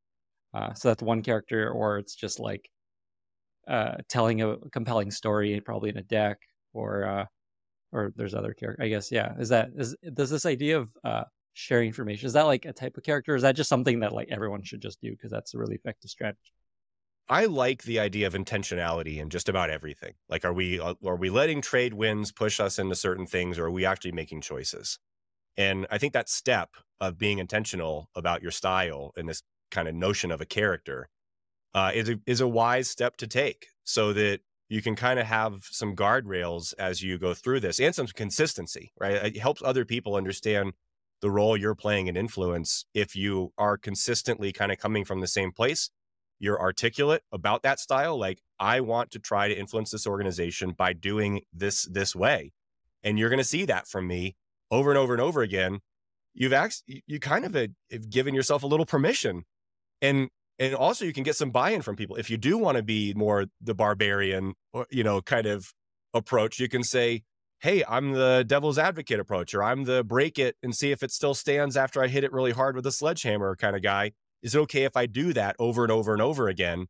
So that's one character, or it's just like telling a compelling story, probably in a deck, or there's other character. I guess, yeah. Does this idea of sharing information, is that like a type of character? Or is that just something that like everyone should just do because that's a really effective strategy? I like the idea of intentionality in just about everything. Like, are we letting trade winds push us into certain things, or are we actually making choices? And I think that step of being intentional about your style and this kind of notion of a character is a wise step to take, so that you can kind of have some guardrails as you go through this, and some consistency, right? It helps other people understand the role you're playing in influence. If you are consistently kind of coming from the same place, you're articulate about that style. Like, I want to try to influence this organization by doing this way. And you're going to see that from me over and over and over again. You kind of have given yourself a little permission. And also you can get some buy-in from people. If you do want to be more the barbarian, kind of approach, you can say, hey, I'm the devil's advocate approach, or I'm the break it and see if it still stands after I hit it really hard with a sledgehammer kind of guy. Is it okay if I do that over and over and over again?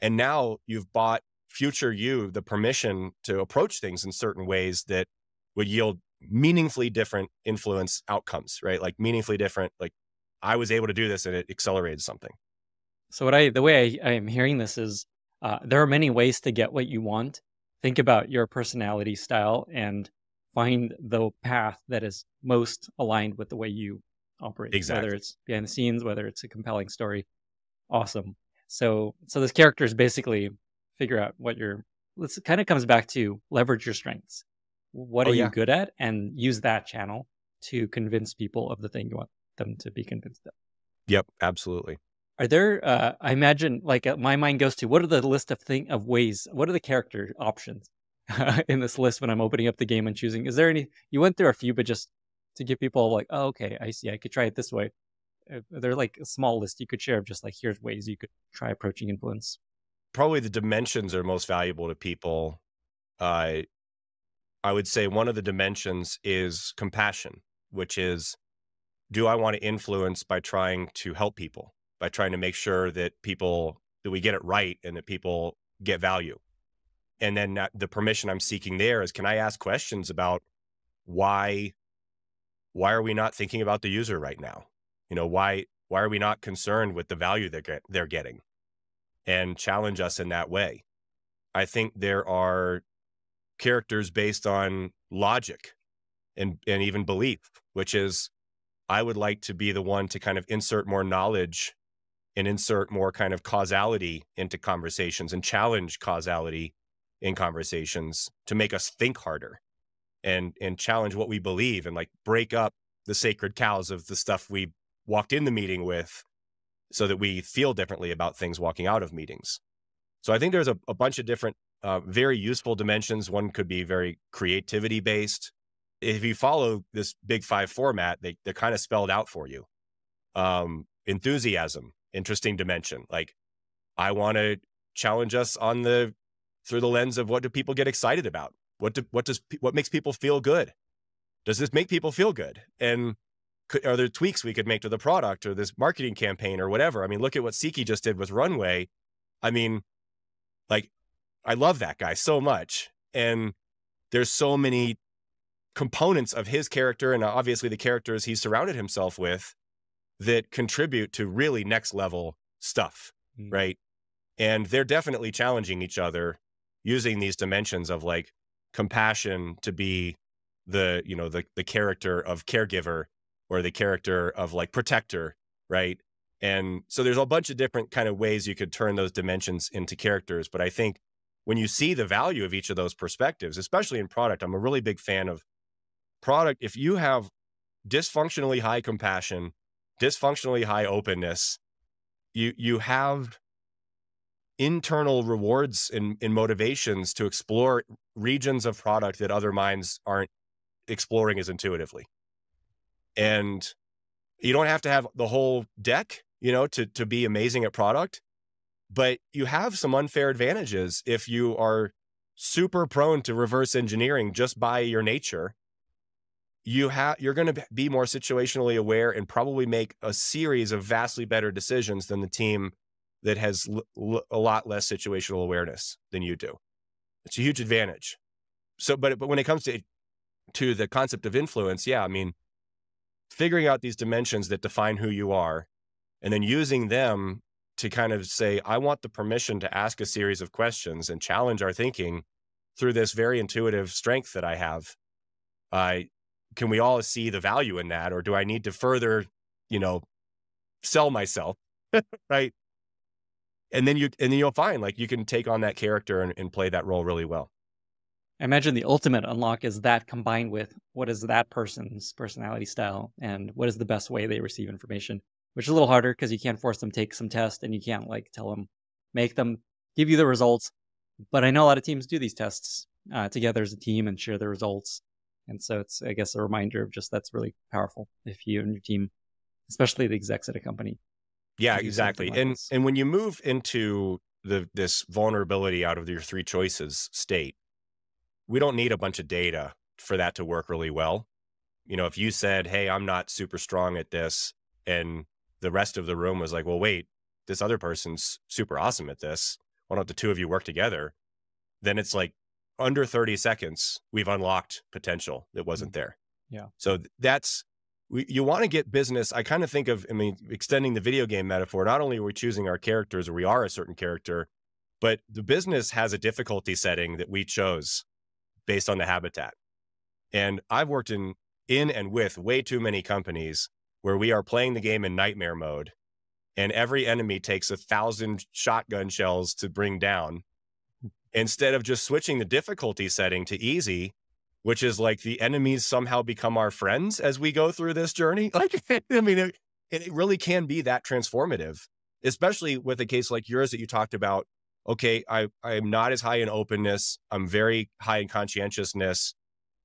And now you've bought future you the permission to approach things in certain ways that would yield meaningfully different influence outcomes, right? Like meaningfully different, like I was able to do this and it accelerated something. So the way I am hearing this is there are many ways to get what you want. Think about your personality style and find the path that is most aligned with the way you operate, whether Exactly. it's behind the scenes, whether it's a compelling story. Awesome. So this character is basically figure out what your this kind of comes back to leverage your strengths. What Oh are you yeah. good at and use that channel to convince people of the thing you want them to be convinced of. Yep. Absolutely. Are there I imagine like my mind goes to what are the list of ways, what are the character options in this list when I'm opening up the game and choosing? Is there any you went through a few, but just to give people like, oh, okay, I see, I could try it this way. Are there like a small list you could share of just like here's ways you could try approaching influence? Probably the dimensions are most valuable to people. Uh, I would say one of the dimensions is compassion, which is, do I want to influence by trying to help people, by trying to make sure that that we get it right and that people get value? And then the permission I'm seeking there is, can I ask questions about why, why are we not thinking about the user right now? Why are we not concerned with the value they're getting, and challenge us in that way? I think there are characters based on logic and even belief, which is, I would like to be the one to kind of insert more knowledge and insert more kind of causality into conversations and challenge causality in conversations to make us think harder and challenge what we believe and like break up the sacred cows of the stuff we walked in the meeting with so that we feel differently about things walking out of meetings. So I think there's a bunch of different very useful dimensions. One could be very creativity based. If you follow this big five format, they're kind of spelled out for you. Enthusiasm, interesting dimension. Like, I want to challenge us on through the lens of, what do people get excited about? What makes people feel good? Does this make people feel good? And are there tweaks we could make to the product or this marketing campaign or whatever? I mean, look at what Siki just did with Runway. I mean, like, I love that guy so much. And there's so many components of his character and obviously the characters he's surrounded himself with that contribute to really next level stuff, Mm. right? And they're definitely challenging each other using these dimensions of like compassion to be the character of caregiver or the character of like protector, right? And so there's a bunch of different kind of ways you could turn those dimensions into characters. But I think when you see the value of each of those perspectives, especially in product, I'm a really big fan of product. If you have dysfunctionally high compassion, dysfunctionally high openness, you have internal rewards and motivations to explore regions of product that other minds aren't exploring as intuitively. And you don't have to have the whole deck, to be amazing at product, but you have some unfair advantages if you are super prone to reverse engineering just by your nature. You're going to be more situationally aware and probably make a series of vastly better decisions than the team that has a lot less situational awareness than you do. It's a huge advantage. So, but when it comes to the concept of influence, yeah, I mean, figuring out these dimensions that define who you are, and then using them to kind of say, I want the permission to ask a series of questions and challenge our thinking through this very intuitive strength that I have. Can we all see the value in that? Or do I need to further, sell myself? Right. And then you'll find like you can take on that character and play that role really well. I imagine the ultimate unlock is that combined with what is that person's personality style and what is the best way they receive information, which is a little harder because you can't force them to take some test and you can't like tell them, make them give you the results. But I know a lot of teams do these tests together as a team and share the results. And so it's, I guess, a reminder of just that's really powerful if you and your team, especially the execs at a company, Yeah, can do something exactly. like And this. and when you move into this vulnerability out of your three choices state, we don't need a bunch of data for that to work really well. If you said, hey, I'm not super strong at this, and the rest of the room was like, well, wait, this other person's super awesome at this. Why don't the two of you work together? then it's like under 30 seconds, we've unlocked potential that wasn't Mm. there. Yeah. So that's, you want to get business. I kind of think of, I mean, extending the video game metaphor, not only are we choosing our characters or we are a certain character, but the business has a difficulty setting that we chose based on the habitat. And I've worked in and with way too many companies where we are playing the game in nightmare mode and every enemy takes 1,000 shotgun shells to bring down instead of just switching the difficulty setting to easy, which is like the enemies somehow become our friends as we go through this journey. Like, I mean, it really can be that transformative, especially with a case like yours that you talked about. Okay, I'm not as high in openness. I'm very high in conscientiousness.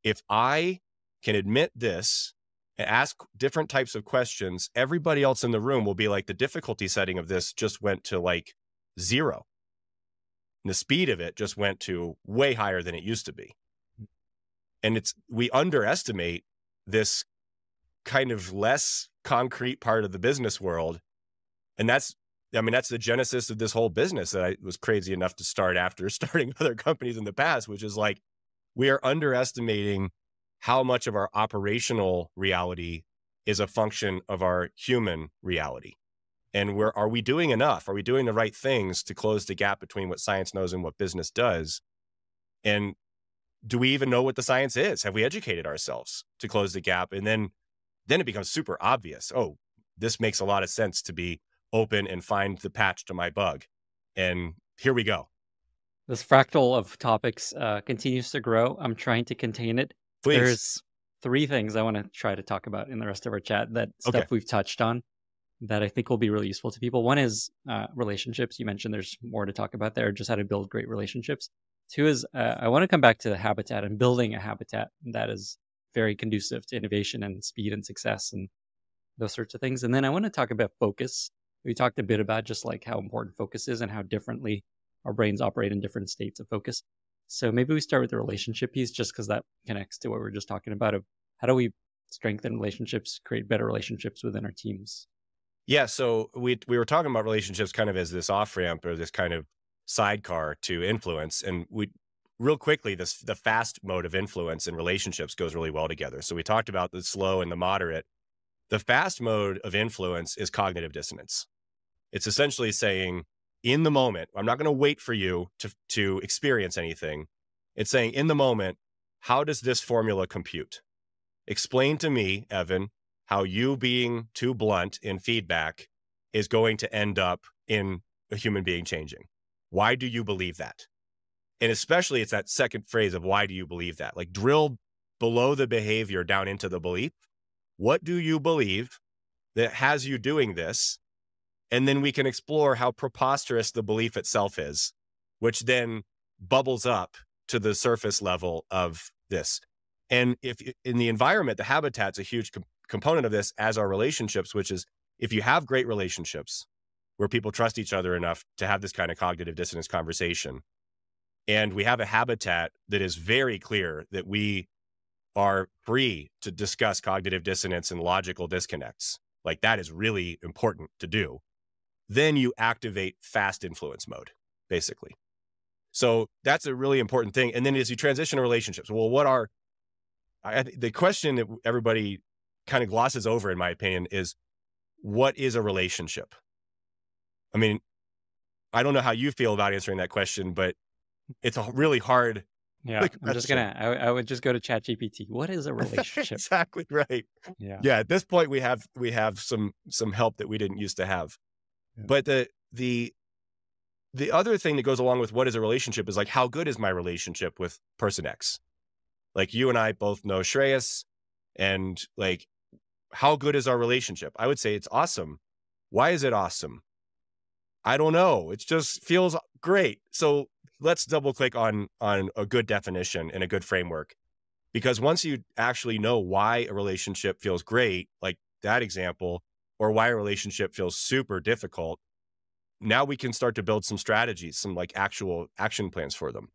If I can admit this and ask different types of questions, everybody else in the room will be like, the difficulty setting of this just went to like 0. And the speed of it just went to way higher than it used to be. And we underestimate this kind of less concrete part of the business world. And that's the genesis of this whole business that I was crazy enough to start after starting other companies in the past, which is like, we are underestimating how much of our operational reality is a function of our human reality. And are we doing enough? Are we doing the right things to close the gap between what science knows and what business does? And do we even know what the science is? Have we educated ourselves to close the gap? And then it becomes super obvious. Oh, this makes a lot of sense to be open and find the patch to my bug. And here we go. This fractal of topics continues to grow. I'm trying to contain it. Please. There's three things I want to try to talk about in the rest of our chat, that Okay. stuff we've touched on that I think will be really useful to people. One is relationships. You mentioned there's more to talk about there, just how to build great relationships. Two is I want to come back to the habitat and building a habitat that is very conducive to innovation and speed and success and those sorts of things. And then I want to talk about focus. We talked a bit about just like how important focus is and how differently our brains operate in different states of focus. So maybe we start with the relationship piece, just because that connects to what we were just talking about of how do we strengthen relationships, create better relationships within our teams. Yeah, so we were talking about relationships kind of as this off-ramp or this kind of sidecar to influence. And real quickly, the fast mode of influence in relationships goes really well together. So we talked about the slow and the moderate. The fast mode of influence is cognitive dissonance. It's essentially saying, in the moment, I'm not going to wait for you to experience anything. It's saying, in the moment, how does this formula compute? Explain to me, Evan, how you being too blunt in feedback is going to end up in a human being changing. Why do you believe that? And especially it's that second phrase of why do you believe that? Like, drill below the behavior down into the belief. What do you believe that has you doing this? And then we can explore how preposterous the belief itself is, which then bubbles up to the surface level of this. And if in the environment, the habitat's a huge component of this, as are relationships, which is if you have great relationships where people trust each other enough to have this kind of cognitive dissonance conversation, and we have a habitat that is very clear that we are free to discuss cognitive dissonance and logical disconnects, like that is really important to do, then you activate fast influence mode, basically. So that's a really important thing. And then as you transition to relationships, well, the question that everybody kind of glosses over, in my opinion, is what is a relationship? I mean, I don't know how you feel about answering that question, but it's a really hard Yeah, question. I would just go to ChatGPT. What is a relationship? Exactly right. Yeah. Yeah. At this point, we have some help that we didn't used to have. Yeah. But the other thing that goes along with what is a relationship is like, how good is my relationship with person X? Like, you and I both know Shreyas, and like, how good is our relationship? I would say it's awesome. Why is it awesome? I don't know. It just feels great. So let's double click on a good definition and a good framework, because once you actually know why a relationship feels great, like that example, or why a relationship feels super difficult, now we can start to build some strategies, some like actual action plans for them.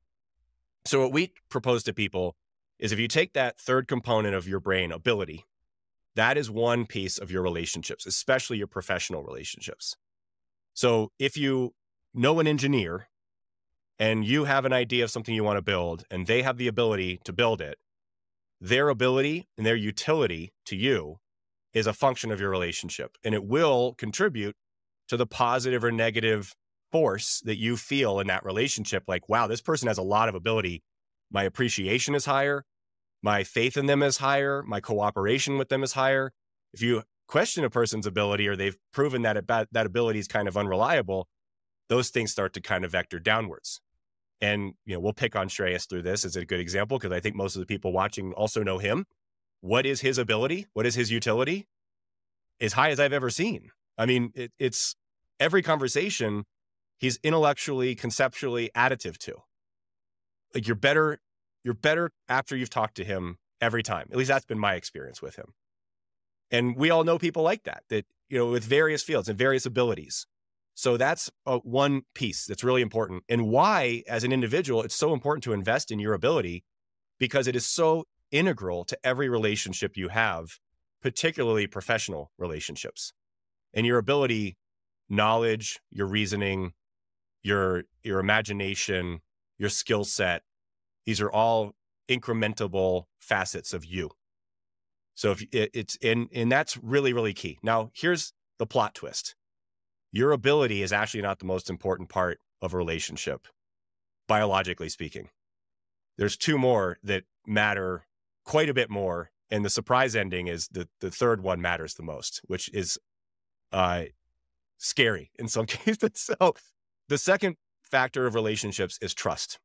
So what we propose to people is, if you take that third component of your brain, ability, that is one piece of your relationships, especially your professional relationships. So if you know an engineer and you have an idea of something you want to build, and they have the ability to build it, their ability and their utility to you is a function of your relationship, and it will contribute to the positive or negative force that you feel in that relationship. Like, wow, this person has a lot of ability. My appreciation is higher. My faith in them is higher. My cooperation with them is higher. If you question a person's ability, or they've proven that that ability is kind of unreliable, those things start to kind of vector downwards. And, we'll pick on Shreyas through this as a good example, because I think most of the people watching also know him. What is his ability? What is his utility? As high as I've ever seen. I mean, it's every conversation he's intellectually, conceptually additive to. Like, you're better after you've talked to him every time. At least that's been my experience with him. And we all know people like that, with various fields and various abilities. So that's one piece that's really important. And why, as an individual, it's so important to invest in your ability, because it is so integral to every relationship you have, particularly professional relationships. And your ability, knowledge, your reasoning, your imagination, your skill set, these are all incrementable facets of you. So if it's and that's really, really key. Now, here's the plot twist. Your ability is actually not the most important part of a relationship, biologically speaking. There's two more that matter quite a bit more. And the surprise ending is the third one matters the most, which is scary in some cases. So the second factor of relationships is trust.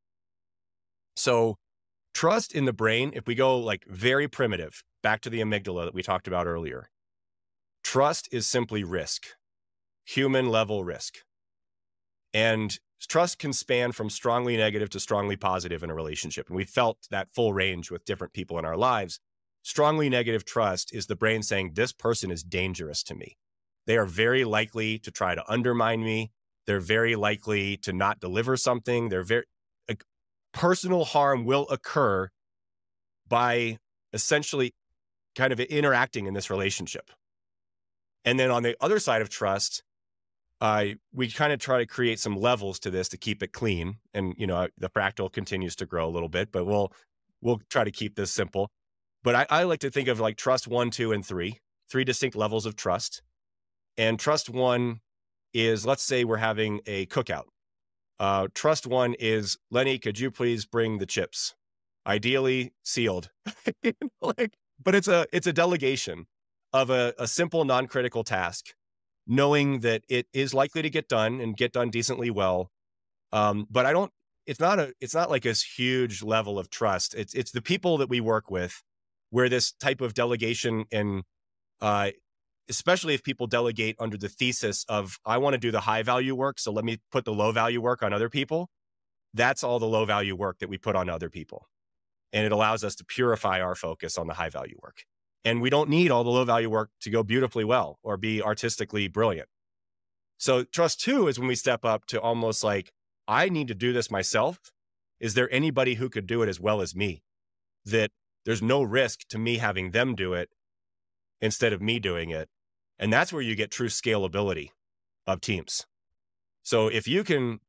So trust in the brain, if we go like very primitive, back to the amygdala that we talked about earlier, trust is simply risk, human level risk. And trust can span from strongly negative to strongly positive in a relationship. And we felt that full range with different people in our lives. Strongly negative trust is the brain saying, this person is dangerous to me. They are very likely to try to undermine me. They're very likely to not deliver something. Personal harm will occur by essentially kind of interacting in this relationship. And then on the other side of trust, we kind of try to create some levels to this to keep it clean. And, the fractal continues to grow a little bit, but we'll try to keep this simple. But I like to think of like trust 1, 2, and 3 distinct levels of trust. And trust 1 is, let's say we're having a cookout. Trust 1 is, Lenny, could you please bring the chips? Ideally sealed. But it's a delegation of a simple, non-critical task, knowing that it is likely to get done and get done decently well. But it's not like this huge level of trust. It's the people that we work with where this type of delegation, and especially if people delegate under the thesis of, I want to do the high value work, so let me put the low value work on other people. That's all the low value work that we put on other people. And it allows us to purify our focus on the high value work. And we don't need all the low value work to go beautifully well or be artistically brilliant. So trust 2 is when we step up to almost like, I need to do this myself. Is there anybody who could do it as well as me? That there's no risk to me having them do it instead of me doing it. And that's where you get true scalability of teams. So if you can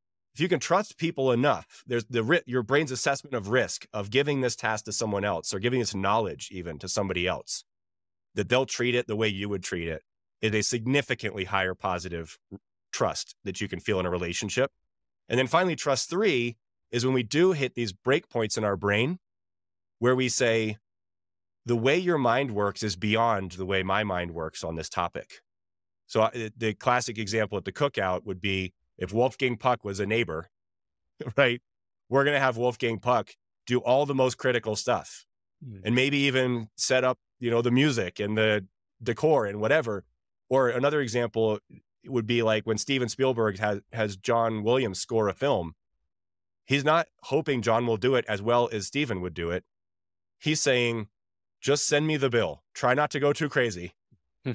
trust people enough, there's your brain's assessment of risk of giving this task to someone else, or giving this knowledge even to somebody else, that they'll treat it the way you would treat it, is a significantly higher positive trust that you can feel in a relationship. And then finally, trust 3 is when we do hit these breakpoints in our brain where we say, the way your mind works is beyond the way my mind works on this topic. So the classic example at the cookout would be, if Wolfgang Puck was a neighbor, right? We're going to have Wolfgang Puck do all the most critical stuff, and maybe even set up, the music and the decor and whatever. Or another example would be like when Steven Spielberg has John Williams score a film. He's not hoping John will do it as well as Steven would do it. He's saying, just send me the bill. Try not to go too crazy,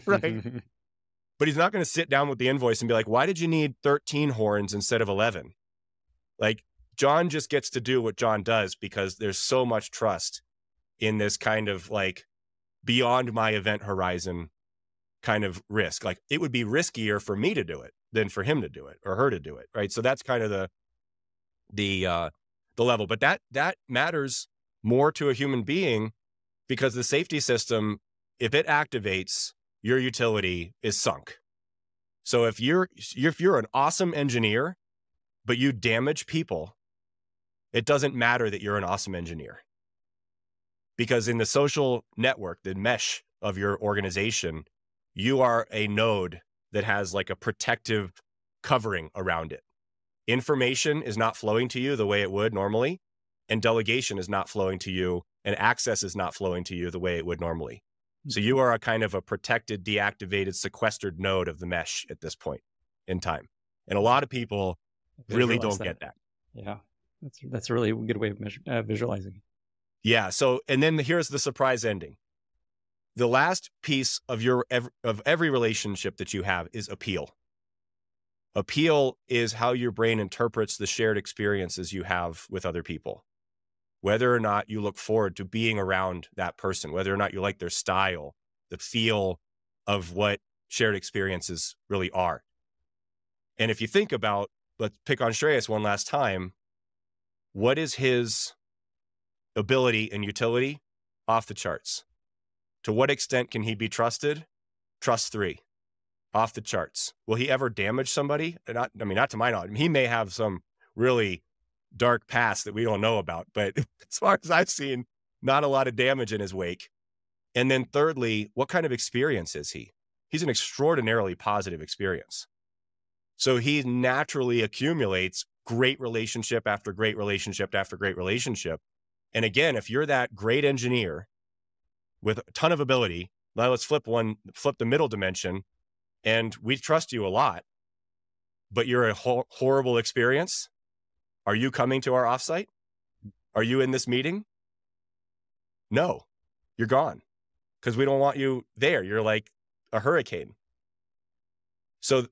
right? But he's not going to sit down with the invoice and be like, why did you need 13 horns instead of 11? Like, John just gets to do what John does because there's so much trust in this kind of like beyond my event horizon kind of risk. Like, it would be riskier for me to do it than for him to do it or her to do it, right? So that's kind of the level. But that matters more to a human being, because the safety system, if it activates, your utility is sunk. So if you're an awesome engineer, but you damage people, it doesn't matter that you're an awesome engineer. Because in the social network, the mesh of your organization, you are a node that has like a protective covering around it. Information is not flowing to you the way it would normally, and delegation is not flowing to you, and access is not flowing to you the way it would normally. So you are a kind of a protected, deactivated, sequestered node of the mesh at this point in time. And a lot of people really don't get that. Yeah, that's a really good way of visualizing. Yeah. So, and then here's the surprise ending. The last piece of every relationship that you have is appeal. Appeal is how your brain interprets the shared experiences you have with other people. Whether or not you look forward to being around that person, whether or not you like their style, the feel of what shared experiences really are. And if you think about, let's pick on Shreyas one last time, what is his ability and utility? Off the charts. To what extent can he be trusted? Trust 3. Off the charts. Will he ever damage somebody? Not to my knowledge. He may have some really dark past that we don't know about, but as far as I've seen, not a lot of damage in his wake. And then thirdly, what kind of experience is he? He's an extraordinarily positive experience. So he naturally accumulates great relationship after great relationship after great relationship. And again, if you're that great engineer with a ton of ability, now let's flip the middle dimension, and we trust you a lot, but you're a horrible experience. Are you coming to our offsite? Are you in this meeting? No, you're gone, because we don't want you there. You're like a hurricane. So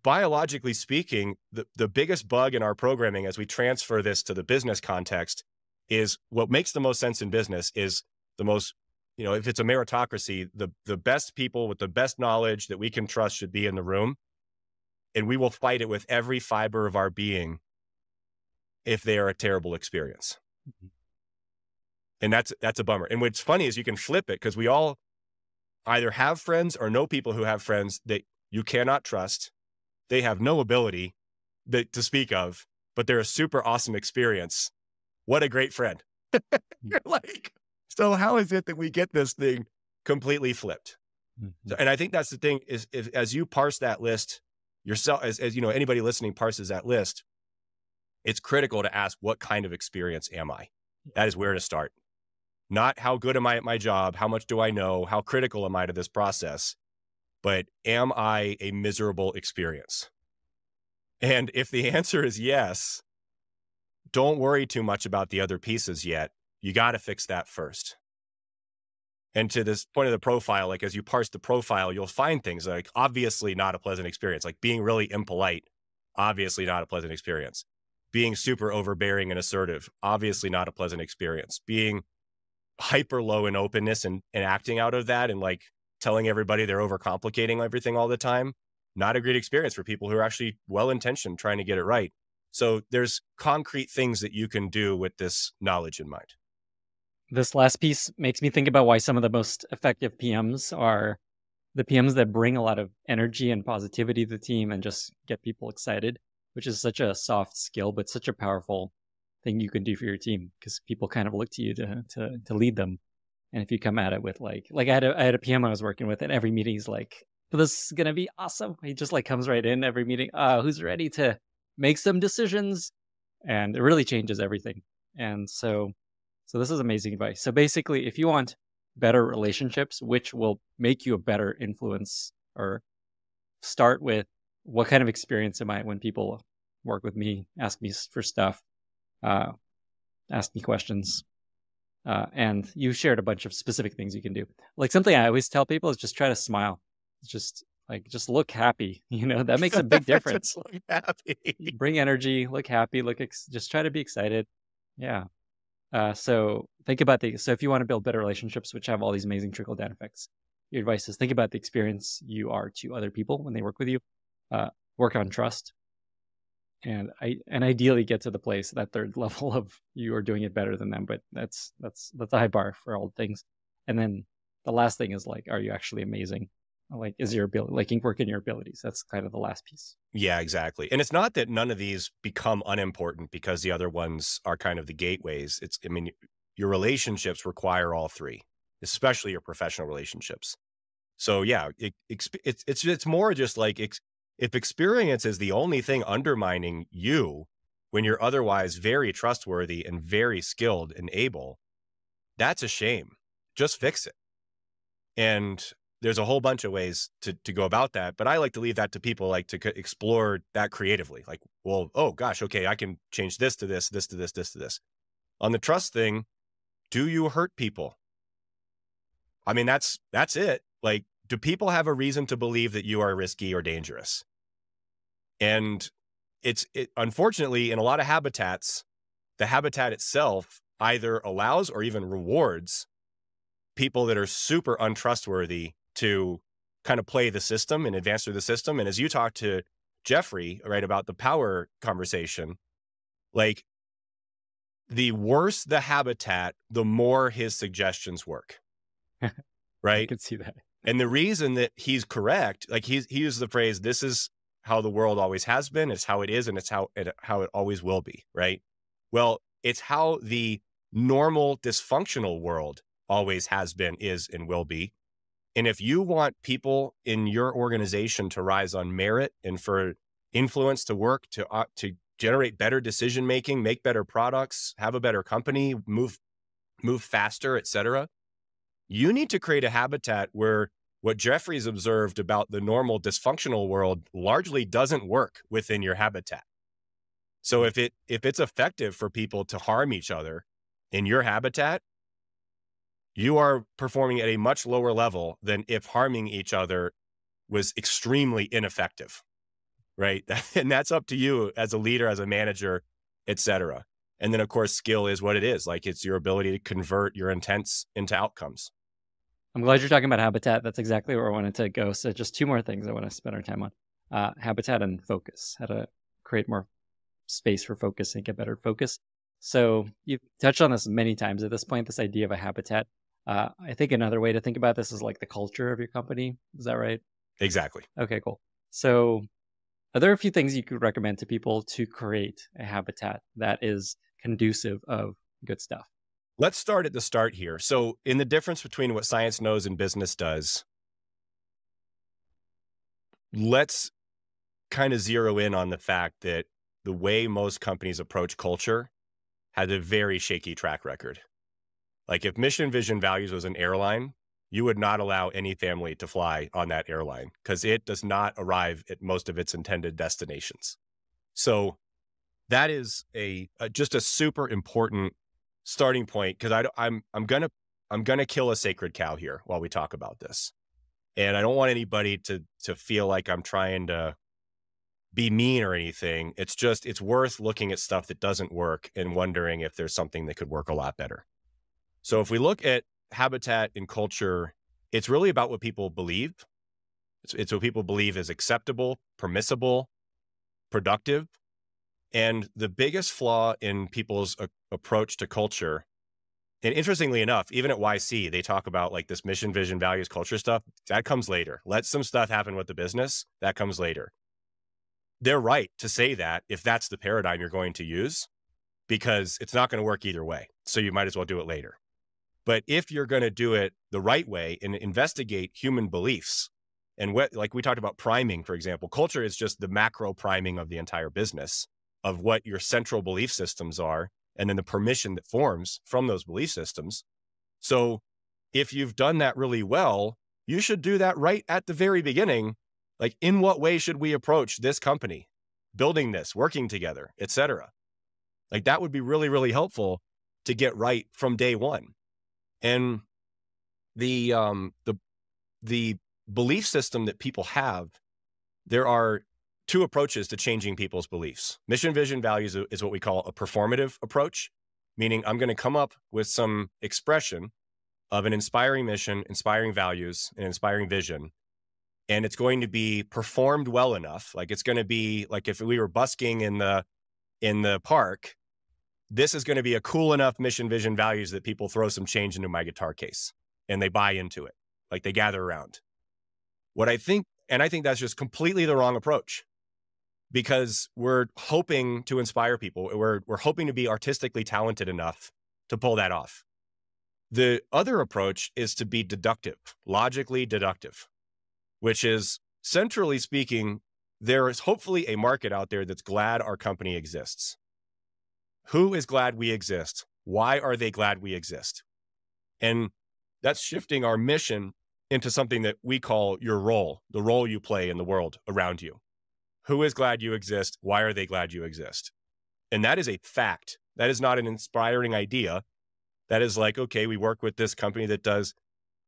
biologically speaking, the biggest bug in our programming as we transfer this to the business context is what makes the most sense in business is the most, if it's a meritocracy, the best people with the best knowledge that we can trust should be in the room. And we will fight it with every fiber of our being if they are a terrible experience. Mm-hmm. And that's a bummer. And what's funny is you can flip it, because we all either have friends or know people who have friends that you cannot trust. They have no ability to speak of, but they're a super awesome experience. What a great friend. You're like, so how is it that we get this thing completely flipped? Mm-hmm. And I think that's the thing is, as you parse that list yourself, as anybody listening parses that list, it's critical to ask, what kind of experience am I? That is where to start. Not how good am I at my job? How much do I know? How critical am I to this process? But am I a miserable experience? And if the answer is yes, don't worry too much about the other pieces yet. You got to fix that first. And to this point of the profile, like as you parse the profile, you'll find things like obviously not a pleasant experience, like being really impolite, obviously not a pleasant experience. Being super overbearing and assertive, obviously not a pleasant experience. Being hyper low in openness and acting out of that and like telling everybody they're overcomplicating everything all the time, not a great experience for people who are actually well-intentioned trying to get it right. So there's concrete things that you can do with this knowledge in mind. This last piece makes me think about why some of the most effective PMs are the PMs that bring a lot of energy and positivity to the team and just get people excited, which is such a soft skill, but such a powerful thing you can do for your team, because people kind of look to you to lead them. And if you come at it with like I had a PM I was working with, and every meeting he's like, this is going to be awesome. He just like comes right in every meeting. Who's ready to make some decisions? And it really changes everything. And so this is amazing advice. So basically, if you want better relationships, which will make you a better influence, or start with what kind of experience am I when people work with me, ask me for stuff, ask me questions. And you shared a bunch of specific things you can do. Like something I always tell people is just try to smile. Just look happy. That makes a big difference. Just look happy. Bring energy, look happy, just try to be excited. Yeah. So think about so if you want to build better relationships, which have all these amazing trickle down effects, your advice is think about the experience you are to other people when they work with you. Work on trust. and ideally get to the place, that third level of you are doing it better than them. But that's a high bar for all things. And then the last thing is like, are you actually amazing? Like, is your ability, like, work in your abilities? That's kind of the last piece. Yeah, exactly. And it's not that none of these become unimportant because the other ones are kind of the gateways. I mean, your relationships require all three, especially your professional relationships. So yeah, it's more just like if experience is the only thing undermining you when you're otherwise very trustworthy and very skilled and able, that's a shame. Just fix it. And there's a whole bunch of ways to go about that, but I like to leave that to people, like to explore that creatively. Like, well, oh gosh, okay, I can change this to this, this to this, this to this. On the trust thing, do you hurt people? I mean, that's it. Like, do people have a reason to believe that you are risky or dangerous? And unfortunately, in a lot of habitats, the habitat itself either allows or even rewards people that are super untrustworthy to kind of play the system and advance through the system. And as you talked to Jeffrey, right, about the power conversation, like, the worse the habitat, the more his suggestions work. I Right. could see that. And the reason that he's correct, like he used the phrase, this is how the world always has been, it's how it is, and it's how it always will be, right? Well, it's how the normal dysfunctional world always has been, is, and will be. And if you want people in your organization to rise on merit and for influence to work to generate better decision making, make better products, have a better company, move faster, et cetera, you need to create a habitat where what Jeffrey's observed about the normal dysfunctional world largely doesn't work within your habitat. So if it's effective for people to harm each other in your habitat, you are performing at a much lower level than if harming each other was extremely ineffective, right? And that's up to you as a leader, as a manager, et cetera. And then, of course, skill is what it is. Like, it's your ability to convert your intents into outcomes. I'm glad you're talking about habitat. That's exactly where I wanted to go. So just two more things I want to spend our time on. Habitat and focus, how to create more space for focus and get better focus. So you've touched on this many times at this point, this idea of a habitat. I think another way to think about this is like the culture of your company. Is that right? Exactly. Okay, cool. So are there a few things you could recommend to people to create a habitat that is conducive of good stuff? Let's start at the start here. So in the difference between what science knows and business does, let's kind of zero in on the fact that the way most companies approach culture has a very shaky track record. Like, if mission, vision, values was an airline, you would not allow any family to fly on that airline because it does not arrive at most of its intended destinations. So that is just a super important starting point, because I'm gonna kill a sacred cow here while we talk about this, and I don't want anybody to feel like I'm trying to be mean or anything. It's just, it's worth looking at stuff that doesn't work and wondering if there's something that could work a lot better. So if we look at habitat and culture, it's really about what people believe. It's what people believe is acceptable, permissible, productive. And the biggest flaw in people's approach to culture, and interestingly enough, even at YC, they talk about like this mission, vision, values, culture stuff. That comes later. Let some stuff happen with the business. That comes later. They're right to say that if that's the paradigm you're going to use, because it's not going to work either way. So you might as well do it later. But if you're going to do it the right way and investigate human beliefs, and like we talked about priming, for example, culture is just the macro priming of the entire business of what your central belief systems are, and then the permission that forms from those belief systems. So if you've done that really well, you should do that right at the very beginning. Like, in what way should we approach this company, building this, working together, et cetera? Like, that would be really, really helpful to get right from day one. And the belief system that people have, there are two approaches to changing people's beliefs. Mission, vision, values is what we call a performative approach, meaning I'm going to come up with some expression of an inspiring mission, inspiring values, and inspiring vision. and it's going to be performed well enough. Like it's going to be like if we were busking in the park, this is going to be a cool enough mission, vision, values that people throw some change into my guitar case and they buy into it. Like they gather around. What I think, and I think that's just completely the wrong approach, because we're hoping to inspire people. We're hoping to be artistically talented enough to pull that off. The other approach is to be deductive, logically deductive, which is, centrally speaking, there is hopefully a market out there that's glad our company exists. Who is glad we exist? Why are they glad we exist? And that's shifting our mission into something that we call your role, the role you play in the world around you. Who is glad you exist? Why are they glad you exist? And that is a fact. That is not an inspiring idea. That is like, okay, we work with this company that does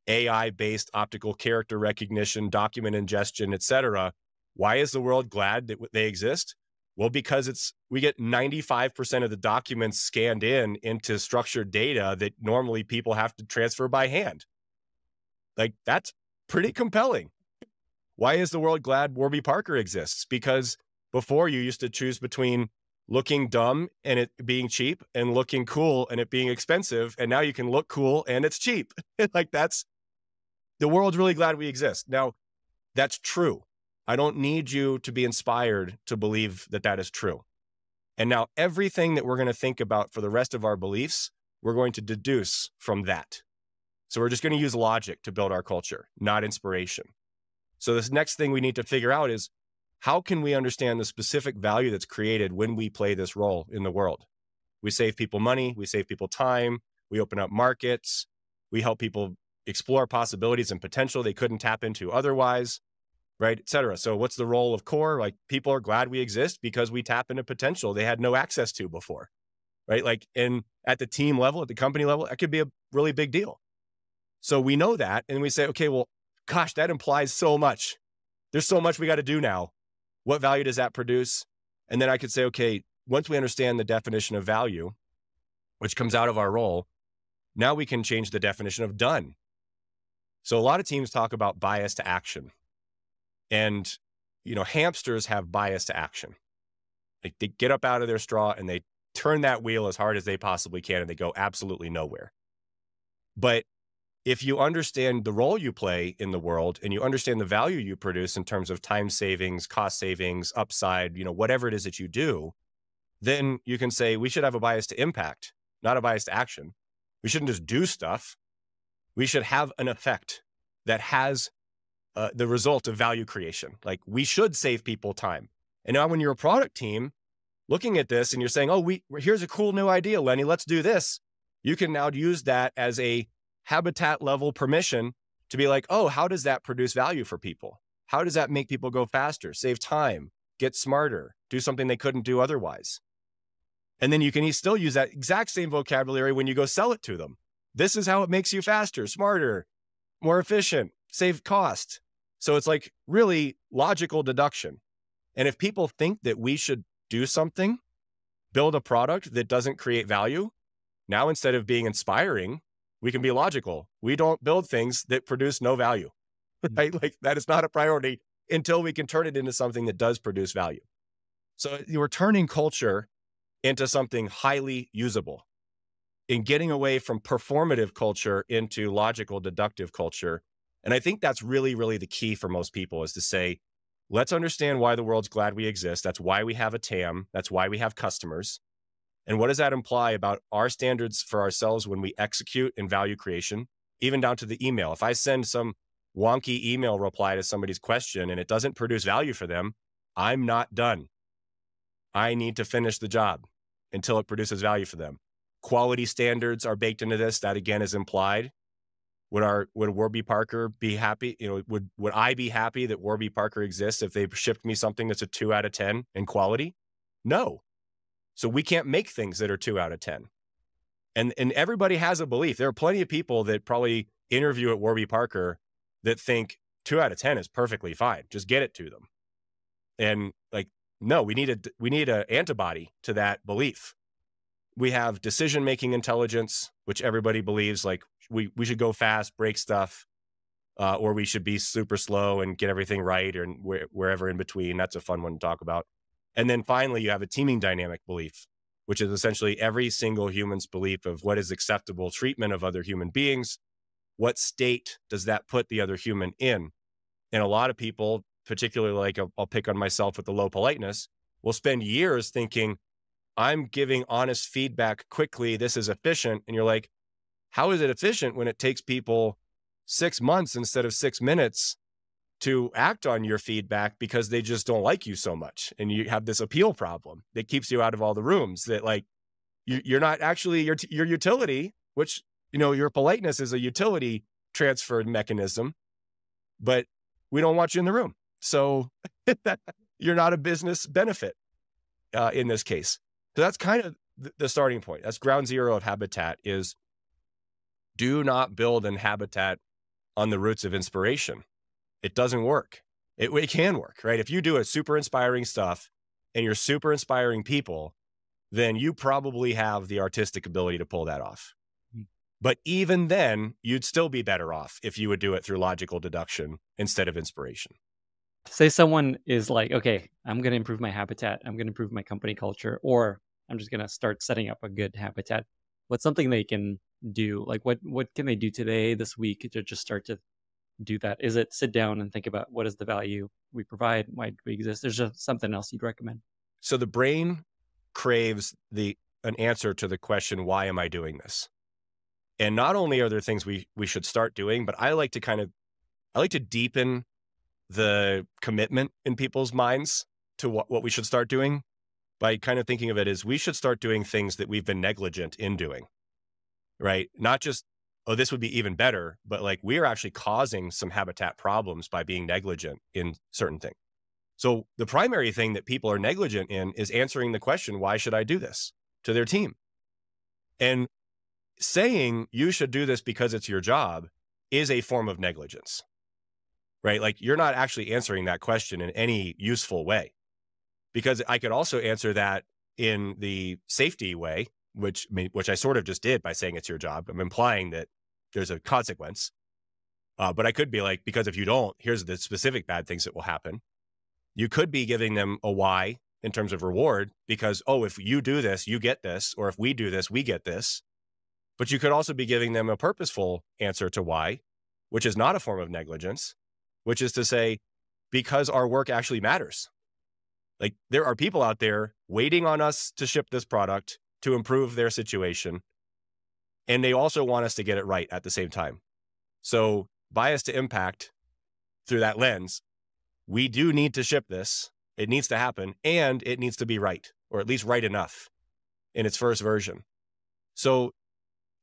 AI-based optical character recognition, document ingestion, et cetera. Why is the world glad that they exist? Well, because we get 95% of the documents scanned into structured data that normally people have to transfer by hand. Like, that's pretty compelling. Why is the world glad Warby Parker exists? Because before you used to choose between looking dumb and it being cheap and looking cool and it being expensive. And now you can look cool and it's cheap. Like the world's really glad we exist. Now, that's true. I don't need you to be inspired to believe that that is true. And now everything that we're going to think about for the rest of our beliefs, we're going to deduce from that. So we're just going to use logic to build our culture, not inspiration. So this next thing we need to figure out is, how can we understand the specific value that's created when we play this role in the world? We save people money, we save people time, we open up markets, we help people explore possibilities and potential they couldn't tap into otherwise, right, et cetera. So what's the role of core? Like, people are glad we exist because we tap into potential they had no access to before, right? Like, at the team level, at the company level, that could be a really big deal. So we know that, and we say, okay, well, gosh, that implies so much. There's so much we got to do now. What value does that produce? And then I could say, okay, once we understand the definition of value, which comes out of our role, now we can change the definition of done. So a lot of teams talk about bias to action. And, hamsters have bias to action. Like, they get up out of their straw and they turn that wheel as hard as they possibly can, and they go absolutely nowhere. But if you understand the role you play in the world and you understand the value you produce in terms of time savings, cost savings, upside, whatever it is that you do, then you can say we should have a bias to impact, not a bias to action. We shouldn't just do stuff. We should have an effect that has the result of value creation. Like, we should save people time. And now when you're a product team looking at this and you're saying, oh, here's a cool new idea, Lenny, let's do this. You can now use that as a habitat level permission to be like, oh, how does that produce value for people? How does that make people go faster, save time, get smarter, do something they couldn't do otherwise? And then you can still use that exact same vocabulary when you go sell it to them. This is how it makes you faster, smarter, more efficient, save cost. So it's like really logical deduction. And if people think that we should do something, build a product that doesn't create value, now instead of being inspiring, we can be logical. We don't build things that produce no value, right? Like, that is not a priority until we can turn it into something that does produce value. So we're turning culture into something highly usable and getting away from performative culture into logical, deductive culture. And I think that's really, really the key for most people, is to say, let's understand why the world's glad we exist. That's why we have a TAM. That's why we have customers. And what does that imply about our standards for ourselves when we execute in value creation, even down to the email? If I send some wonky email reply to somebody's question and it doesn't produce value for them, I'm not done. I need to finish the job until it produces value for them. Quality standards are baked into this. That, again, is implied. Would Warby Parker be happy? Would I be happy that Warby Parker exists if they shipped me something that's a 2 out of 10 in quality? No. So we can't make things that are 2 out of 10. And everybody has a belief. There are plenty of people that probably interview at Warby Parker that think 2 out of 10 is perfectly fine. Just get it to them. And like, no, we need an antibody to that belief. We have decision-making intelligence, which everybody believes, like, we should go fast, break stuff. or we should be super slow and get everything right, or wherever in between. That's a fun one to talk about. And then finally, you have a teaming dynamic belief, which is essentially every single human's belief of what is acceptable treatment of other human beings. What state does that put the other human in? And a lot of people, particularly like I'll pick on myself with the low politeness, will spend years thinking, I'm giving honest feedback quickly. This is efficient. And you're like, how is it efficient when it takes people 6 months instead of 6 minutes to act on your feedback because they just don't like you so much? And you have this appeal problem that keeps you out of all the rooms, that like you're not actually your utility, which, your politeness is a utility transfer mechanism, but we don't want you in the room. So you're not a business benefit in this case. So that's kind of the starting point. That's ground zero of habitat is do not build an habitat on the roots of inspiration. It doesn't work. It can work, right? If you do a super inspiring stuff and you're super inspiring people, then you probably have the artistic ability to pull that off. But even then, you'd still be better off if you would do it through logical deduction instead of inspiration. Say someone is like, okay, I'm going to improve my habitat. I'm going to improve my company culture, or I'm just going to start setting up a good habitat. What's something they can do? Like what can they do today, this week, to just start to do that? Is it sit down and think about what is the value we provide? Why do we exist? There's just something else you'd recommend. So the brain craves an answer to the question, why am I doing this? And not only are there things we should start doing, but I like to deepen the commitment in people's minds to what we should start doing by kind of thinking of it as we should start doing things that we've been negligent in doing, right? Not just, oh, this would be even better, but like we're actually causing some habitat problems by being negligent in certain things. So the primary thing that people are negligent in is answering the question, why should I do this, to their team? And saying you should do this because it's your job is a form of negligence, right? Like you're not actually answering that question in any useful way, because I could also answer that in the safety way, which I sort of just did by saying it's your job. I'm implying that there's a consequence, but I could be like, because if you don't, here's the specific bad things that will happen. You could be giving them a why in terms of reward because, oh, if you do this, you get this, or if we do this, we get this. But you could also be giving them a purposeful answer to why, which is not a form of negligence, which is to say, because our work actually matters. Like there are people out there waiting on us to ship this product to improve their situation. And they also want us to get it right at the same time. So bias to impact through that lens, we do need to ship this. It needs to happen and it needs to be right, or at least right enough in its first version. So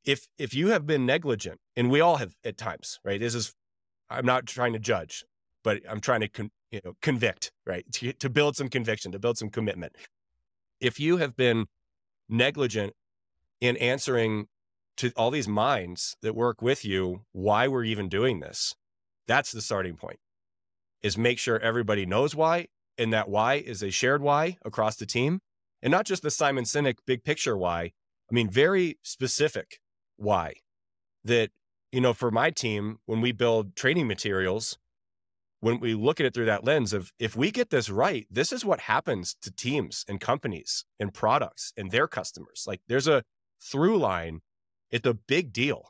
if you have been negligent, and we all have at times, right? I'm not trying to judge, but I'm trying to convict, right? To build some conviction, to build some commitment. If you have been negligent in answering to all these minds that work with you, why we're even doing this, that's the starting point, is make sure everybody knows why, and that why is a shared why across the team, and not just the Simon Sinek big picture why. I mean, very specific why. That, for my team, when we build training materials, when we look at it through that lens of, if we get this right, this is what happens to teams and companies and products and their customers. Like there's a through line. It's a big deal.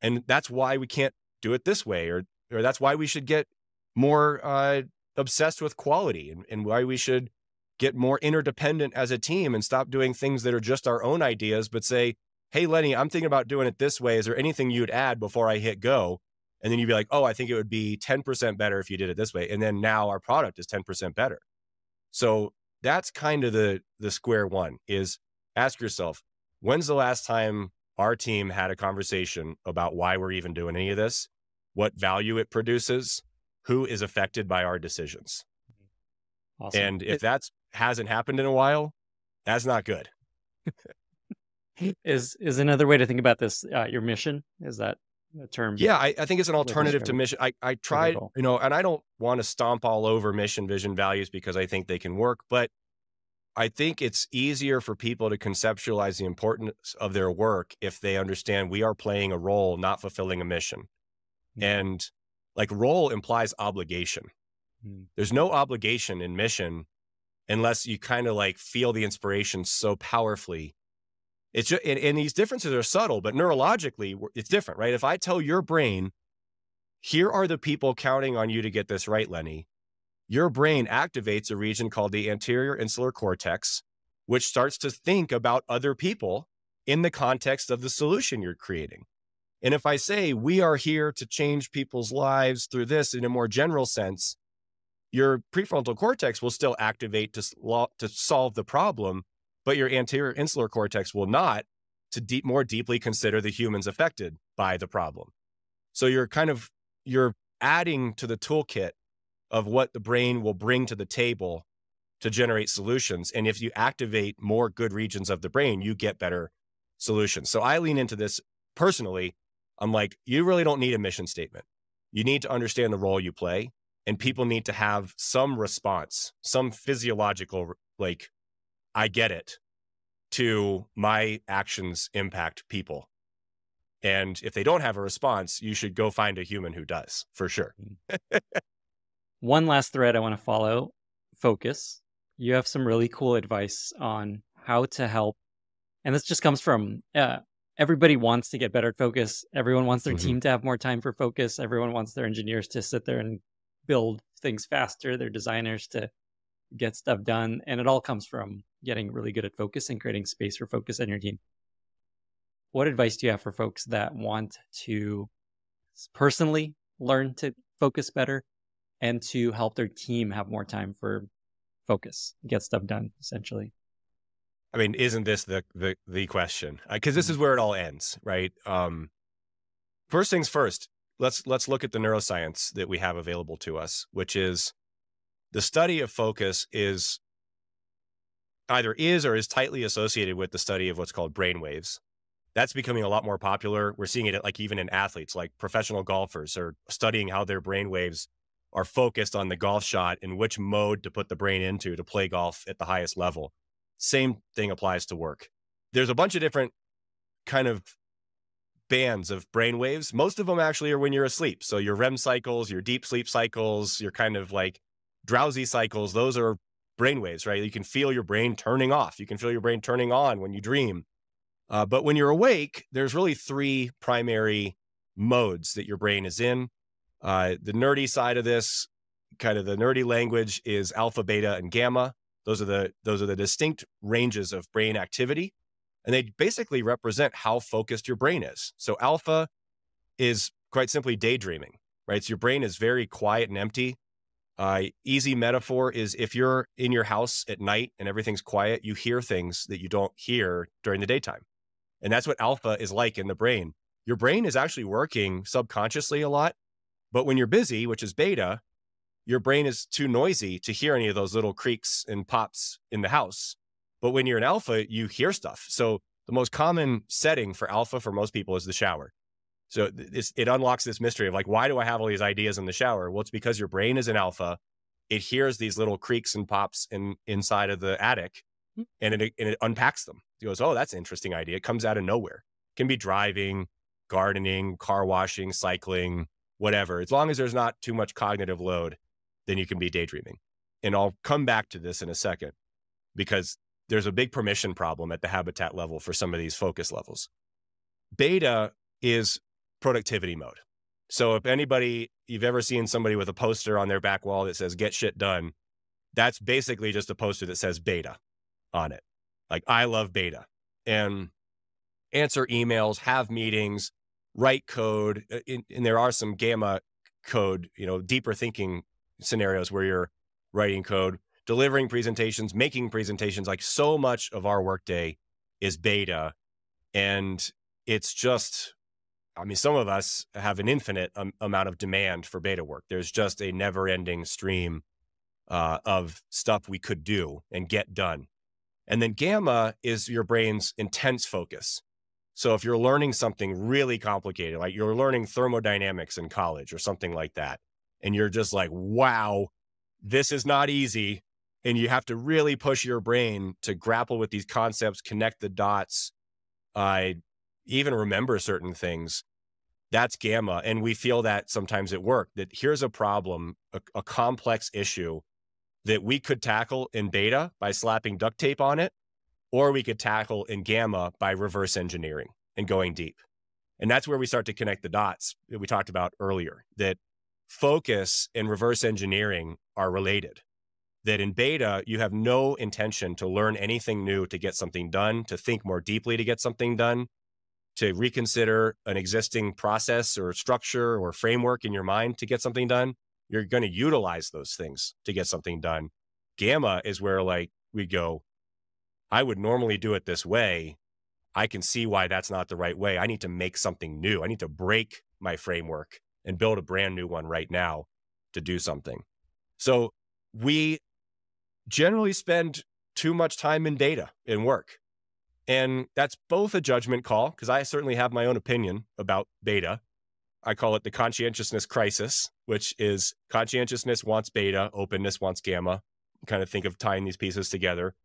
And that's why we can't do it this way, or that's why we should get more obsessed with quality, and why we should get more interdependent as a team and stop doing things that are just our own ideas, but say, hey, Lenny, I'm thinking about doing it this way. Is there anything you'd add before I hit go? And then you'd be like, oh, I think it would be 10% better if you did it this way. And then now our product is 10% better. So that's kind of the square one, is ask yourself, when's the last time our team had a conversation about why we're even doing any of this, what value it produces, who is affected by our decisions? Awesome. And if that hasn't happened in a while, that's not good. Is another way to think about this your mission? Is that a term? Yeah, I think it's an alternative to mission. I tried, and I don't want to stomp all over mission, vision, values, because I think they can work, but I think it's easier for people to conceptualize the importance of their work if they understand we are playing a role, not fulfilling a mission. Mm-hmm. And Like role implies obligation. Mm. There's no obligation in mission unless you kind of like feel the inspiration so powerfully. It's just, and these differences are subtle, but neurologically, it's different, right? If I tell your brain, here are the people counting on you to get this right, Lenny, your brain activates a region called the anterior insular cortex, which starts to think about other people in the context of the solution you're creating. And if I say, we are here to change people's lives through this in a more general sense, your prefrontal cortex will still activate to solve the problem, but your anterior insular cortex will not, to more deeply consider the humans affected by the problem. So you're adding to the toolkit of what the brain will bring to the table to generate solutions. And if you activate more good regions of the brain, you get better solutions. So I lean into this personally. I'm like, you really don't need a mission statement. You need to understand the role you play, and people need to have some response, some physiological, like, I get it, to my actions impact people. And if they don't have a response, you should go find a human who does, for sure. One last thread I want to follow, focus. You have some really cool advice on how to help. And this just comes from everybody wants to get better at focus. Everyone wants their team to have more time for focus. Everyone wants their engineers to sit there and build things faster, their designers to get stuff done. And it all comes from getting really good at focus and creating space for focus on your team. What advice do you have for folks that want to personally learn to focus better and to help their team have more time for focus, get stuff done, essentially? I mean, isn't this the question? Because this is where it all ends, right? First things first, let's look at the neuroscience that we have available to us, which is the study of focus is or is tightly associated with the study of what's called brain waves. That's becoming a lot more popular. We're seeing it like even in athletes, like professional golfers are studying how their brain waves are focused on the golf shot and which mode to put the brain into to play golf at the highest level. Same thing applies to work. There's a bunch of different kind of bands of brain waves. Most of them actually are when you're asleep. So your REM cycles, your deep sleep cycles, your kind of like drowsy cycles, those are brain waves, right? You can feel your brain turning off. You can feel your brain turning on when you dream. But when you're awake, there's really three primary modes that your brain is in. The nerdy side of this, kind of the nerdy language, is alpha, beta, and gamma. Those are the distinct ranges of brain activity, and they basically represent how focused your brain is. So alpha is quite simply daydreaming, right? So your brain is very quiet and empty. Easy metaphor is if you're in your house at night and everything's quiet, you hear things that you don't hear during the daytime. And that's what alpha is like in the brain. Your brain is actually working subconsciously a lot, but when you're busy, which is beta, your brain is too noisy to hear any of those little creaks and pops in the house. But when you're in alpha, you hear stuff. So the most common setting for alpha for most people is the shower. So it unlocks this mystery of like, why do I have all these ideas in the shower? Well, it's because your brain is in alpha. It hears these little creaks and pops inside of the attic, and it unpacks them. It goes, oh, that's an interesting idea. It comes out of nowhere. It can be driving, gardening, car washing, cycling, whatever. As long as there's not too much cognitive load, then you can be daydreaming. And I'll come back to this in a second, because there's a big permission problem at the habitat level for some of these focus levels. Beta is productivity mode. So if you've ever seen somebody with a poster on their back wall that says get shit done, that's basically just a poster that says beta on it. Like, I love beta. And answer emails, have meetings, write code. And there are some gamma code, deeper thinking scenarios where you're writing code, delivering presentations, making presentations. Like, so much of our workday is beta. And it's just, some of us have an infinite amount of demand for beta work. There's just a never ending stream of stuff we could do and get done. And then gamma is your brain's intense focus. So if you're learning something really complicated, like you're learning thermodynamics in college or something like that, and you're just like, wow, this is not easy. And you have to really push your brain to grapple with these concepts, connect the dots, even remember certain things. That's gamma. And we feel that sometimes at work, that here's a problem, a complex issue that we could tackle in beta by slapping duct tape on it, or we could tackle in gamma by reverse engineering and going deep. And that's where we start to connect the dots that we talked about earlier, that focus and reverse engineering are related. That in beta, you have no intention to learn anything new to get something done, to think more deeply to get something done, to reconsider an existing process or structure or framework in your mind to get something done. You're going to utilize those things to get something done. Gamma is where like we go, I would normally do it this way. I can see why that's not the right way. I need to make something new. I need to break my framework and build a brand new one right now to do something. So we generally spend too much time in data and work. And that's both a judgment call, because I certainly have my own opinion about beta. I call it the conscientiousness crisis, which is conscientiousness wants beta, openness wants gamma. Kind of think of tying these pieces together.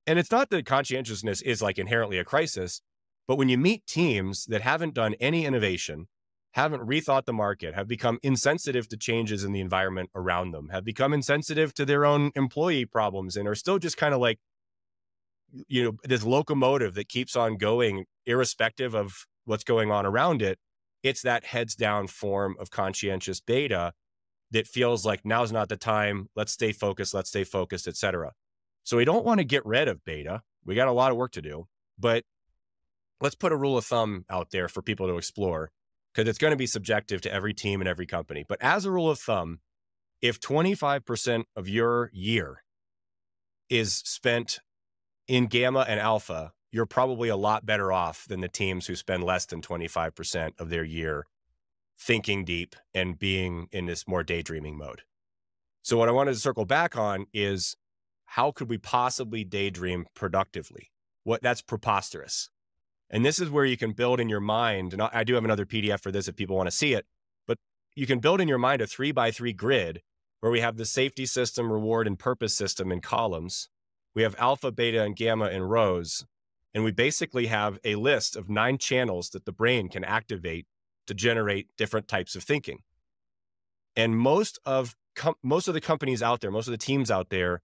And it's not that conscientiousness is like inherently a crisis, but when you meet teams that haven't done any innovation, haven't rethought the market, have become insensitive to changes in the environment around them, have become insensitive to their own employee problems, and are still just kind of like, this locomotive that keeps on going irrespective of what's going on around it, it's that heads down form of conscientious beta that feels like now's not the time, let's stay focused, et cetera. So we don't want to get rid of beta. We got a lot of work to do, but let's put a rule of thumb out there for people to explore, because it's going to be subjective to every team and every company. But as a rule of thumb, if 25% of your year is spent in gamma and alpha, you're probably a lot better off than the teams who spend less than 25% of their year thinking deep and being in this more daydreaming mode. So what I wanted to circle back on is, how could we possibly daydream productively? That's preposterous. And this is where you can build in your mind, and I do have another PDF for this if people want to see it, but you can build in your mind a 3x3 grid where we have the safety system, reward, and purpose system in columns. We have alpha, beta, and gamma in rows. And we basically have a list of 9 channels that the brain can activate to generate different types of thinking. And most of the companies out there, most of the teams out there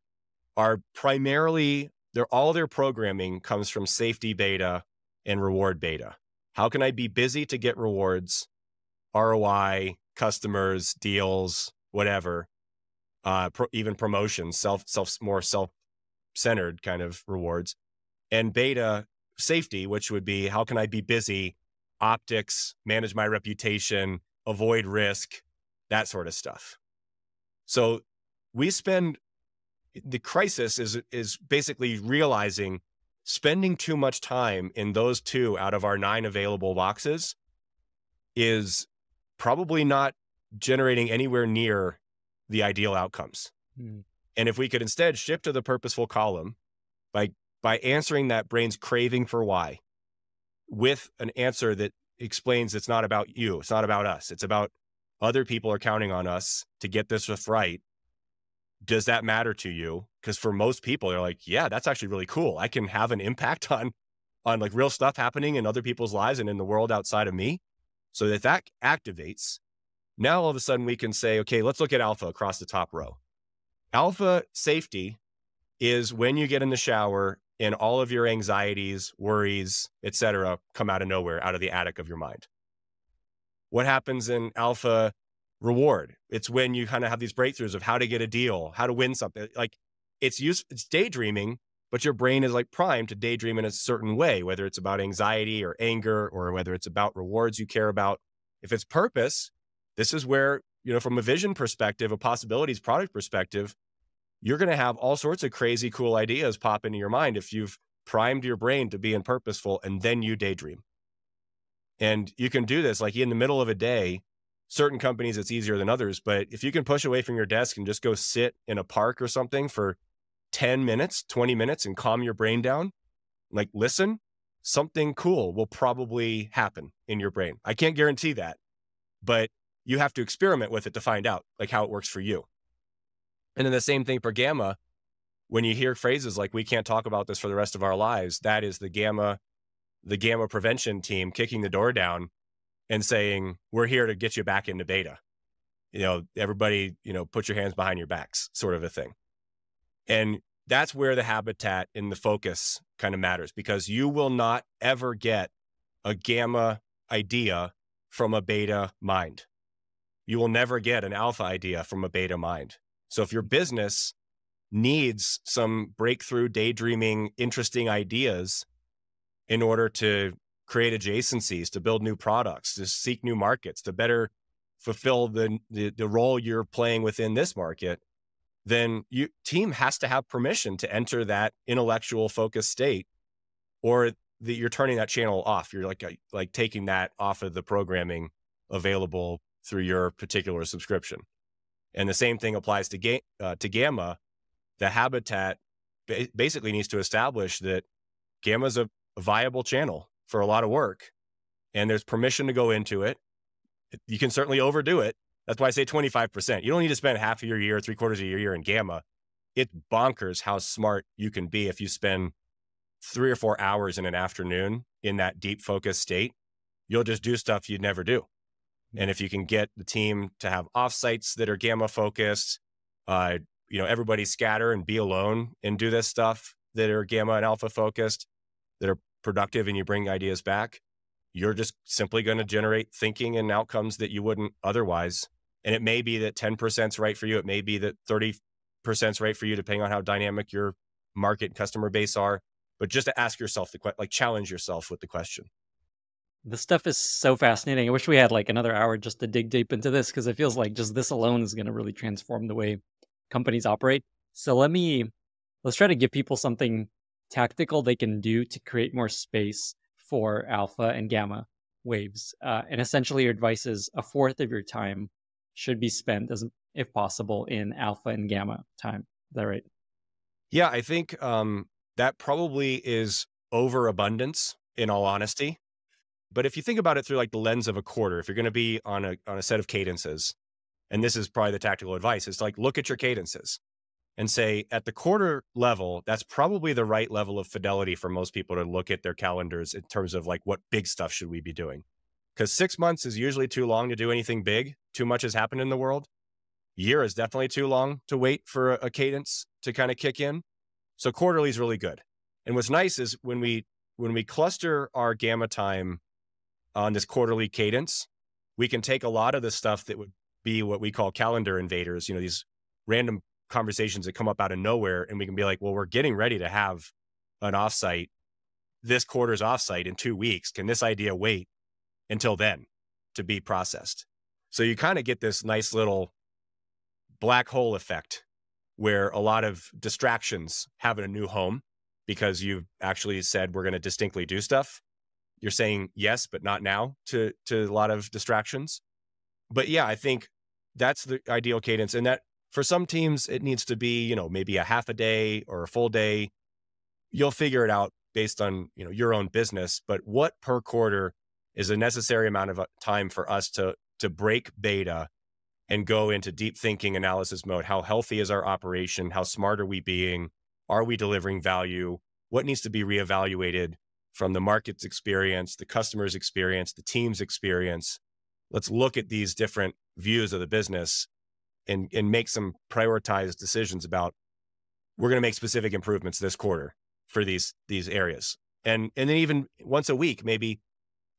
are primarily, all their programming comes from safety beta and reward beta. How can I be busy to get rewards, ROI, customers, deals, whatever, even promotions, more self-centered kind of rewards. And beta, safety, which would be how can I be busy, optics, manage my reputation, avoid risk, that sort of stuff. So the crisis is basically realizing spending too much time in those 2 out of our 9 available boxes is probably not generating anywhere near the ideal outcomes. And if we could instead shift to the purposeful column by answering that brain's craving for why with an answer that explains it's not about you, it's not about us, it's about other people are counting on us to get this just right. Does that matter to you? Because for most people, they're like, yeah, that's actually really cool. I can have an impact on like real stuff happening in other people's lives and in the world outside of me. So that activates. Now, all of a sudden we can say, okay, let's look at alpha across the top row. Alpha safety is when you get in the shower and all of your anxieties, worries, et cetera, come out of nowhere, out of the attic of your mind. What happens in alpha reward? It's when you kind of have these breakthroughs of how to get a deal, how to win something. Like it's daydreaming, but your brain is like primed to daydream in a certain way, whether it's about anxiety or anger, or whether it's about rewards you care about. If it's purpose, this is where, from a vision perspective, a possibilities product perspective, you're going to have all sorts of crazy, cool ideas pop into your mind if you've primed your brain to be purposeful, and then you daydream. And you can do this like in the middle of a day. Certain companies, it's easier than others, but if you can push away from your desk and just go sit in a park or something for 10 minutes, 20 minutes and calm your brain down, like listen, something cool will probably happen in your brain. I can't guarantee that, but you have to experiment with it to find out like how it works for you. And then the same thing for gamma. When you hear phrases like, we can't talk about this for the rest of our lives, that is the gamma prevention team kicking the door down and saying, we're here to get you back into beta. Everybody, put your hands behind your backs, sort of a thing. And that's where the habitat and the focus kind of matters, because you will not ever get a gamma idea from a beta mind. You will never get an alpha idea from a beta mind. So if your business needs some breakthrough, daydreaming, interesting ideas in order to create adjacencies, to build new products, to seek new markets, to better fulfill the role you're playing within this market, then team has to have permission to enter that intellectual focus state, or you're turning that channel off. You're like taking that off of the programming available through your particular subscription. And the same thing applies to Gamma. The habitat basically needs to establish that Gamma is a viable channel for a lot of work, and there's permission to go into it. You can certainly overdo it. That's why I say 25%. You don't need to spend half of your year, 3/4 of your year in Gamma. It's bonkers how smart you can be if you spend 3 or 4 hours in an afternoon in that deep focus state. You'll just do stuff you'd never do. And if you can get the team to have offsites that are Gamma focused, everybody scatter and be alone and do this stuff that are Gamma and alpha focused, that are productive, and you bring ideas back, you're just simply going to generate thinking and outcomes that you wouldn't otherwise. And it may be that 10% is right for you. It may be that 30% is right for you, depending on how dynamic your market and customer base are. But just to ask yourself challenge yourself with the question. This stuff is so fascinating. I wish we had like another hour just to dig deep into this, because it feels like just this alone is going to really transform the way companies operate. So let's try to give people something tactical they can do to create more space for alpha and gamma waves. And essentially your advice is 1/4 of your time should be spent, if possible, in alpha and gamma time. Is that right? Yeah, I think that probably is overabundance, in all honesty. But if you think about it through like the lens of a quarter, if you're going to be on a set of cadences, and this is probably the tactical advice, is like, look at your cadences and say, at the quarter level, that's probably the right level of fidelity for most people to look at their calendars in terms of like, what big stuff should we be doing? Because 6 months is usually too long to do anything big. Too much has happened in the world. Year is definitely too long to wait for a cadence to kind of kick in. So quarterly is really good. And what's nice is when we cluster our gamma time on this quarterly cadence, we can take a lot of the stuff that would be what we call calendar invaders, these random conversations that come up out of nowhere, and we can be like, well, we're getting ready to have an offsite, this quarter's offsite in 2 weeks. Can this idea wait until then to be processed? So you kind of get this nice little black hole effect where a lot of distractions have a new home because you've actually said, we're going to distinctly do stuff. You're saying yes, but not now to a lot of distractions. But yeah, I think that's the ideal cadence. And that for some teams, it needs to be, maybe a half a day or a full day. You'll figure it out based on, your own business. But what per quarter is a necessary amount of time for us to break beta and go into deep thinking analysis mode? How healthy is our operation? How smart are we being? Are we delivering value? What needs to be reevaluated from the market's experience, the customer's experience, the team's experience? Let's look at these different views of the business and make some prioritized decisions about, we're going to make specific improvements this quarter for these areas. And then even once a week, maybe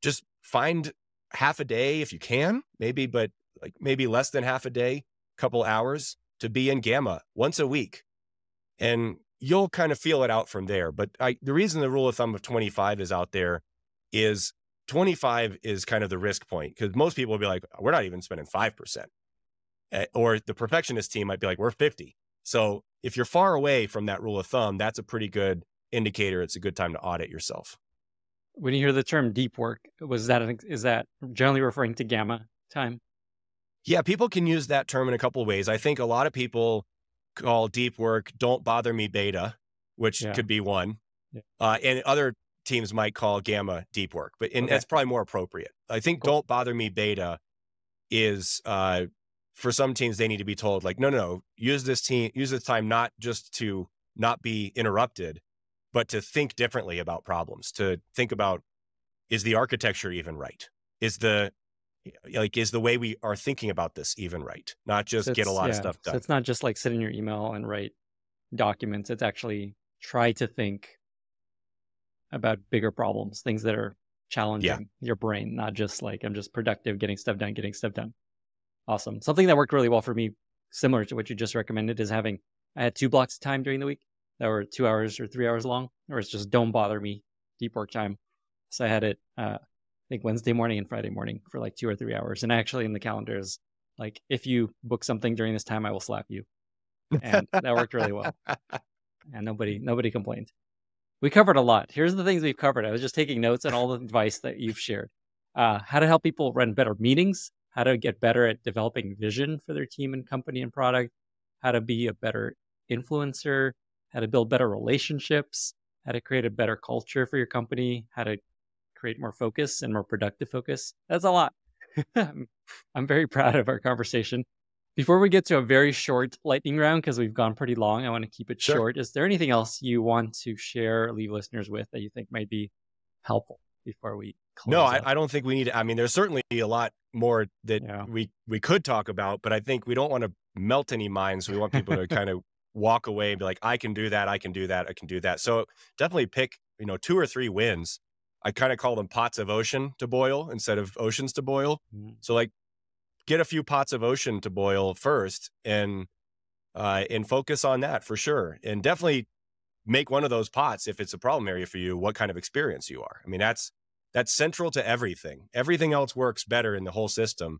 just find half a day if you can, but maybe less than half a day, couple hours to be in gamma once a week. And you'll kind of feel it out from there. But the reason the rule of thumb of 25 is out there is 25 is kind of the risk point, because most people will be like, we're not even spending 5%. Or the perfectionist team might be like, we're 50. So if you're far away from that rule of thumb, that's a pretty good indicator. It's a good time to audit yourself. When you hear the term deep work, is that generally referring to gamma time? Yeah, people can use that term in a couple of ways. I think a lot of people call deep work "don't bother me beta," which could be one. Yeah. And other teams might call gamma deep work, that's probably more appropriate. I think "don't bother me beta" is for some teams, they need to be told like, no, use this time not just to not be interrupted, but to think differently about problems, to think about, is the architecture even right? Is the like, is the way we are thinking about this even right? Not So just get a it's lot of yeah. stuff So done. it's not just like sit in your email and write documents. It's actually try to think about bigger problems, things that are Yeah. challenging your brain, not just like I'm just productive, getting stuff done, getting stuff done. Awesome. Something that worked really well for me, similar to what you just recommended, is having I had 2 blocks of time during the week that were 2 hours or 3 hours long, or it's just don't bother me, deep work time. So I had it, I think Wednesday morning and Friday morning for like 2 or 3 hours. And actually in the calendar is like, if you book something during this time, I will slap you. And that worked really well. And nobody complained. We covered a lot. Here's the things we've covered. I was just taking notes on all the advice that you've shared. How to help people run better meetings, how to get better at developing vision for their team and company and product, how to be a better influencer, how to build better relationships, how to create a better culture for your company, how to create more focus and more productive focus. That's a lot. I'm very proud of our conversation. Before we get to a very short lightning round, because we've gone pretty long, I want to keep it Sure. short. Is there anything else you want to share or leave listeners with that you think might be helpful before we No, close up? I don't think we need. I mean, there's certainly a lot more that Yeah. we could talk about, but I think we don't want to melt any minds. We want people to kind of walk away and be like, I can do that, I can do that, I can do that. So definitely pick, 2 or 3 wins. I kind of call them pots of ocean to boil instead of oceans to boil. Mm. So like get a few pots of ocean to boil first, and focus on that for sure. And definitely make one of those pots, if it's a problem area for you, what kind of experience you are. I mean, that's central to everything. Everything else works better in the whole system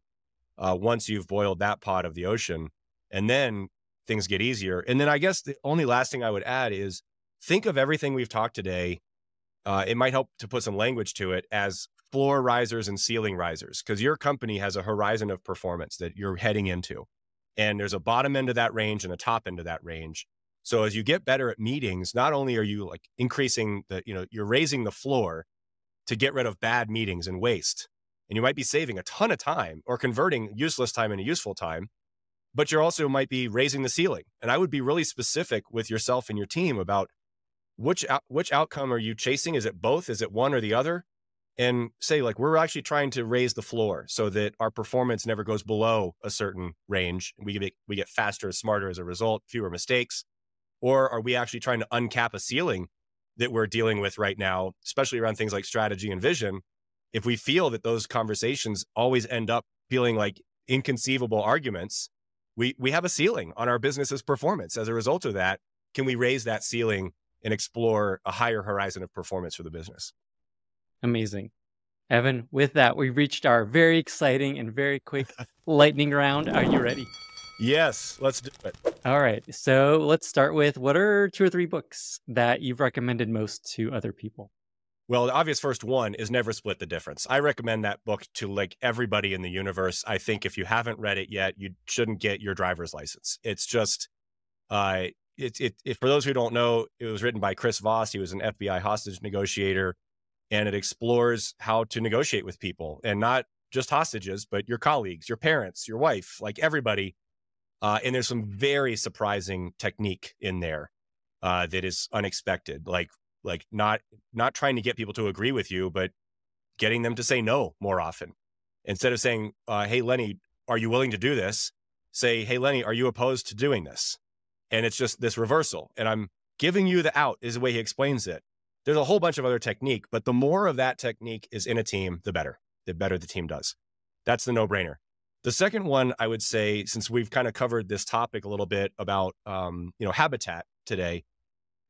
once you've boiled that pot of the ocean, and then things get easier. And then I guess the only last thing I would add is think of everything we've talked today. It might help to put some language to it as floor risers and ceiling risers, because your company has a horizon of performance that you're heading into. And there's a bottom end of that range and a top end of that range. So as you get better at meetings, not only are you like increasing you're raising the floor to get rid of bad meetings and waste. And you might be saving a ton of time or converting useless time into useful time, but you also might be raising the ceiling. And I would be really specific with yourself and your team about which outcome are you chasing? Is it both? Is it one or the other? And say, like, we're actually trying to raise the floor so that our performance never goes below a certain range. We get faster, smarter as a result, fewer mistakes. Or are we actually trying to uncap a ceiling that we're dealing with right now, especially around things like strategy and vision? If we feel that those conversations always end up feeling like inconceivable arguments, we have a ceiling on our business's performance. As a result of that, can we raise that ceiling and explore a higher horizon of performance for the business? Amazing. Evan, with that, we've reached our very exciting and very quick lightning round. Are you ready? Yes, let's do it. All right. So let's start with what are 2 or 3 books that you've recommended most to other people? Well, the obvious first one is Never Split the Difference. I recommend that book to like everybody in the universe. I think if you haven't read it yet, you shouldn't get your driver's license. It's just, for those who don't know, it was written by Chris Voss. He was an FBI hostage negotiator, and it explores how to negotiate with people, and not just hostages, but your colleagues, your parents, your wife, like everybody. And there's some very surprising technique in there that is unexpected, like not trying to get people to agree with you, but getting them to say no more often. Instead of saying, "Hey Lenny, are you willing to do this?" Say, "Hey Lenny, are you opposed to doing this?" And it's just this reversal. And I'm giving you the out is the way he explains it. There's a whole bunch of other technique, but the more of that technique is in a team, the better. The better the team does. That's the no-brainer. The second one, I would say, since we've kind of covered this topic a little bit about habitat today,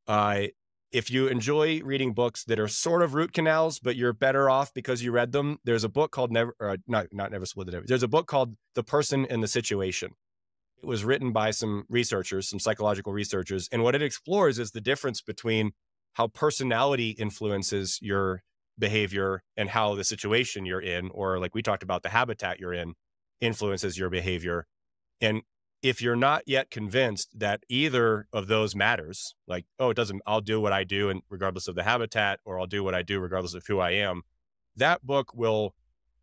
uh, if you enjoy reading books that are sort of root canals, but you're better off because you read them, there's a book called not Never Split the Difference. There's a book called The Person and the Situation. It was written by some researchers, some psychological researchers, and what it explores is the difference between how personality influences your behavior and how the situation you're in, or like we talked about, the habitat you're in, influences your behavior. And if you're not yet convinced that either of those matters, like, oh, it doesn't, I'll do what I do and regardless of the habitat, or I'll do what I do regardless of who I am, that book will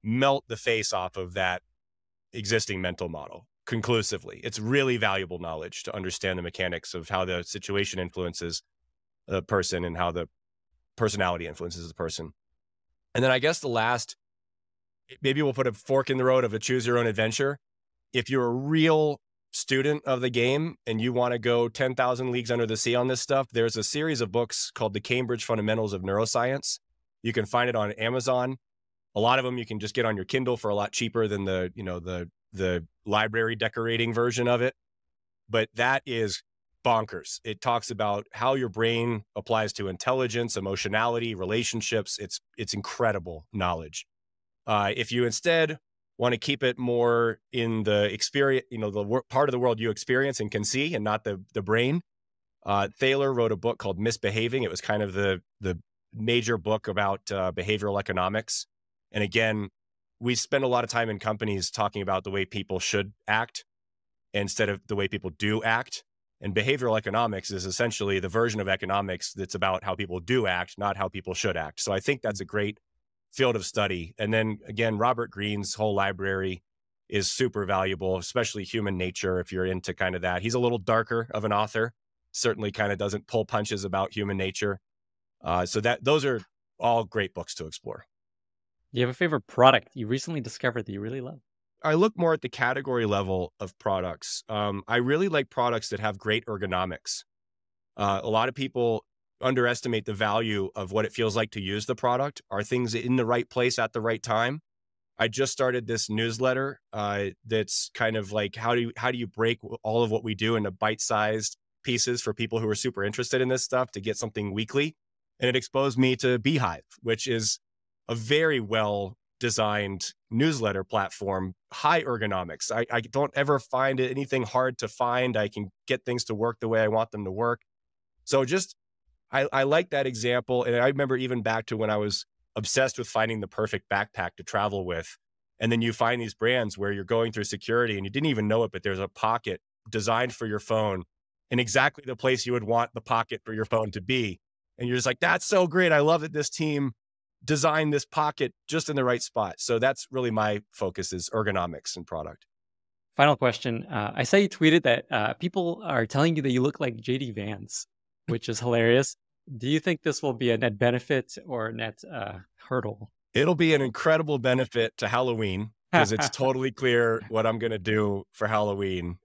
melt the face off of that existing mental model conclusively. It's really valuable knowledge to understand the mechanics of how the situation influences the person and how the personality influences the person. And then I guess the last maybe we'll put a fork in the road of a choose your own adventure. If you're a real student of the game and you want to go 10,000 leagues under the sea on this stuff, there's a series of books called The Cambridge Fundamentals of Neuroscience. You can find it on Amazon. A lot of them you can just get on your Kindle for a lot cheaper than the library decorating version of it. But that is bonkers. It talks about how your brain applies to intelligence, emotionality, relationships. It's incredible knowledge. If you instead want to keep it more in the experience, the part of the world you experience and can see, and not the brain, Thaler wrote a book called Misbehaving. It was kind of the major book about behavioral economics. And again, we spend a lot of time in companies talking about the way people should act instead of the way people do act. And behavioral economics is essentially the version of economics that's about how people do act, not how people should act. So I think that's a great field of study. And then again, Robert Greene's whole library is super valuable, especially human nature, if you're into kind of that. He's a little darker of an author, certainly kind of doesn't pull punches about human nature. So those are all great books to explore. Do you have a favorite product you recently discovered that you really love? I look more at the category level of products. I really like products that have great ergonomics. A lot of people underestimate the value of what it feels like to use the product. Are things in the right place at the right time? I just started this newsletter that's kind of like how do you break all of what we do into bite-sized pieces for people who are super interested in this stuff to get something weekly. And it exposed me to Beehive, which is a very well designed newsletter platform, high ergonomics. I don't ever find anything hard to find. I can get things to work the way I want them to work. So I like that example. And I remember even back to when I was obsessed with finding the perfect backpack to travel with. And then you find these brands where you're going through security and you didn't even know it, but there's a pocket designed for your phone in exactly the place you would want the pocket for your phone to be. And you're just like, that's so great. I love that this team designed this pocket just in the right spot. So that's really my focus, is ergonomics and product. Final question. I saw you tweeted that people are telling you that you look like JD Vance, which is hilarious. Do you think this will be a net benefit or a net hurdle? It'll be an incredible benefit to Halloween because it's totally clear what I'm going to do for Halloween.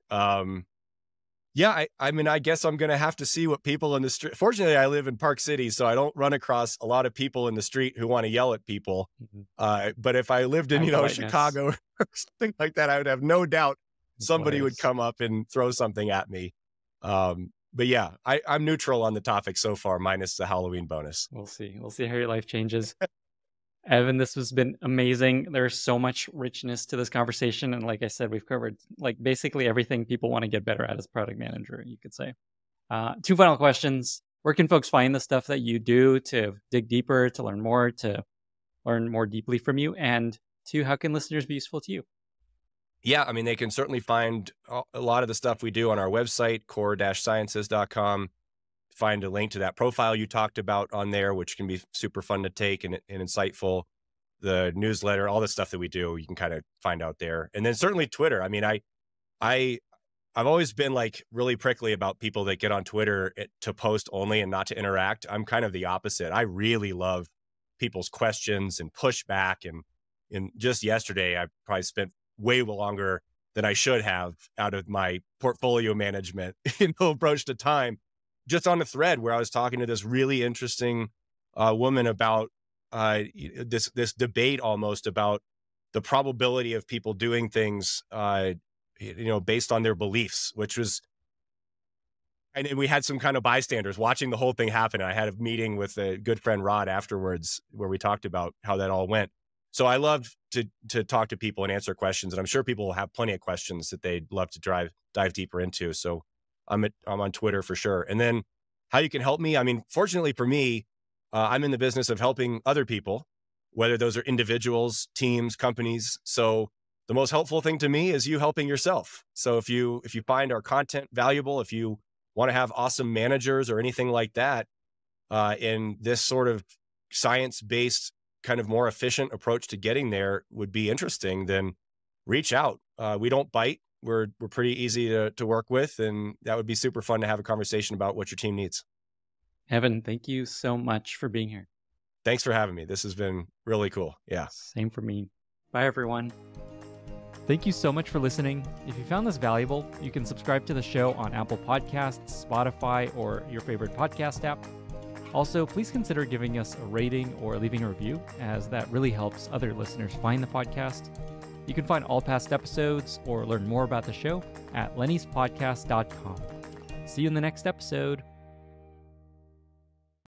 Yeah, I mean, I guess I'm going to have to see what people in the street. Fortunately, I live in Park City, so I don't run across a lot of people in the street who want to yell at people. But if I lived in, Chicago or something like that, I would have no doubt somebody would come up and throw something at me. But yeah, I'm neutral on the topic so far, minus the Halloween bonus. We'll see. We'll see how your life changes. Evan, this has been amazing. There's so much richness to this conversation. And like I said, we've covered like basically everything people want to get better at as product manager, you could say. Two final questions. Where can folks find the stuff that you do to dig deeper, to learn more deeply from you? And two, how can listeners be useful to you? Yeah, I mean, they can certainly find a lot of the stuff we do on our website, core-sciences.com. Find a link to that profile you talked about on there, which can be super fun to take and insightful. The newsletter, all the stuff that we do, you can kind of find out there. And then certainly Twitter. I mean, I've always been like really prickly about people that get on Twitter to post only and not to interact. I'm kind of the opposite. I really love people's questions and pushback. And just yesterday, I probably spent way longer than I should have out of my portfolio management, approach to time, just on a thread where I was talking to this really interesting woman about this debate almost about the probability of people doing things, based on their beliefs, which was, and we had some kind of bystanders watching the whole thing happen. I had a meeting with a good friend, Rod, afterwards, where we talked about how that all went. So I love to talk to people and answer questions. And I'm sure people will have plenty of questions that they'd love to dive deeper into. So I'm on Twitter for sure. And then how you can help me. I mean, fortunately for me, I'm in the business of helping other people, whether those are individuals, teams, companies. So the most helpful thing to me is you helping yourself. So if you find our content valuable, if you want to have awesome managers or anything like that, in this sort of science-based, kind of more efficient approach to getting there would be interesting, then reach out. We don't bite. We're pretty easy to work with, and that would be super fun to have a conversation about what your team needs. Evan, thank you so much for being here. Thanks for having me. This has been really cool. Yeah. Same for me. Bye, everyone. Thank you so much for listening. If you found this valuable, you can subscribe to the show on Apple Podcasts, Spotify, or your favorite podcast app. Also, please consider giving us a rating or leaving a review, as that really helps other listeners find the podcast. You can find all past episodes or learn more about the show at lennyspodcast.com. See you in the next episode.